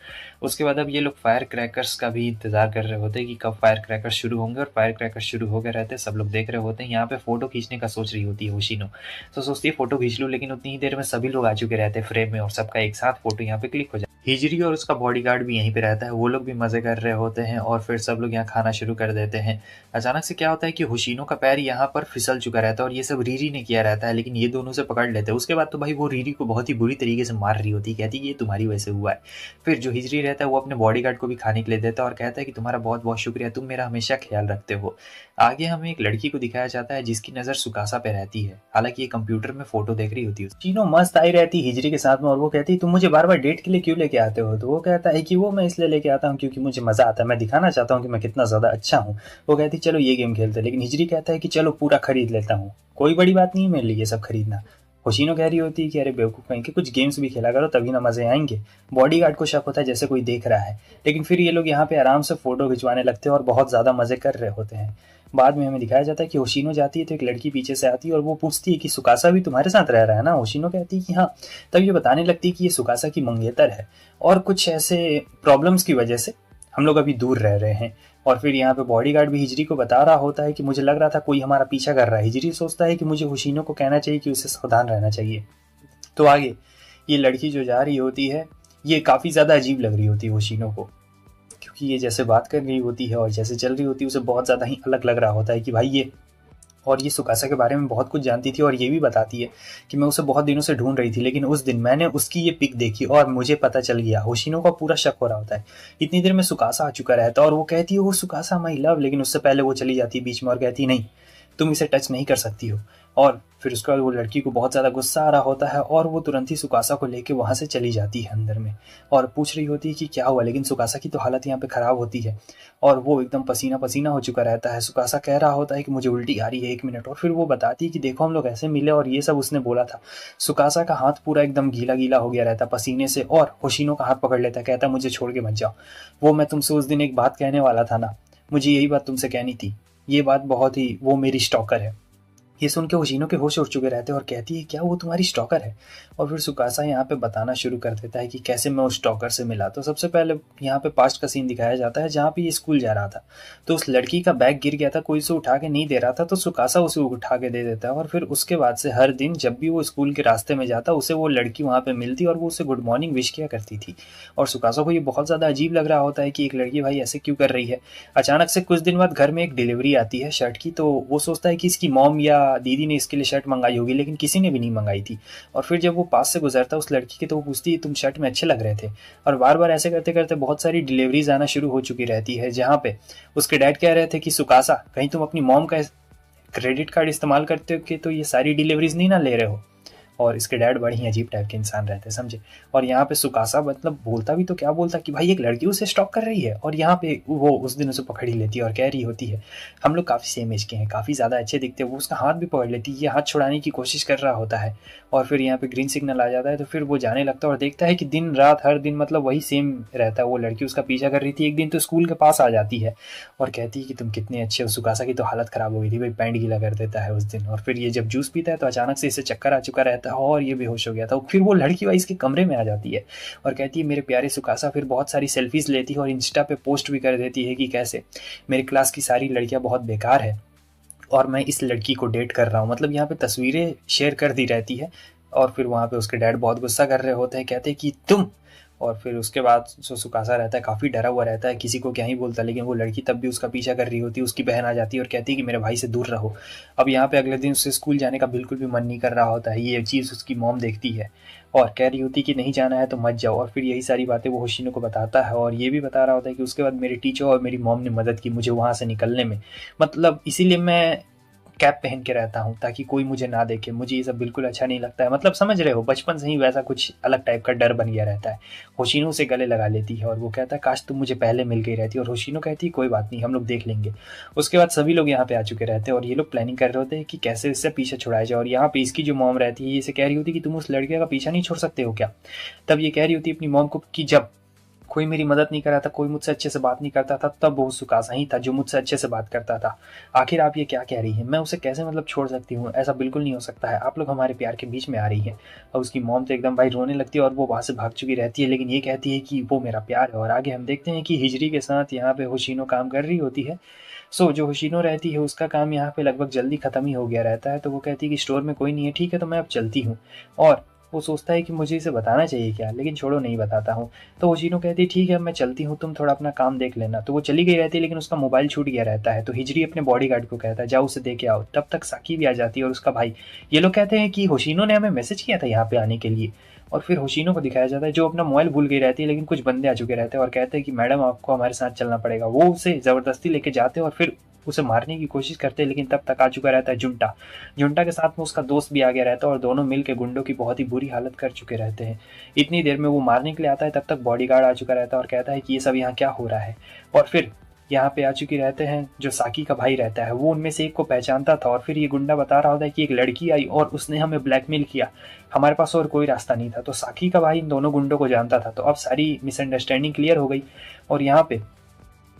उसके बाद अब ये लोग फायर क्रैकर्स का भी इंतजार कर रहे होते हैं कि कब फायर क्रैकर्स शुरू होंगे, और फायर क्रैकर्स शुरू हो गए रहते हैं। सब लोग देख रहे होते हैं। यहाँ पे फोटो खींचने का सोच रही होती है होशिनो, तो सोचती है फोटो खींच लूं, लेकिन उतनी ही देर में सभी लोग आ चुके रहते हैं फ्रेम में और सबका एक साथ फोटो यहाँ पे क्लिक हो जाए। हिजरी और उसका बॉडीगार्ड भी यहीं पे रहता है, वो लोग भी मजे कर रहे होते हैं और फिर सब लोग यहाँ खाना शुरू कर देते हैं। अचानक से क्या होता है कि होशिनो का पैर यहाँ पर फिसल चुका रहता है और ये सब रीरी ने किया रहता है, लेकिन ये दोनों से पकड़ लेते हैं। उसके बाद तो भाई वो रीरी को बहुत ही बुरी तरीके से मार रही होती है, कहती है ये तुम्हारी वजह से हुआ है। फिर जो हिजरी रहता है वो अपने बॉडीगार्ड को भी खाने के लिए देता है और कहता है कि तुम्हारा बहुत बहुत शुक्रिया, तुम मेरा हमेशा ख्याल रखते हो। आगे हमें एक लड़की को दिखाया जाता है जिसकी नज़र सुकासा पे रहती है, हालांकि ये कंप्यूटर में फोटो देख रही होती है। चीनो मस्त आई रहती है हिजरी के साथ में और वो कहती है तुम मुझे बार बार डेट के लिए क्यों लेके आते हो। तो वो कहता है कि वो मैं इसलिए लेके आता हूँ क्योंकि मुझे मजा आता है, मैं दिखाना चाहता हूँ कि मैं कितना ज्यादा अच्छा हूँ। वो कहती चलो ये गेम खेलते हैं, लेकिन हिजरी कहता है कि चलो पूरा खरीद लेता हूँ, कोई बड़ी बात नहीं है मेरे लिए ये सब खरीदना। होशिनो कह रही होती है कि अरे बेवकूफ़ कहीं के, कुछ गेम्स भी खेला करो तभी ना मजे आएंगे। बॉडीगार्ड को शक होता है जैसे कोई देख रहा है, लेकिन फिर ये लोग यहाँ पे आराम से फोटो खिंचवाने लगते हैं और बहुत ज़्यादा मजे कर रहे होते हैं। बाद में हमें दिखाया जाता है कि होशिनो जाती है तो एक लड़की पीछे से आती है और वो पूछती है कि सुकासा भी तुम्हारे साथ रह रहा है ना। होशिनो कहती है कि हाँ। तब ये बताने लगती है कि ये सुकासा की मंगेतर है और कुछ ऐसे प्रॉब्लम्स की वजह से हम लोग अभी दूर रह रहे हैं। और फिर यहाँ पे बॉडीगार्ड भी हिजरी को बता रहा होता है कि मुझे लग रहा था कोई हमारा पीछा कर रहा है। हिजरी सोचता है कि मुझे होशिनो को कहना चाहिए कि उसे सावधान रहना चाहिए। तो आगे ये लड़की जो जा रही होती है ये काफ़ी ज़्यादा अजीब लग रही होती है होशिनो को, क्योंकि ये जैसे बात कर रही होती है और जैसे चल रही होती है उसे बहुत ज़्यादा ही अलग लग रहा होता है कि भाई ये सुकासा के बारे में बहुत कुछ जानती थी और ये भी बताती है कि मैं उसे बहुत दिनों से ढूंढ रही थी, लेकिन उस दिन मैंने उसकी ये पिक देखी और मुझे पता चल गया। होशिनो का पूरा शक हो रहा होता है। इतनी देर में सुकासा आ चुका रहता है और वो कहती है वो सुकासा माई लव, लेकिन उससे पहले वो चली जाती है बीच में और कहती है नहीं, तुम इसे टच नहीं कर सकती हो। और फिर उसके बाद वो लड़की को बहुत ज़्यादा गुस्सा आ रहा होता है और वो तुरंत ही सुकासा को लेके वहाँ से चली जाती है अंदर में और पूछ रही होती है कि क्या हुआ, लेकिन सुकासा की तो हालत यहाँ पे ख़राब होती है और वो एकदम पसीना पसीना हो चुका रहता है। सुकासा कह रहा होता है कि मुझे उल्टी आ रही है, 1 मिनट। और फिर वो बताती है कि देखो हम लोग ऐसे मिले और ये सब उसने बोला था। सुकासा का हाथ पूरा एकदम गीला गीला हो गया रहता पसीने से और होशिनो का हाथ पकड़ लेता है, कहता मुझे छोड़ के मत जाओ। वो मैं तुमसे उस दिन एक बात कहने वाला था ना, मुझे यही बात तुमसे कहनी थी। ये बात बहुत ही, वो मेरी स्टॉकर है। ये सुन के होशिनो के होश उड़ चुके रहते हैं और कहती है क्या वो तुम्हारी स्टॉकर है। और फिर सुकासा यहाँ पे बताना शुरू कर देता है कि कैसे मैं उस स्टॉकर से मिला। तो सबसे पहले यहाँ पे पास्ट का सीन दिखाया जाता है जहाँ पे ये स्कूल जा रहा था। तो उस लड़की का बैग गिर गया था, कोई उसे उठा के नहीं दे रहा था, तो सुकासा उसे उठा के दे देता है। और फिर उसके बाद से हर दिन जब भी वो स्कूल के रास्ते में जाता उसे वो लड़की वहाँ पे मिलती और वो उसे गुड मॉर्निंग विश किया करती थी। और सुकासा को ये बहुत ज़्यादा अजीब लग रहा होता है कि एक लड़की भाई ऐसे क्यों कर रही है। अचानक से कुछ दिन बाद घर में एक डिलीवरी आती है शर्ट की, तो वो सोचता है कि इसकी मॉम या दीदी ने इसके लिए शर्ट मंगाई होगी, लेकिन किसी ने भी नहीं मंगाई थी। और फिर जब वो पास से गुजरता है उस लड़की के, तो वो पूछती है तुम शर्ट में अच्छे लग रहे थे। और बार बार ऐसे करते करते बहुत सारी डिलीवरीज आना शुरू हो चुकी रहती है जहाँ पे उसके डैड कह रहे थे कि सुकासा कहीं तुम अपनी मॉम का क्रेडिट कार्ड इस्तेमाल करते हो कि तो ये सारी डिलीवरीज नहीं ना ले रहे हो। और इसके डैड बड़े ही अजीब टाइप के इंसान रहते हैं, समझे। और यहाँ पे सुकासा मतलब बोलता भी तो क्या बोलता कि भाई एक लड़की उसे स्टॉक कर रही है, और यहाँ पे वो उस दिन उसे पकड़ ही लेती है और कह रही होती है हम लोग काफ़ी सेम एज के हैं, काफ़ी ज़्यादा अच्छे दिखते हैं। वो उसका हाथ भी पकड़ लेती है, ये हाथ छुड़ाने की कोशिश कर रहा होता है। और फिर यहाँ पे ग्रीन सिग्नल आ जाता है, तो फिर वो जाने लगता है और देखता है कि दिन रात हर दिन मतलब वही सेम रहता है। वो लड़की उसका पीछा कर रही थी, एक दिन तो स्कूल के पास आ जाती है और कहती है कि तुम कितने अच्छे हो। सुकासा की तो हालत ख़राब हो गई थी भाई, पैंट गीला कर देता है उस दिन। और फिर ये जब जूस पीता है तो अचानक से इसे चक्कर आ चुका रहता है और ये बेहोश हो गया था। फिर वो लड़की वाइस के कमरे में आ जाती है और कहती है मेरे प्यारे सुकासा। फिर बहुत सारी सेल्फीज लेती है और इंस्टा पे पोस्ट भी कर देती है कि कैसे मेरी क्लास की सारी लड़कियां बहुत बेकार है और मैं इस लड़की को डेट कर रहा हूँ। मतलब यहाँ पे तस्वीरें शेयर कर दी रहती है। और फिर वहाँ पे उसके डैड बहुत गुस्सा कर रहे होते हैं, कहते हैं कि तुम। और फिर उसके बाद जो सुकासा रहता है काफ़ी डरा हुआ रहता है, किसी को क्या ही बोलता, लेकिन वो लड़की तब भी उसका पीछा कर रही होती है। उसकी बहन आ जाती है और कहती है कि मेरे भाई से दूर रहो। अब यहाँ पे अगले दिन उससे स्कूल जाने का बिल्कुल भी मन नहीं कर रहा होता है। ये चीज़ उसकी मॉम देखती है और कह रही होती कि नहीं जाना है तो मत जाओ। और फिर यही सारी बातें वो होशिनो को बताता है और ये भी बता रहा होता है कि उसके बाद मेरे टीचर और मेरी मॉम ने मदद की मुझे वहाँ से निकलने में। मतलब इसीलिए मैं कैप पहन के रहता हूँ ताकि कोई मुझे ना देखे। मुझे ये सब बिल्कुल अच्छा नहीं लगता है। मतलब समझ रहे हो, बचपन से ही वैसा कुछ अलग टाइप का डर बन गया रहता है। होशिनो से गले लगा लेती है और वो कहता है काश तुम मुझे पहले मिल गई रहती। और होशिनो कहती है कोई बात नहीं, हम लोग देख लेंगे। उसके बाद सभी लोग यहाँ पे आ चुके रहते हैं और ये लोग प्लानिंग कर रहे होते हैं कि कैसे इससे पीछे छुड़ाया जाए। और यहाँ पे इसकी जो मॉम रहती है इसे कह रही होती है कि तुम उस लड़के का पीछा नहीं छोड़ सकते हो क्या। तब ये कह रही होती है अपनी मॉम को कि जब कोई मेरी मदद नहीं कर रहा था, कोई मुझसे अच्छे से बात नहीं करता था, तब वो सुकासा ही था जो मुझसे अच्छे से बात करता था। आखिर आप ये क्या कह रही हैं, मैं उसे कैसे मतलब छोड़ सकती हूँ, ऐसा बिल्कुल नहीं हो सकता है। आप लोग हमारे प्यार के बीच में आ रही हैं। और उसकी मॉम तो एकदम भाई रोने लगती है और वो वहाँ से भाग चुकी रहती है, लेकिन ये कहती है कि वो मेरा प्यार है। और आगे हम देखते हैं कि हिजरी के साथ यहाँ पे होशिनो काम कर रही होती है। सो जो होशिनो रहती है उसका काम यहाँ पे लगभग जल्दी खत्म ही हो गया रहता है। तो वो कहती है कि स्टोर में कोई नहीं है, ठीक है तो मैं अब चलती हूँ। और वो सोचता है कि मुझे इसे बताना चाहिए क्या, लेकिन छोड़ो नहीं बताता हूँ। तो होशिनो कहती है ठीक है मैं चलती हूँ, तुम थोड़ा अपना काम देख लेना। तो वो चली गई रहती है, लेकिन उसका मोबाइल छूट गया रहता है। तो हिजरी अपने बॉडीगार्ड को कहता है जाओ उसे दे के आओ। तब तक साकी भी आ जाती है और उसका भाई। ये लोग कहते हैं कि होशिनो ने हमें मैसेज किया था यहाँ पे आने के लिए। और फिर होशिनो को दिखाया जाता है जो अपना मोबाइल भूल गई रहती है, लेकिन कुछ बंदे आ चुके रहते हैं और कहते हैं कि मैडम आपको हमारे साथ चलना पड़ेगा। वो उसे ज़बरदस्ती लेके जाते हैं और फिर उसे मारने की कोशिश करते हैं, लेकिन तब तक आ चुका रहता है जुंटा। जुंटा के साथ में उसका दोस्त भी आ गया रहता है और दोनों मिल के गुंडों की बहुत ही बुरी हालत कर चुके रहते हैं। इतनी देर में वो मारने के लिए आता है, तब तक बॉडीगार्ड आ चुका रहता है और कहता है कि ये सब यहाँ क्या हो रहा है। और फिर यहाँ पे आ चुके रहते हैं जो साकी का भाई रहता है, वो उनमें से एक को पहचानता था। और फिर ये गुंडा बता रहा होता है कि एक लड़की आई और उसने हमें ब्लैकमेल किया, हमारे पास और कोई रास्ता नहीं था। तो साकी का भाई इन दोनों गुंडों को जानता था। तो अब सारी मिसअंडरस्टैंडिंग क्लियर हो गई। और यहाँ पे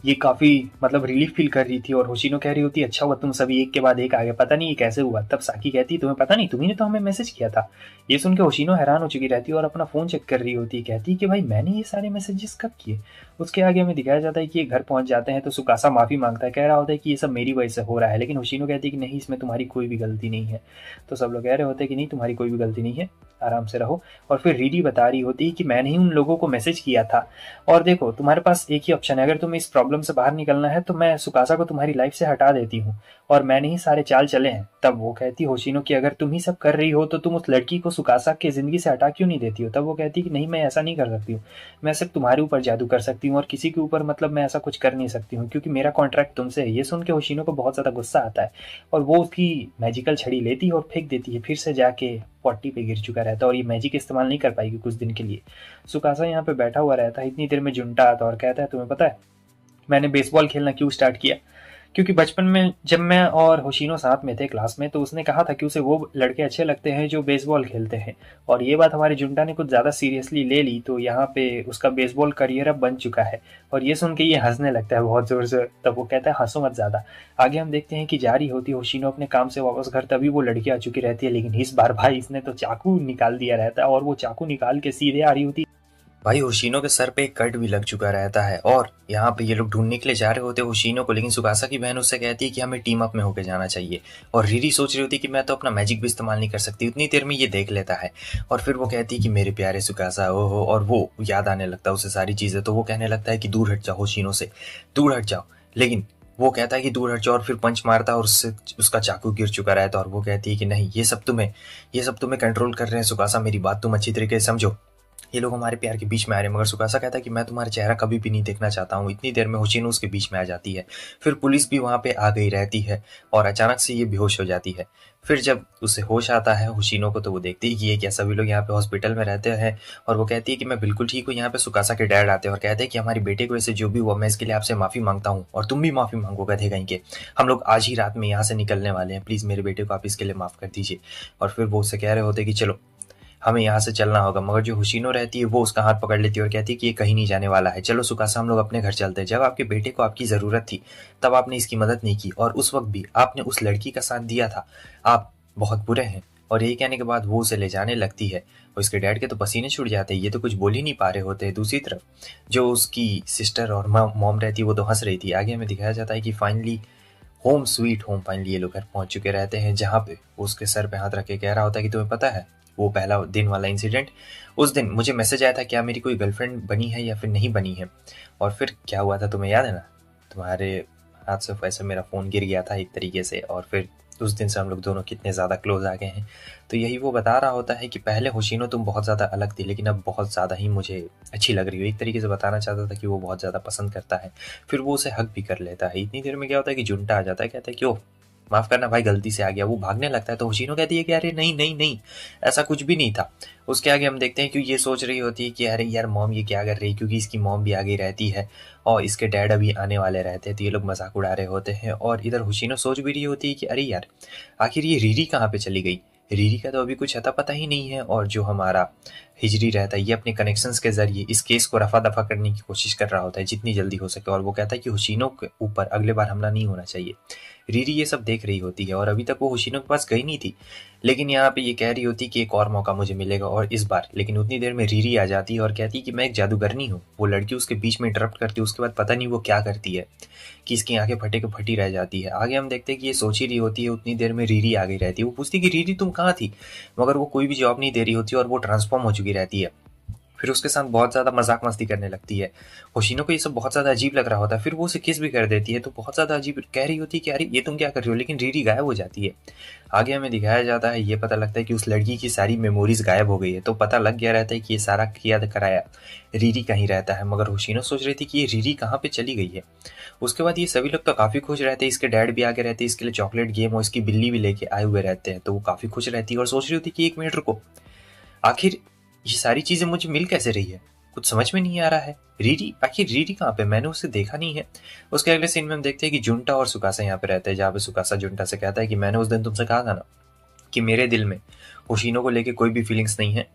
ये काफ़ी मतलब रिलीफ फील कर रही थी और होशिनो कह रही होती अच्छा हुआ तुम सभी एक के बाद एक आ गए, पता नहीं ये कैसे हुआ। तब साकी कहती तुम्हें पता नहीं, तुम्ही ने तो हमें मैसेज किया था। ये सुन के होशिनो हैरान हो चुकी रहती है और अपना फ़ोन चेक कर रही होती है। कहती है कि भाई मैंने ये सारे मैसेजेस कब किए। उसके आगे हमें दिखाया जाता है कि ये घर पहुंच जाते हैं तो सुकासा माफ़ी मांगता है, कह रहा होता है कि ये सब मेरी वजह से हो रहा है, लेकिन होशिनो कहती है कि नहीं इसमें तुम्हारी कोई भी गलती नहीं है। तो सब लोग कह रहे होते हैं कि नहीं तुम्हारी कोई भी गलती नहीं है, आराम से रहो। और फिर रीडी बता रही होती है कि मैंने ही उन लोगों को मैसेज किया था और देखो तुम्हारे पास एक ही ऑप्शन है, अगर तुम्हें इस प्रॉब्लम से बाहर निकलना है तो मैं सुकासा को तुम्हारी लाइफ से हटा देती हूँ और मैंने ही सारे चाल चले हैं। तब वो कहती होशिनो कि अगर तुम ही सब कर रही हो तो तुम उस लड़की को सुकासा की जिंदगी से हटा क्यों नहीं देती हो। तब वो कहती कि नहीं मैं ऐसा नहीं कर सकती हूँ, मैं सिर्फ तुम्हारे ऊपर जादू कर सकती हूँ और किसी के ऊपर मतलब मैं ऐसा कुछ कर नहीं सकती हूँ क्योंकि मेरा कॉन्ट्रैक्ट तुमसे है। ये सुन के होशिनो को बहुत ज़्यादा गुस्सा आता है और वो उसकी मैजिकल छड़ी लेती है और फेंक देती है, फिर से जाके 40 पे गिर चुका रहता है और ये मैजिक इस्तेमाल नहीं कर पाएगी कुछ दिन के लिए। सुकासा यहाँ पे बैठा हुआ रहता है, इतनी देर में जुंटा आता है और कहता है तुम्हें पता है मैंने बेसबॉल खेलना क्यों स्टार्ट किया। क्योंकि बचपन में जब मैं और होशिनो साथ में थे क्लास में तो उसने कहा था कि उसे वो लड़के अच्छे लगते हैं जो बेसबॉल खेलते हैं और ये बात हमारे जुंटा ने कुछ ज़्यादा सीरियसली ले ली तो यहाँ पे उसका बेसबॉल करियर अब बन चुका है। और ये सुन के ये हंसने लगता है बहुत ज़ोर से। तब वो कहता है हंसो मत ज़्यादा। आगे हम देखते हैं कि जारी होती है होशिनो अपने काम से वापस घर, तभी वो लड़की आ चुकी रहती है, लेकिन इस बार भाई इसने तो चाकू निकाल दिया रहता है और वो चाकू निकाल के सीधे आ रही होती है। भाई होशिनो के सर पे एक कट भी लग चुका रहता है और यहाँ पे ये लोग ढूंढने के लिए जा रहे होते हैं होशिनो को, लेकिन सुकासा की बहन उससे कहती है कि हमें टीम अप में होकर जाना चाहिए और रीरी सोच रही होती है कि मैं तो अपना मैजिक भी इस्तेमाल नहीं कर सकती। उतनी देर में ये देख लेता है और फिर वो कहती है कि मेरे प्यारे सुकासा ओहो, और वो याद आने लगता है उसे सारी चीज़ें। तो वो कहने लगता है कि दूर हट जाओ होशिनो से, दूर हट जाओ, लेकिन वो कहता है कि दूर हट जाओ और फिर पंच मारता है और उससे उसका चाकू गिर चुका रहता है और वो कहती है कि नहीं ये सब तुम्हें कंट्रोल कर रहे हैं सुकासा, मेरी बात तुम अच्छी तरीके से समझो, ये लोग हमारे प्यार के बीच में आ रहे हैं। मगर सुकासा कहता है कि मैं तुम्हारा चेहरा कभी भी नहीं देखना चाहता हूँ। इतनी देर में होशिनो उसके बीच में आ जाती है, फिर पुलिस भी वहाँ पे आ गई रहती है और अचानक से ये बेहोश हो जाती है। फिर जब उसे होश आता है होशिनो को तो वो देखती है कि ये क्या सभी लोग यहाँ पे हॉस्पिटल में रहते हैं और वो कहती है कि मैं बिल्कुल ठीक हूँ। यहाँ पे सुकासा के डैड आते हैं और कहते हैं कि हमारे बेटे को ऐसे जो भी हुआ मैं इसके लिए आपसे माफ़ी मांगता हूँ और तुम भी माफ़ी मांगो गधे कहीं के, हम लोग आज ही रात में यहाँ से निकलने वाले हैं, प्लीज़ मेरे बेटे को आप इसके लिए माफ़ कर दीजिए। और फिर वो उससे कह रहे होते कि चलो हमें यहाँ से चलना होगा, मगर जो होशिनो रहती है वो उसका हाथ पकड़ लेती है और कहती है कि ये कहीं नहीं जाने वाला है, चलो सुकासा हम लोग अपने घर चलते हैं। जब आपके बेटे को आपकी ज़रूरत थी तब आपने इसकी मदद नहीं की और उस वक्त भी आपने उस लड़की का साथ दिया था, आप बहुत बुरे हैं। और यही कहने के बाद वो उसे ले जाने लगती है और उसके डैड के तो पसीने छूट जाते हैं, ये तो कुछ बोल ही नहीं पा रहे होते हैं। दूसरी तरफ जो उसकी सिस्टर और मॉम रहती है वो तो हंस रही थी। आगे हमें दिखाया जाता है कि finally home sweet home, finally ये लोग घर पहुंच चुके रहते हैं जहाँ पे उसके सर पे हाथ रख के कह रहा होता है कि तुम्हें पता है वो पहला दिन वाला इंसिडेंट, उस दिन मुझे मैसेज आया था क्या मेरी कोई गर्लफ्रेंड बनी है या फिर नहीं बनी है, और फिर क्या हुआ था तुम्हें याद है ना, तुम्हारे हाथ से वैसे मेरा फ़ोन गिर गया था एक तरीके से और फिर उस दिन से हम लोग दोनों कितने ज़्यादा क्लोज आ गए हैं। तो यही वो बता रहा होता है कि पहले होशिनो तुम बहुत ज़्यादा अलग थी लेकिन अब बहुत ज़्यादा ही मुझे अच्छी लग रही हो। एक तरीके से बताना चाहता था कि वो बहुत ज़्यादा पसंद करता है। फिर वो उसे हक भी कर लेता है। इतनी देर में क्या होता है कि जुंटा आ जाता है, कहता है क्यों माफ़ करना भाई गलती से आ गया। वो भागने लगता है तो होशिनो कहती है कि अरे नहीं नहीं नहीं ऐसा कुछ भी नहीं था। उसके आगे हम देखते हैं कि ये सोच रही होती है कि अरे यार मॉम ये क्या कर रही है, क्योंकि इसकी मॉम भी आगे रहती है और इसके डैड अभी आने वाले रहते हैं तो ये लोग मजाक उड़ा रहे होते हैं। और इधर होशिनो सोच भी रही होती है कि अरे यार आखिर ये रीरी कहाँ पे चली गई, रीरी का तो अभी कुछ अता पता ही नहीं है। और जो हमारा हिजरी रहता है ये अपने कनेक्शंस के जरिए इस केस को रफा दफा करने की कोशिश कर रहा होता है जितनी जल्दी हो सके और वो कहता है कि होशिनो के ऊपर अगले बार हमला नहीं होना चाहिए। रीरी ये सब देख रही होती है और अभी तक वो होशिनो के पास गई नहीं थी, लेकिन यहाँ पे ये कह रही होती कि एक और मौका मुझे मिलेगा और इस बार। लेकिन उतनी देर में रीरी आ जाती है और कहती है कि मैं एक जादूगरनी हूँ। वो लड़की उसके बीच में इंटरप्ट करती है, उसके बाद पता नहीं वो क्या करती है कि इसकी आंखें फटे के फटी रह जाती है। आगे हम देखते हैं कि ये सोच ही रही होती है, उतनी देर में रीरी आ गई रहती है। वो पूछती है कि रीरी तुम कहाँ थी, मगर वो कोई भी जवाब नहीं दे रही होती और वो ट्रांसफॉर्म हो चुकी रहती है। फिर उसके साथ बहुत ज़्यादा मजाक मस्ती करने लगती है। होशिनो को ये सब बहुत ज़्यादा अजीब लग रहा होता है। फिर वो उसे किस भी कर देती है तो बहुत ज़्यादा अजीब कह रही होती है कि अरे ये तुम क्या कर रही हो, लेकिन रीरी गायब हो जाती है। आगे हमें दिखाया जाता है ये पता लगता है कि उस लड़की की सारी मेमोरीज गायब हो गई है। तो पता लग गया रहता है कि ये सारा किया कराया रीरी कहीं रहता है। मगर होशिनो सोच रही थी कि ये रीरी कहाँ पे चली गई है। उसके बाद ये सभी लोग तो काफ़ी खुश रहते हैं, इसके डैड भी आगे रहते हैं, इसके लिए चॉकलेट गेम और इसकी बिल्ली भी लेके आए हुए रहते हैं। तो वो काफ़ी खुश रहती है और सोच रही होती कि 1 मिनट रुको, आखिर ये सारी चीज़ें मुझे मिल कैसे रही है, कुछ समझ में नहीं आ रहा है। रीरी आखिर रीरी कहाँ पे, मैंने उसे देखा नहीं है। उसके अगले सीन में हम देखते हैं कि जुंटा और सुकासा यहाँ पे रहते हैं, जहाँ पे सुकासा जुंटा से कहता है कि मैंने उस दिन तुमसे कहा था ना कि मेरे दिल में होशिनो को लेके कोई भी फीलिंग्स नहीं है।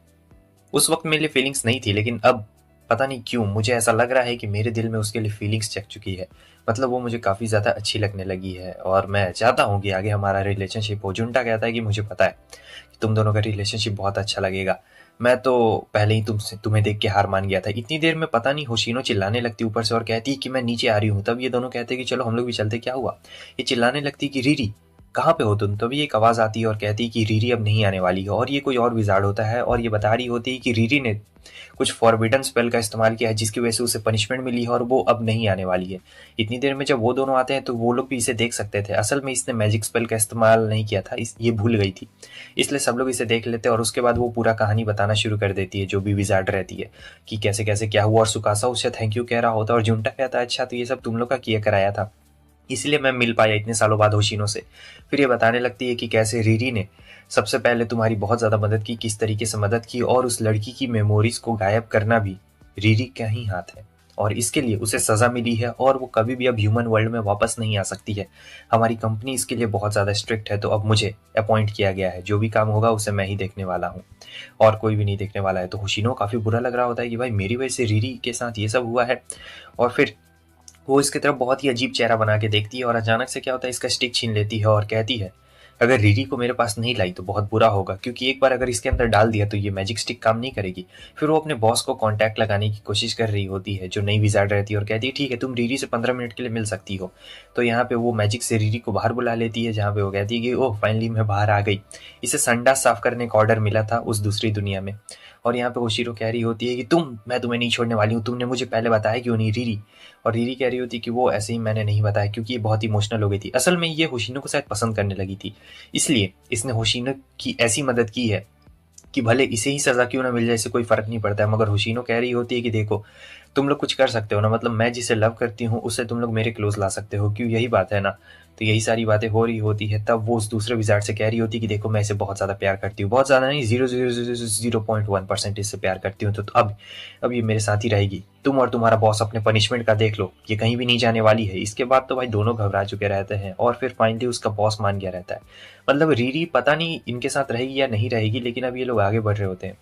उस वक्त मेरे लिए फीलिंग्स नहीं थी, लेकिन अब पता नहीं क्यों मुझे ऐसा लग रहा है कि मेरे दिल में उसके लिए फीलिंग्स जग चुकी है। मतलब वो मुझे काफ़ी ज़्यादा अच्छी लगने लगी है और मैं चाहता हूँ कि आगे हमारा रिलेशनशिप हो। जुंटा कहता है कि मुझे पता है कि तुम दोनों का रिलेशनशिप बहुत अच्छा लगेगा। मैं तो पहले ही तुम्हें देख के हार मान गया था। इतनी देर में पता नहीं होशीनो चिल्लाने लगती ऊपर से और कहती है कि मैं नीचे आ रही हूँ। तब ये दोनों कहते हैं कि चलो हम लोग भी चलते। क्या हुआ? ये चिल्लाने लगती कि रीरी कहाँ पे हो तुम? तभी एक आवाज़ आती है और कहती है कि रीरी अब नहीं आने वाली है। और ये कोई और विज़ार्ड होता है और ये बता रही होती है कि रीरी ने कुछ फॉरबिडन स्पेल का इस्तेमाल किया है जिसकी वजह से उसे पनिशमेंट मिली है और वो अब नहीं आने वाली है। इतनी देर में जब वो दोनों आते हैं तो वो लोग भी इसे देख सकते थे। असल में इसने मैजिक स्पेल का इस्तेमाल नहीं किया था, ये भूल गई थी, इसलिए सब लोग इसे देख लेते हैं और उसके बाद वो पूरा कहानी बताना शुरू कर देती है जो भी विज़ार्ड रहती है कि कैसे कैसे क्या हुआ। और सुकासा उससे थैंक यू कह रहा होता है और जुंटा कहता है अच्छा तो ये सब तुम लोग का किया कराया था, इसलिए मैं मिल पाया इतने सालों बाद होशिनो से। फिर ये बताने लगती है कि कैसे रीरी ने सबसे पहले तुम्हारी बहुत ज़्यादा मदद की, किस तरीके से मदद की, और उस लड़की की मेमोरीज को गायब करना भी रीरी का ही हाथ है और इसके लिए उसे सज़ा मिली है और वो कभी भी अब ह्यूमन वर्ल्ड में वापस नहीं आ सकती है। हमारी कंपनी इसके लिए बहुत ज़्यादा स्ट्रिक्ट है, तो अब मुझे अपॉइंट किया गया है, जो भी काम होगा उसे मैं ही देखने वाला हूँ और कोई भी नहीं देखने वाला है। तो होशिनो काफ़ी बुरा लग रहा होता है कि भाई मेरी वजह से रीरी के साथ ये सब हुआ है। और फिर वो इसकी तरफ बहुत ही अजीब चेहरा बना के देखती है और अचानक से क्या होता है इसका स्टिक छीन लेती है और कहती है अगर रीरी को मेरे पास नहीं लाई तो बहुत बुरा होगा, क्योंकि एक बार अगर इसके अंदर डाल दिया तो ये मैजिक स्टिक काम नहीं करेगी। फिर वो अपने बॉस को कांटेक्ट लगाने की कोशिश कर रही होती है जो नई विज़ार्ड रहती है और कहती है ठीक है तुम रीरी से 15 मिनट के लिए मिल सकती हो। तो यहाँ पे वो मैजिक से रीरी को बाहर बुला लेती है जहाँ पे वो कहती है कि ओह फाइनली मैं बाहर आ गई। इसे संडास साफ करने का ऑर्डर मिला था उस दूसरी दुनिया में। और यहाँ पे ओशिरो कह रही होती है कि मैं तुम्हें नहीं छोड़ने वाली हूँ, तुमने मुझे पहले बताया क्यों नहीं रीरी? और रीरी कह रही होती है कि वो ऐसे ही मैंने नहीं बताया क्योंकि ये बहुत इमोशनल हो गई थी। असल में ये होशिनो को शायद पसंद करने लगी थी, इसलिए इसने होशिनो की ऐसी मदद की है कि भले इसे ही सजा क्यों ना मिल जाए इसे कोई फर्क नहीं पड़ता है। मगर होशिनो कह रही होती है कि देखो तुम लोग कुछ कर सकते हो ना, मतलब मैं जिसे लव करती हूँ उसे तुम लोग मेरे क्लोज ला सकते हो, क्यों यही बात है ना? तो यही सारी बातें हो रही होती है। तब वो उस दूसरे विज़ार्ड से कह रही होती है कि देखो मैं इसे बहुत ज़्यादा प्यार करती हूँ, बहुत ज़्यादा नहीं, 0.1% इससे प्यार करती हूँ। तो अब ये मेरे साथ ही रहेगी। तुम और तुम्हारा बॉस अपने पनिशमेंट का देख लो, ये कहीं भी नहीं जाने वाली है। इसके बाद तो भाई दोनों घबरा चुके रहते हैं और फिर फाइनली उसका बॉस मान गया रहता है। मतलब रीरी पता नहीं इनके साथ रहेगी या नहीं रहेगी, लेकिन अब ये लोग आगे बढ़ रहे होते हैं।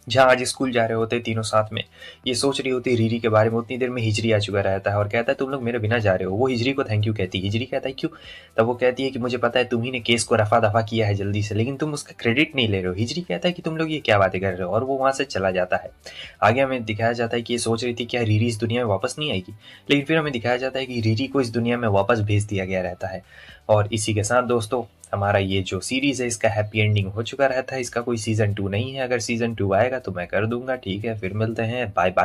जहाँ आज स्कूल जा रहे होते तीनों साथ में, ये सोच रही होती रीरी के बारे में। उतनी देर में हिजरी आ चुका रहता है और कहता है तुम लोग मेरे बिना जा रहे हो। वो हिजरी को थैंक यू कहती है। हिजरी कहता है क्यों? तब वो कहती है कि मुझे पता है तुम ही ने केस को रफा दफा किया है जल्दी से, लेकिन तुम उसका क्रेडिट नहीं ले रहे हो। हिजरी कहता है कि तुम लोग ये क्या बातें कर रहे हो, और वो वहां से चला जाता है। आगे हमें दिखाया जाता है कि ये सोच रही थी क्या रीरी इस दुनिया में वापस नहीं आएगी, लेकिन फिर हमें दिखाया जाता है कि रीरी को इस दुनिया में वापस भेज दिया गया रहता है। और इसी के साथ दोस्तों हमारा ये जो सीरीज़ है इसका हैप्पी एंडिंग हो चुका रहता है। इसका कोई सीज़न 2 नहीं है। अगर सीज़न 2 आएगा तो मैं कर दूंगा। ठीक है, फिर मिलते हैं। Bye bye.